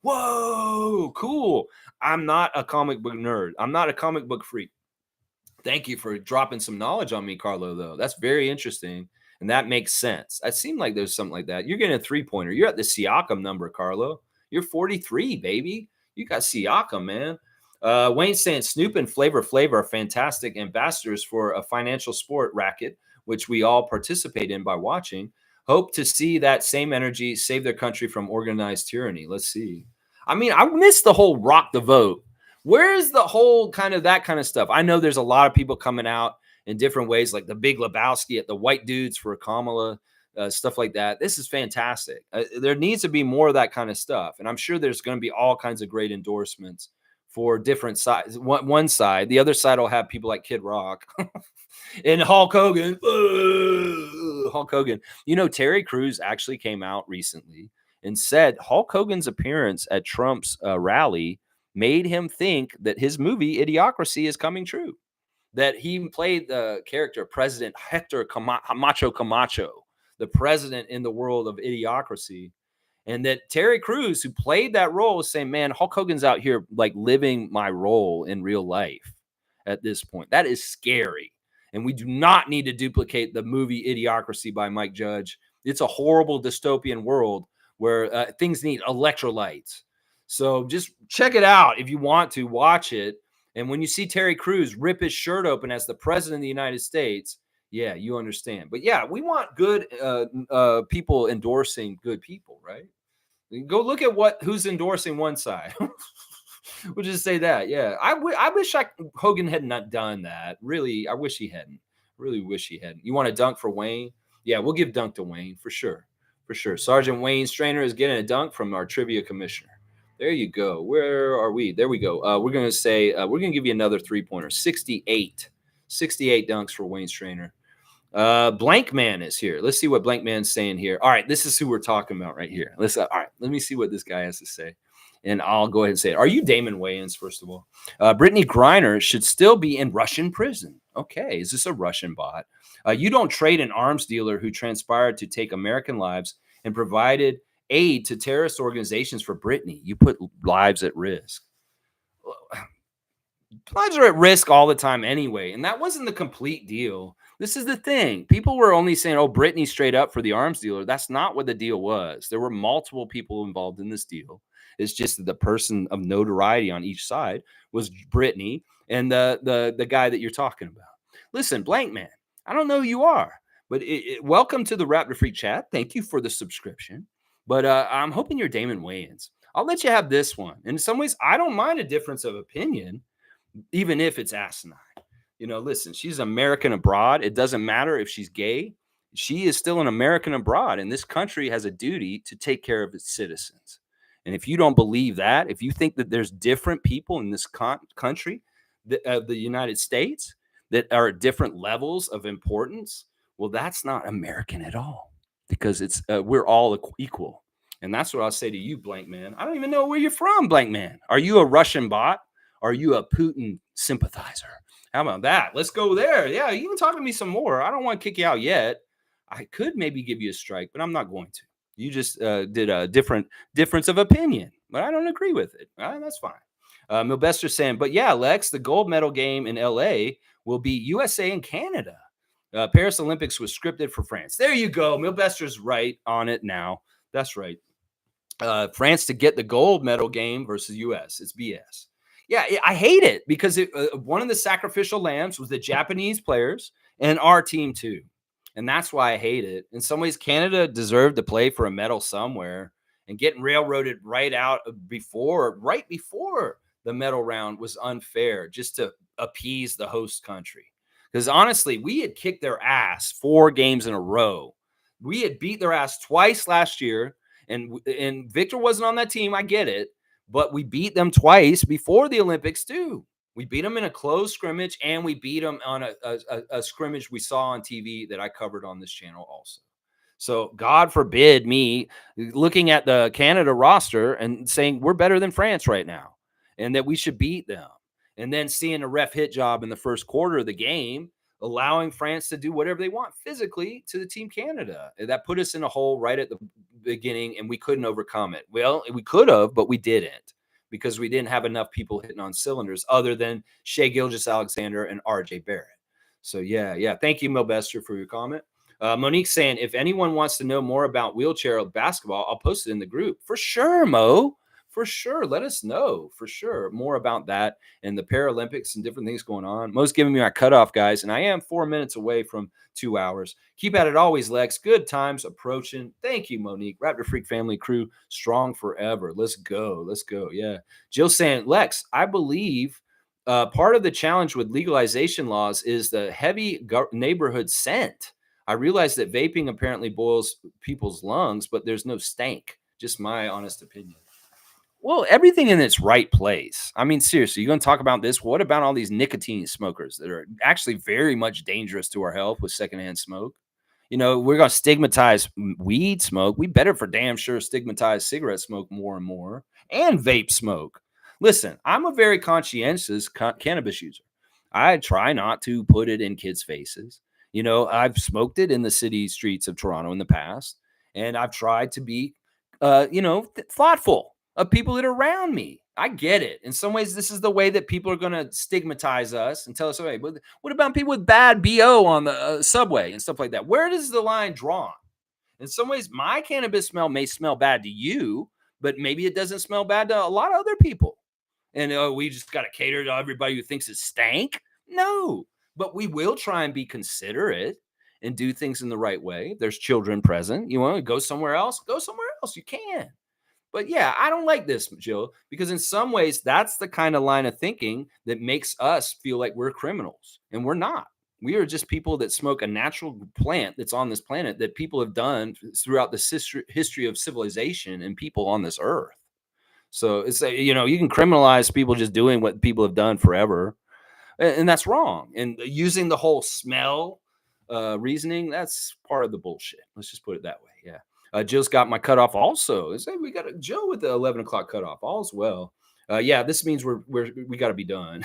Whoa, cool. I'm not a comic book nerd. I'm not a comic book freak. Thank you for dropping some knowledge on me, Carlo, though. That's very interesting, and that makes sense. It seemed like there's something like that. You're getting a three-pointer. You're at the Siakam number, Carlo. You're 43, baby. You got Siakam, man. Wayne's saying Snoop and Flavor Flav are fantastic ambassadors for a financial sport racket, which we all participate in by watching. Hope to see that same energy save their country from organized tyranny. Let's see. I mean, I missed the whole rock the vote. Where's the whole that kind of stuff? I know there's a lot of people coming out in different ways, like the Big Lebowski at the white dudes for Kamala, stuff like that. This is fantastic. There needs to be more of that kind of stuff. And I'm sure there's going to be all kinds of great endorsements for different sides. One side, the other side will have people like Kid Rock and Hulk Hogan. Hulk Hogan. You know, Terry Crews actually came out recently and said Hulk Hogan's appearance at Trump's rally made him think that his movie Idiocracy is coming true. That he played the character President Hector Camacho, the president in the world of Idiocracy. And that Terry Crews, who played that role, was saying, man, Hulk Hogan's out here like living my role in real life at this point. That is scary. And we do not need to duplicate the movie Idiocracy by Mike Judge. It's a horrible dystopian world where things need electrolytes. So just check it out if you want to watch it. And when you see Terry Crews rip his shirt open as the president of the United States, yeah, you understand. But yeah, we want good people endorsing good people, right? Go look at who's endorsing one side. We'll just say that. Yeah, I wish Hogan had not done that. Really, I wish he hadn't. Really wish he hadn't. You want a dunk for Wayne? Yeah, we'll give dunk to Wayne for sure. For sure. Sergeant Wayne Strainer is getting a dunk from our trivia commissioner. There you go. Where are we? There we go. We're going to say, we're going to give you another three-pointer. 68 dunks for Wayne Strainer. Blank Man is here. Let's see what Blank Man's saying here. All right, this is who we're talking about right here. All right, let me see what this guy has to say. And I'll go ahead and say it. Are you Damon Wayans, first of all? Brittany Griner should still be in Russian prison. Okay, is this a Russian bot? You don't trade an arms dealer who transpired to take American lives and provided aid to terrorist organizations for Brittany. You put lives at risk. Lives are at risk all the time anyway, and that wasn't the complete deal. This is the thing. People were only saying, "Oh, Brittany straight up for the arms dealer." That's not what the deal was. There were multiple people involved in this deal. It's just that the person of notoriety on each side was Brittany and the guy that you're talking about. Listen, Blank Man, I don't know who you are, but welcome to the Raptor Freak chat. Thank you for the subscription. But I'm hoping you're Damon Wayans. I'll let you have this one. In some ways, I don't mind a difference of opinion even if it's asinine. Listen, she's American abroad. It doesn't matter if she's gay. She is still an American abroad, and this country has a duty to take care of its citizens. And if you don't believe that, if you think that there's different people in this country, the United States, that are at different levels of importance, well, that's not American at all, because it's we're all equal. And that's what I'll say to you, Blank Man. I don't even know where you're from, Blank Man. Are you a Russian bot? Are you a Putin sympathizer? How about that? Let's go there. Yeah, you can talk to me some more. I don't want to kick you out yet. I could maybe give you a strike, but I'm not going to. You just did a difference of opinion, but I don't agree with it. That's fine. Milbester saying, but yeah, Lex, the gold medal game in LA will be USA and Canada. Paris Olympics was scripted for France. There you go. Milbester's right on it now. That's right. France to get the gold medal game versus US. It's BS. Yeah, I hate it because one of the sacrificial lambs was the Japanese players and our team too. And that's why I hate it. In some ways, Canada deserved to play for a medal somewhere, and getting railroaded right before the medal round was unfair, just to appease the host country. Because honestly, we had kicked their ass 4 games in a row. We had beat their ass twice last year, and Victor wasn't on that team. I get it. But we beat them twice before the Olympics too. We beat them in a close scrimmage, and we beat them on a scrimmage we saw on TV that I covered on this channel also. So God forbid me looking at the Canada roster and saying we're better than France right now and that we should beat them. And then seeing a ref hit job in the first quarter of the game, allowing France to do whatever they want physically to the Team Canada. That put us in a hole right at the beginning, and we couldn't overcome it. Well, we could have, but we didn't, because we didn't have enough people hitting on cylinders other than Shea Gilgeous-Alexander and RJ Barrett. So yeah. Thank you, Milbester, for your comment. Monique saying, if anyone wants to know more about wheelchair basketball, I'll post it in the group. For sure, Mo. For sure. Let us know for sure more about that and the Paralympics and different things going on. Mo's giving me my cutoff, guys, and I am 4 minutes away from 2 hours. Keep at it always, Lex. Good times approaching. Thank you, Monique. Raptor Freak family crew, strong forever. Let's go. Let's go. Yeah. Jill saying, Lex, I believe part of the challenge with legalization laws is the heavy neighborhood scent. I realize that vaping apparently boils people's lungs, but there's no stank. Just my honest opinion. Well, everything in its right place. I mean, seriously, you're going to talk about this? What about all these nicotine smokers that are actually very much dangerous to our health with secondhand smoke? We're going to stigmatize weed smoke. We better for damn sure stigmatize cigarette smoke more and more, and vape smoke. Listen, I'm a very conscientious cannabis user. I try not to put it in kids' faces. I've smoked it in the city streets of Toronto in the past, and I've tried to be, thoughtful of people that are around me. I get it. In some ways, this is the way that people are going to stigmatize us and tell us, okay, but what about people with bad BO on the subway and stuff like that? Where does the line draw? In some ways, my cannabis smell may smell bad to you, but maybe it doesn't smell bad to a lot of other people. And we just got to cater to everybody who thinks it's stank. No, but we will try and be considerate and do things in the right way. There's children present. You want to go somewhere else? Go somewhere else. You can. But yeah, I don't like this, Jill, because in some ways, that's the kind of line of thinking that makes us feel like we're criminals, and we're not. We are just people that smoke a natural plant that's on this planet that people have done throughout the history of civilization and people on this earth. So it's, you can criminalize people just doing what people have done forever, and that's wrong. And using the whole smell reasoning, that's part of the bullshit. Let's just put it that way. Yeah. Jill's got my cutoff also. We got a Jill with the 11 o'clock cutoff. All's well. Yeah, this means we got to be done.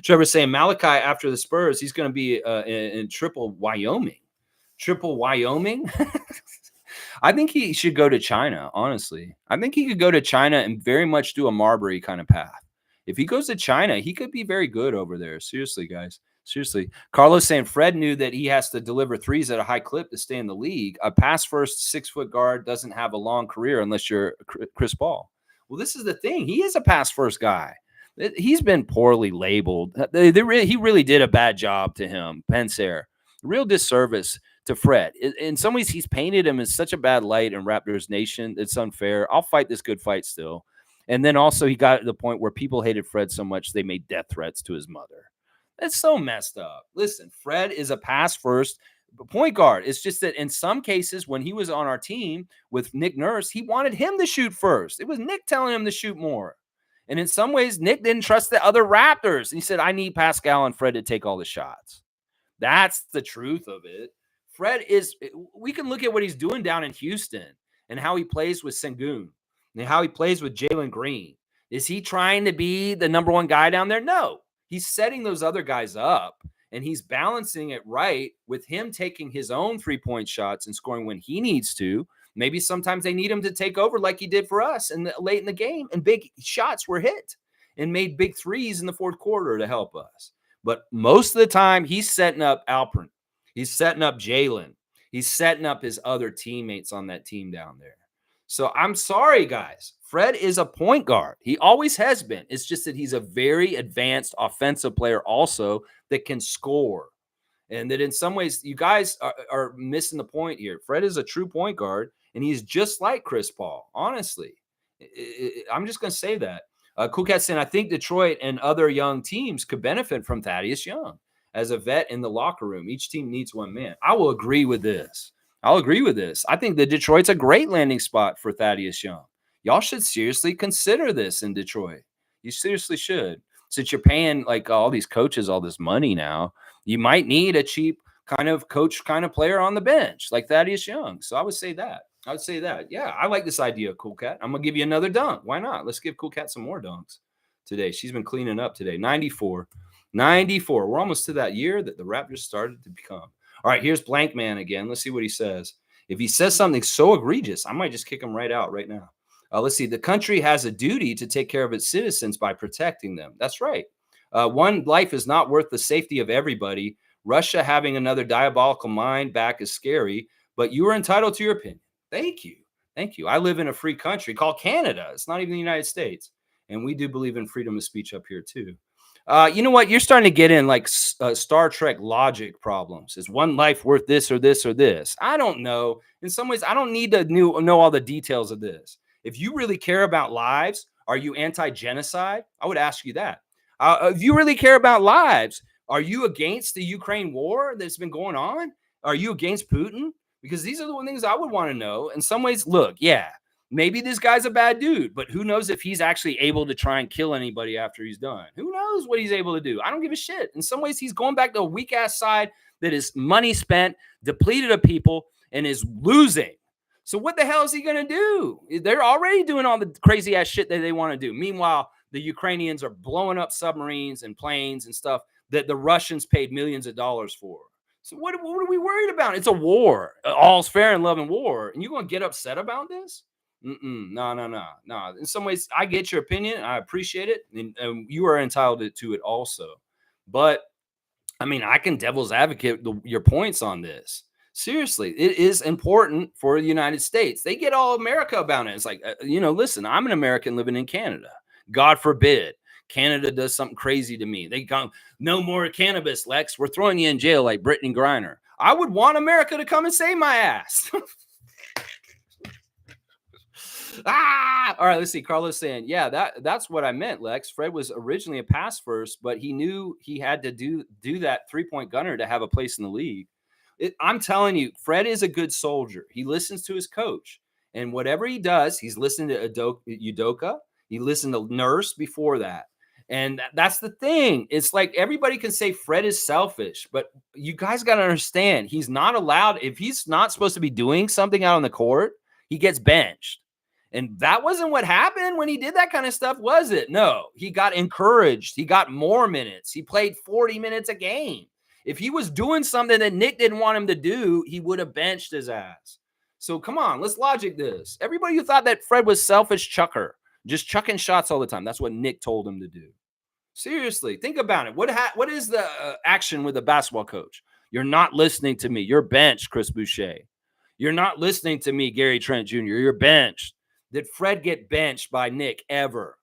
Trevor's saying Malachi after the Spurs, he's going to be in Triple Wyoming. Triple Wyoming. I think he should go to China. Honestly, I think he could go to China and very much do a Marbury kind of path. If he goes to China, he could be very good over there. Seriously, guys. Seriously. Carlos saying Fred knew that he has to deliver threes at a high clip to stay in the league. A pass first 6-foot guard doesn't have a long career unless you're Chris Paul. Well, this is the thing. He is a pass first guy. He's been poorly labeled. He really did a bad job to him, Pensair. Real disservice to Fred. In some ways, he's painted him in such a bad light in Raptors Nation. It's unfair. I'll fight this good fight still. And then also he got to the point where people hated Fred so much they made death threats to his mother. That's so messed up. Listen, Fred is a pass first point guard. It's just that in some cases, when he was on our team with Nick Nurse, he wanted him to shoot first. It was Nick telling him to shoot more. And in some ways, Nick didn't trust the other Raptors. He said, I need Pascal and Fred to take all the shots. That's the truth of it. Fred is, we can look at what he's doing down in Houston and how he plays with Sengun and how he plays with Jalen Green. Is he trying to be the number one guy down there? No. He's setting those other guys up, and he's balancing it right with him taking his own three-point shots and scoring when he needs to. Maybe sometimes they need him to take over like he did for us late in the game, and big shots were hit and made big threes in the fourth quarter to help us. But most of the time, he's setting up Alpern. He's setting up Jalen. He's setting up his other teammates on that team down there. So I'm sorry, guys. Fred is a point guard. He always has been. It's just that he's a very advanced offensive player also that can score. And that in some ways, you guys are missing the point here. Fred is a true point guard, and he's just like Chris Paul, honestly. I'm just going to say that. Cool Cat saying, I think Detroit and other young teams could benefit from Thaddeus Young as a vet in the locker room. Each team needs one man. I will agree with this. I think that Detroit's a great landing spot for Thaddeus Young. Y'all should seriously consider this in Detroit. You seriously should. Since you're paying like all these coaches all this money now, you might need a cheap kind of coach kind of player on the bench like Thaddeus Young. So I would say that. Yeah, I like this idea, Cool Cat. I'm going to give you another dunk. Why not? Let's give Cool Cat some more dunks today. She's been cleaning up today. 94. We're almost to that year that the Raptors started to become. All right, here's Blank Man again. Let's see what he says. If he says something so egregious, I might just kick him right out right now. Let's see. The country has a duty to take care of its citizens by protecting them. That's right. One life is not worth the safety of everybody. Russia having another diabolical mind back is scary, but you are entitled to your opinion. Thank you. I live in a free country called Canada. It's not even the United States. And we do believe in freedom of speech up here too. You know what? You're starting to get in like Star Trek logic problems. Is one life worth this or this or this? I don't know. In some ways, I don't need to know all the details of this. If you really care about lives, are you anti-genocide? I would ask you that. If you really care about lives, are you against the Ukraine war that's been going on? Are you against Putin? Because these are the things I would want to know. In some ways, look, yeah, maybe this guy's a bad dude, but who knows if he's actually able to try and kill anybody after he's done? Who knows what he's able to do? I don't give a shit. In some ways, he's going back to a weak-ass side that is money spent, depleted of people, and is losing. So what the hell is he going to do? They're already doing all the crazy-ass shit that they want to do. Meanwhile, the Ukrainians are blowing up submarines and planes and stuff that the Russians paid millions of dollars for. So what are we worried about? It's a war. All's fair in love and war. And you're going to get upset about this? No. In some ways, I get your opinion. I appreciate it. And you are entitled to it also. But, I mean, I can devil's advocate your points on this. Seriously, it is important for the United States. They get all America about it. It's like, listen, I'm an American living in Canada. God forbid Canada does something crazy to me. They go, no more cannabis, Lex. We're throwing you in jail like Brittany Griner. I would want America to come and save my ass. All right, let's see. Carlos saying, yeah, that's what I meant, Lex. Fred was originally a pass first, but he knew he had to do that three-point gunner to have a place in the league. I'm telling you, Fred is a good soldier. He listens to his coach. And whatever he does, he's listening to Udoka. He listened to Nurse before that. And that's the thing. It's like everybody can say Fred is selfish, but you guys got to understand, he's not allowed. If he's not supposed to be doing something out on the court, he gets benched. And that wasn't what happened when he did that kind of stuff, was it? No, he got encouraged. He got more minutes. He played 40 minutes a game. If he was doing something that Nick didn't want him to do, he would have benched his ass. So come on, let's logic this. Everybody who thought that Fred was selfish, chucker. just chucking shots all the time. That's what Nick told him to do. Seriously, think about it. What is the action with a basketball coach? You're not listening to me. You're benched, Chris Boucher. You're not listening to me, Gary Trent Jr. You're benched. Did Fred get benched by Nick ever?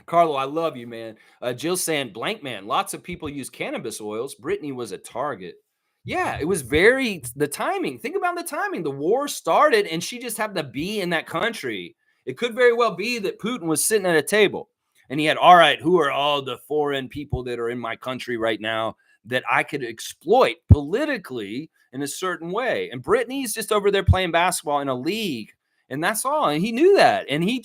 Carlo, I love you, man. Jill saying, blank man, lots of people use cannabis oils. Brittany was a target. Yeah, it was the timing. Think about the timing. The war started and she just happened to be in that country. It could very well be that Putin was sitting at a table and he had, all right, who are all the foreign people that are in my country right now that I could exploit politically in a certain way? And Brittany's just over there playing basketball in a league. And that's all. And he knew that. And he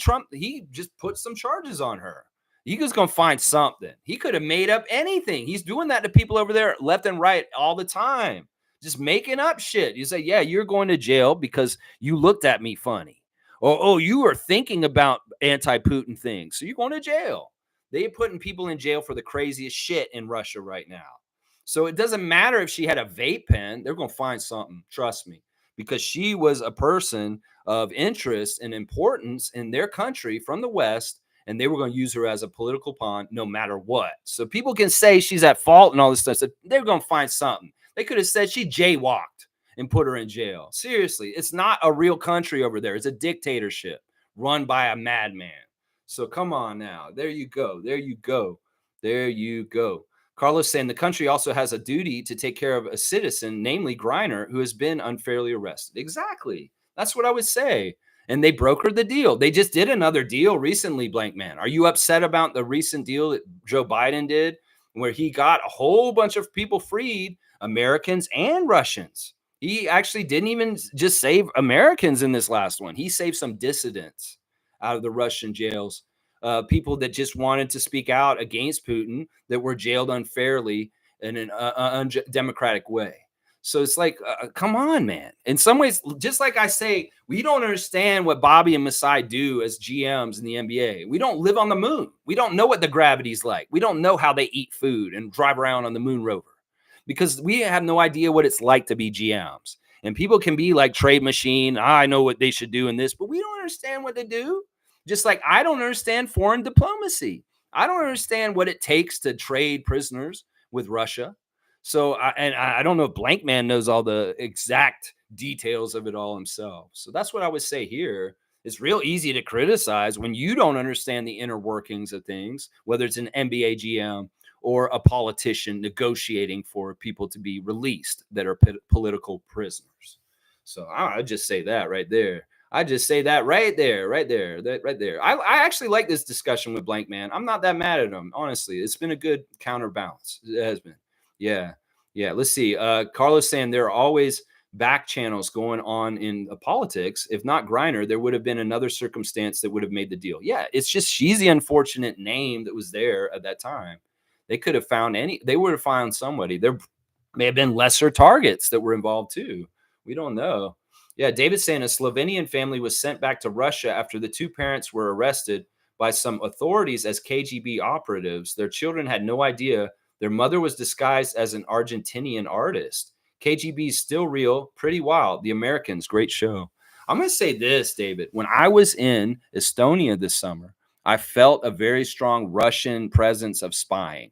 just put some charges on her. He was going to find something. He could have made up anything. He's doing that to people over there left and right all the time, just making up shit. You say, yeah, you're going to jail because you looked at me funny. Or, oh, you were thinking about anti-Putin things, so you're going to jail. They're putting people in jail for the craziest shit in Russia right now. So it doesn't matter if she had a vape pen. They're going to find something. Trust me, because she was a person of interest and importance in their country from the West, and they were going to use her as a political pawn no matter what. So people can say she's at fault and all this stuff. So they're going to find something. They could have said she jaywalked and put her in jail. Seriously, it's not a real country over there. It's a dictatorship run by a madman. So come on now. There you go. There you go. There you go. Carlos saying the country also has a duty to take care of a citizen, namely Griner, who has been unfairly arrested. Exactly. That's what I would say. And they brokered the deal. They just did another deal recently, blank man. Are you upset about the recent deal that Joe Biden did where he got a whole bunch of people freed, Americans and Russians? He actually didn't even just save Americans in this last one. He saved some dissidents out of the Russian jails, people that just wanted to speak out against Putin that were jailed unfairly in an undemocratic way. So it's like, come on, man. In some ways, just like I say, we don't understand what Bobby and Masai do as GMs in the NBA. We don't live on the moon. We don't know what the gravity's like. We don't know how they eat food and drive around on the moon rover because we have no idea what it's like to be GMs. And people can be like trade machine. I know what they should do in this, but we don't understand what they do. Just like I don't understand foreign diplomacy. I don't understand what it takes to trade prisoners with Russia. So, I don't know if Blank Man knows all the exact details of it all himself. So that's what I would say here. It's real easy to criticize when you don't understand the inner workings of things, whether it's an NBA GM or a politician negotiating for people to be released that are political prisoners. So I just say that right there. I just say that right there, right there, that right there. I actually like this discussion with Blank Man. I'm not that mad at him, honestly. It's been a good counterbalance. It has been. Yeah. Yeah. Let's see. Carlos saying there are always back channels going on in politics. If not Griner, there would have been another circumstance that would have made the deal. Yeah. It's just she's the unfortunate name that was there at that time. They could have found they would have found somebody. There may have been lesser targets that were involved too. We don't know. Yeah. David saying a Slovenian family was sent back to Russia after the two parents were arrested by some authorities as KGB operatives. Their children had no idea their mother was disguised as an Argentinian artist. KGB is still real, pretty wild. The Americans, great show. I'm going to say this, David. When I was in Estonia this summer, I felt a very strong Russian presence of spying.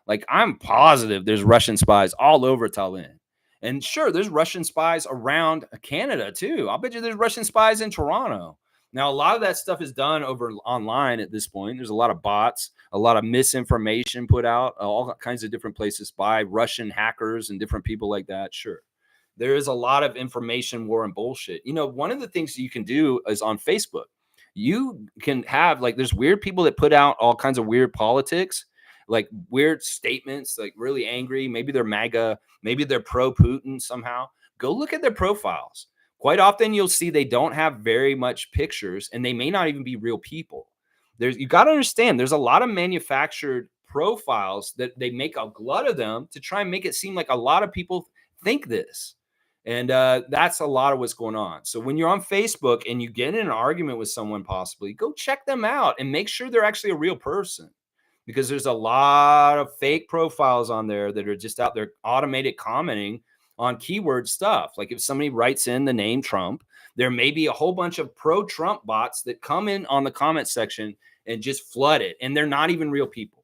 Like, I'm positive there's Russian spies all over Tallinn. And sure, there's Russian spies around Canada, too. I'll bet you there's Russian spies in Toronto. Now, a lot of that stuff is done over online at this point. There's a lot of bots, a lot of misinformation put out, all kinds of different places by Russian hackers and different people like that. Sure. There is a lot of information war and bullshit. You know, one of the things you can do is on Facebook. You can have, like, there's weird people that put out all kinds of weird politics, like weird statements, like really angry. Maybe they're MAGA, maybe they're pro-Putin somehow. Go look at their profiles. Quite often you'll see they don't have very much pictures and they may not even be real people. You got to understand there's a lot of manufactured profiles that they make a glut of them to try and make it seem like a lot of people think this. And that's a lot of what's going on. So when you're on Facebook and you get in an argument with someone, possibly go check them out and make sure they're actually a real person, because there's a lot of fake profiles on there that are just out there automated commenting on keyword stuff. Like if somebody writes in the name Trump, there may be a whole bunch of pro-Trump bots that come in on the comment section and just flood it. And they're not even real people.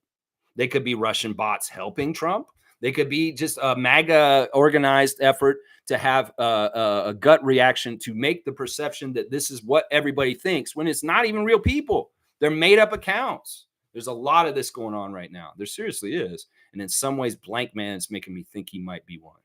They could be Russian bots helping Trump. They could be just a MAGA organized effort to have a gut reaction to make the perception that this is what everybody thinks when it's not even real people. They're made up accounts. There's a lot of this going on right now. There seriously is. And in some ways, Blank Man is making me think he might be one.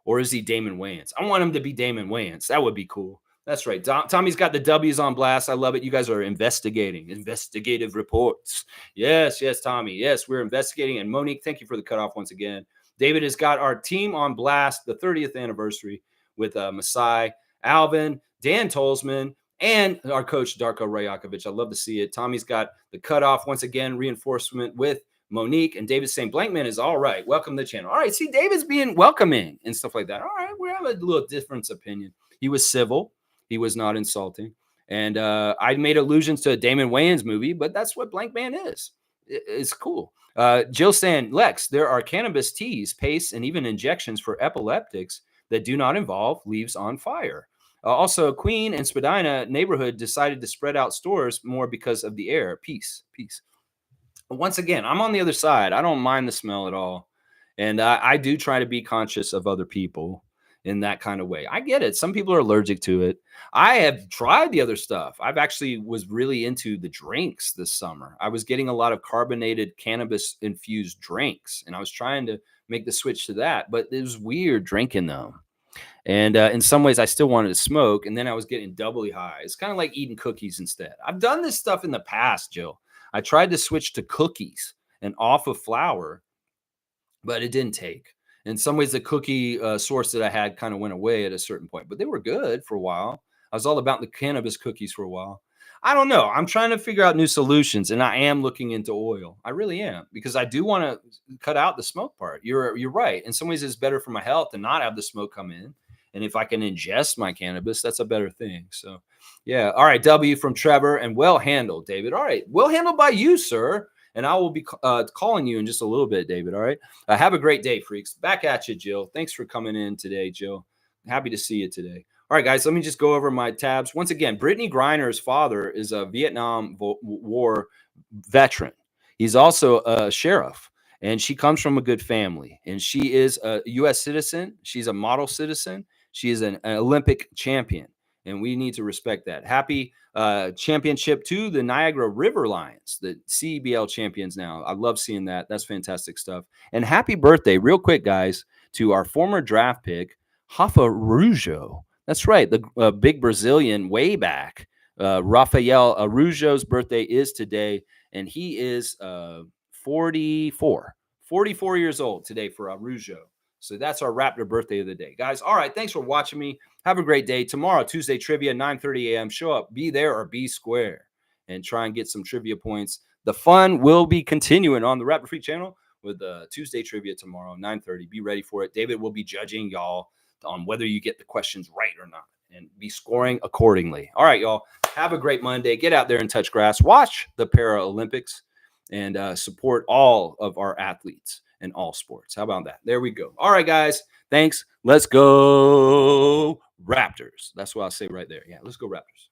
Or is he Damon Wayans? I want him to be Damon Wayans. That would be cool. That's right. Tommy's got the W's on blast. I love it. You guys are investigative reports. Yes, Tommy. Yes, we're investigating. And Monique, thank you for the cutoff once again. David has got our team on blast, the 30th anniversary with Masai, Alvin, Dan Tolzman, and our coach, Darko Rajakovic. I love to see it. Tommy's got the cutoff once again, reinforcement with Monique, and David's saying Blankman is all right. Welcome to the channel. All right. See, David's being welcoming and stuff like that. All right. We have a little different opinion. He was civil. He was not insulting. And I made allusions to a Damon Wayans movie, but that's what Blank Man is. It's cool. Jill saying, Lex, there are cannabis teas, pastes, and even injections for epileptics that do not involve leaves on fire. Also, Queen and Spadina neighborhood decided to spread out stores more because of the air. Peace. Once again, I'm on the other side. I don't mind the smell at all. And I do try to be conscious of other people in that kind of way. I get it. Some people are allergic to it. I have tried the other stuff. I've actually was really into the drinks this summer. I was getting a lot of carbonated cannabis infused drinks, and I was trying to make the switch to that, but it was weird drinking them. And in some ways, I still wanted to smoke, and then I was getting doubly high. It's kind of like eating cookies instead. I've done this stuff in the past, Jill. I tried to switch to cookies and off of flour, but it didn't take. In some ways, the cookie source that I had kind of went away at a certain point, but they were good for a while. I was all about the cannabis cookies for a while. I don't know. I'm trying to figure out new solutions, and I am looking into oil. I really am, because I do want to cut out the smoke part. You're right. In some ways, it's better for my health to not have the smoke come in. And if I can ingest my cannabis, that's a better thing. So, yeah. All right. W from Trevor, and well handled, David. All right. Well handled by you, sir. And I will be calling you in just a little bit, David. All right. Have a great day, freaks. Back at you, Jill. Thanks for coming in today, Jill. Happy to see you today. All right, guys, let me just go over my tabs. Once again, Brittany Griner's father is a Vietnam War veteran. He's also a sheriff, and she comes from a good family. And she is a U.S. citizen. She's a model citizen. She is an Olympic champion, and we need to respect that. Happy championship to the Niagara River Lions, the CBL champions now. I love seeing that. That's fantastic stuff. And happy birthday, real quick, guys, to our former draft pick, Rafa Araujo. That's right. The big Brazilian way back. Rafael Araujo's birthday is today, and he is 44 years old today for Araujo. So that's our Raptor birthday of the day. Guys, all right, thanks for watching me. Have a great day. Tomorrow, Tuesday trivia, 9:30 a.m. Show up, be there or be square, and try and get some trivia points. The fun will be continuing on the Raptor Freak channel with Tuesday trivia tomorrow, 9:30. Be ready for it. David will be judging y'all on whether you get the questions right or not, and be scoring accordingly. All right, y'all. Have a great Monday. Get out there and touch grass. Watch the Paralympics and support all of our athletes in all sports. How about that? There we go. All right, guys. Thanks. Let's go Raptors. That's what I'll say right there. Yeah, let's go Raptors.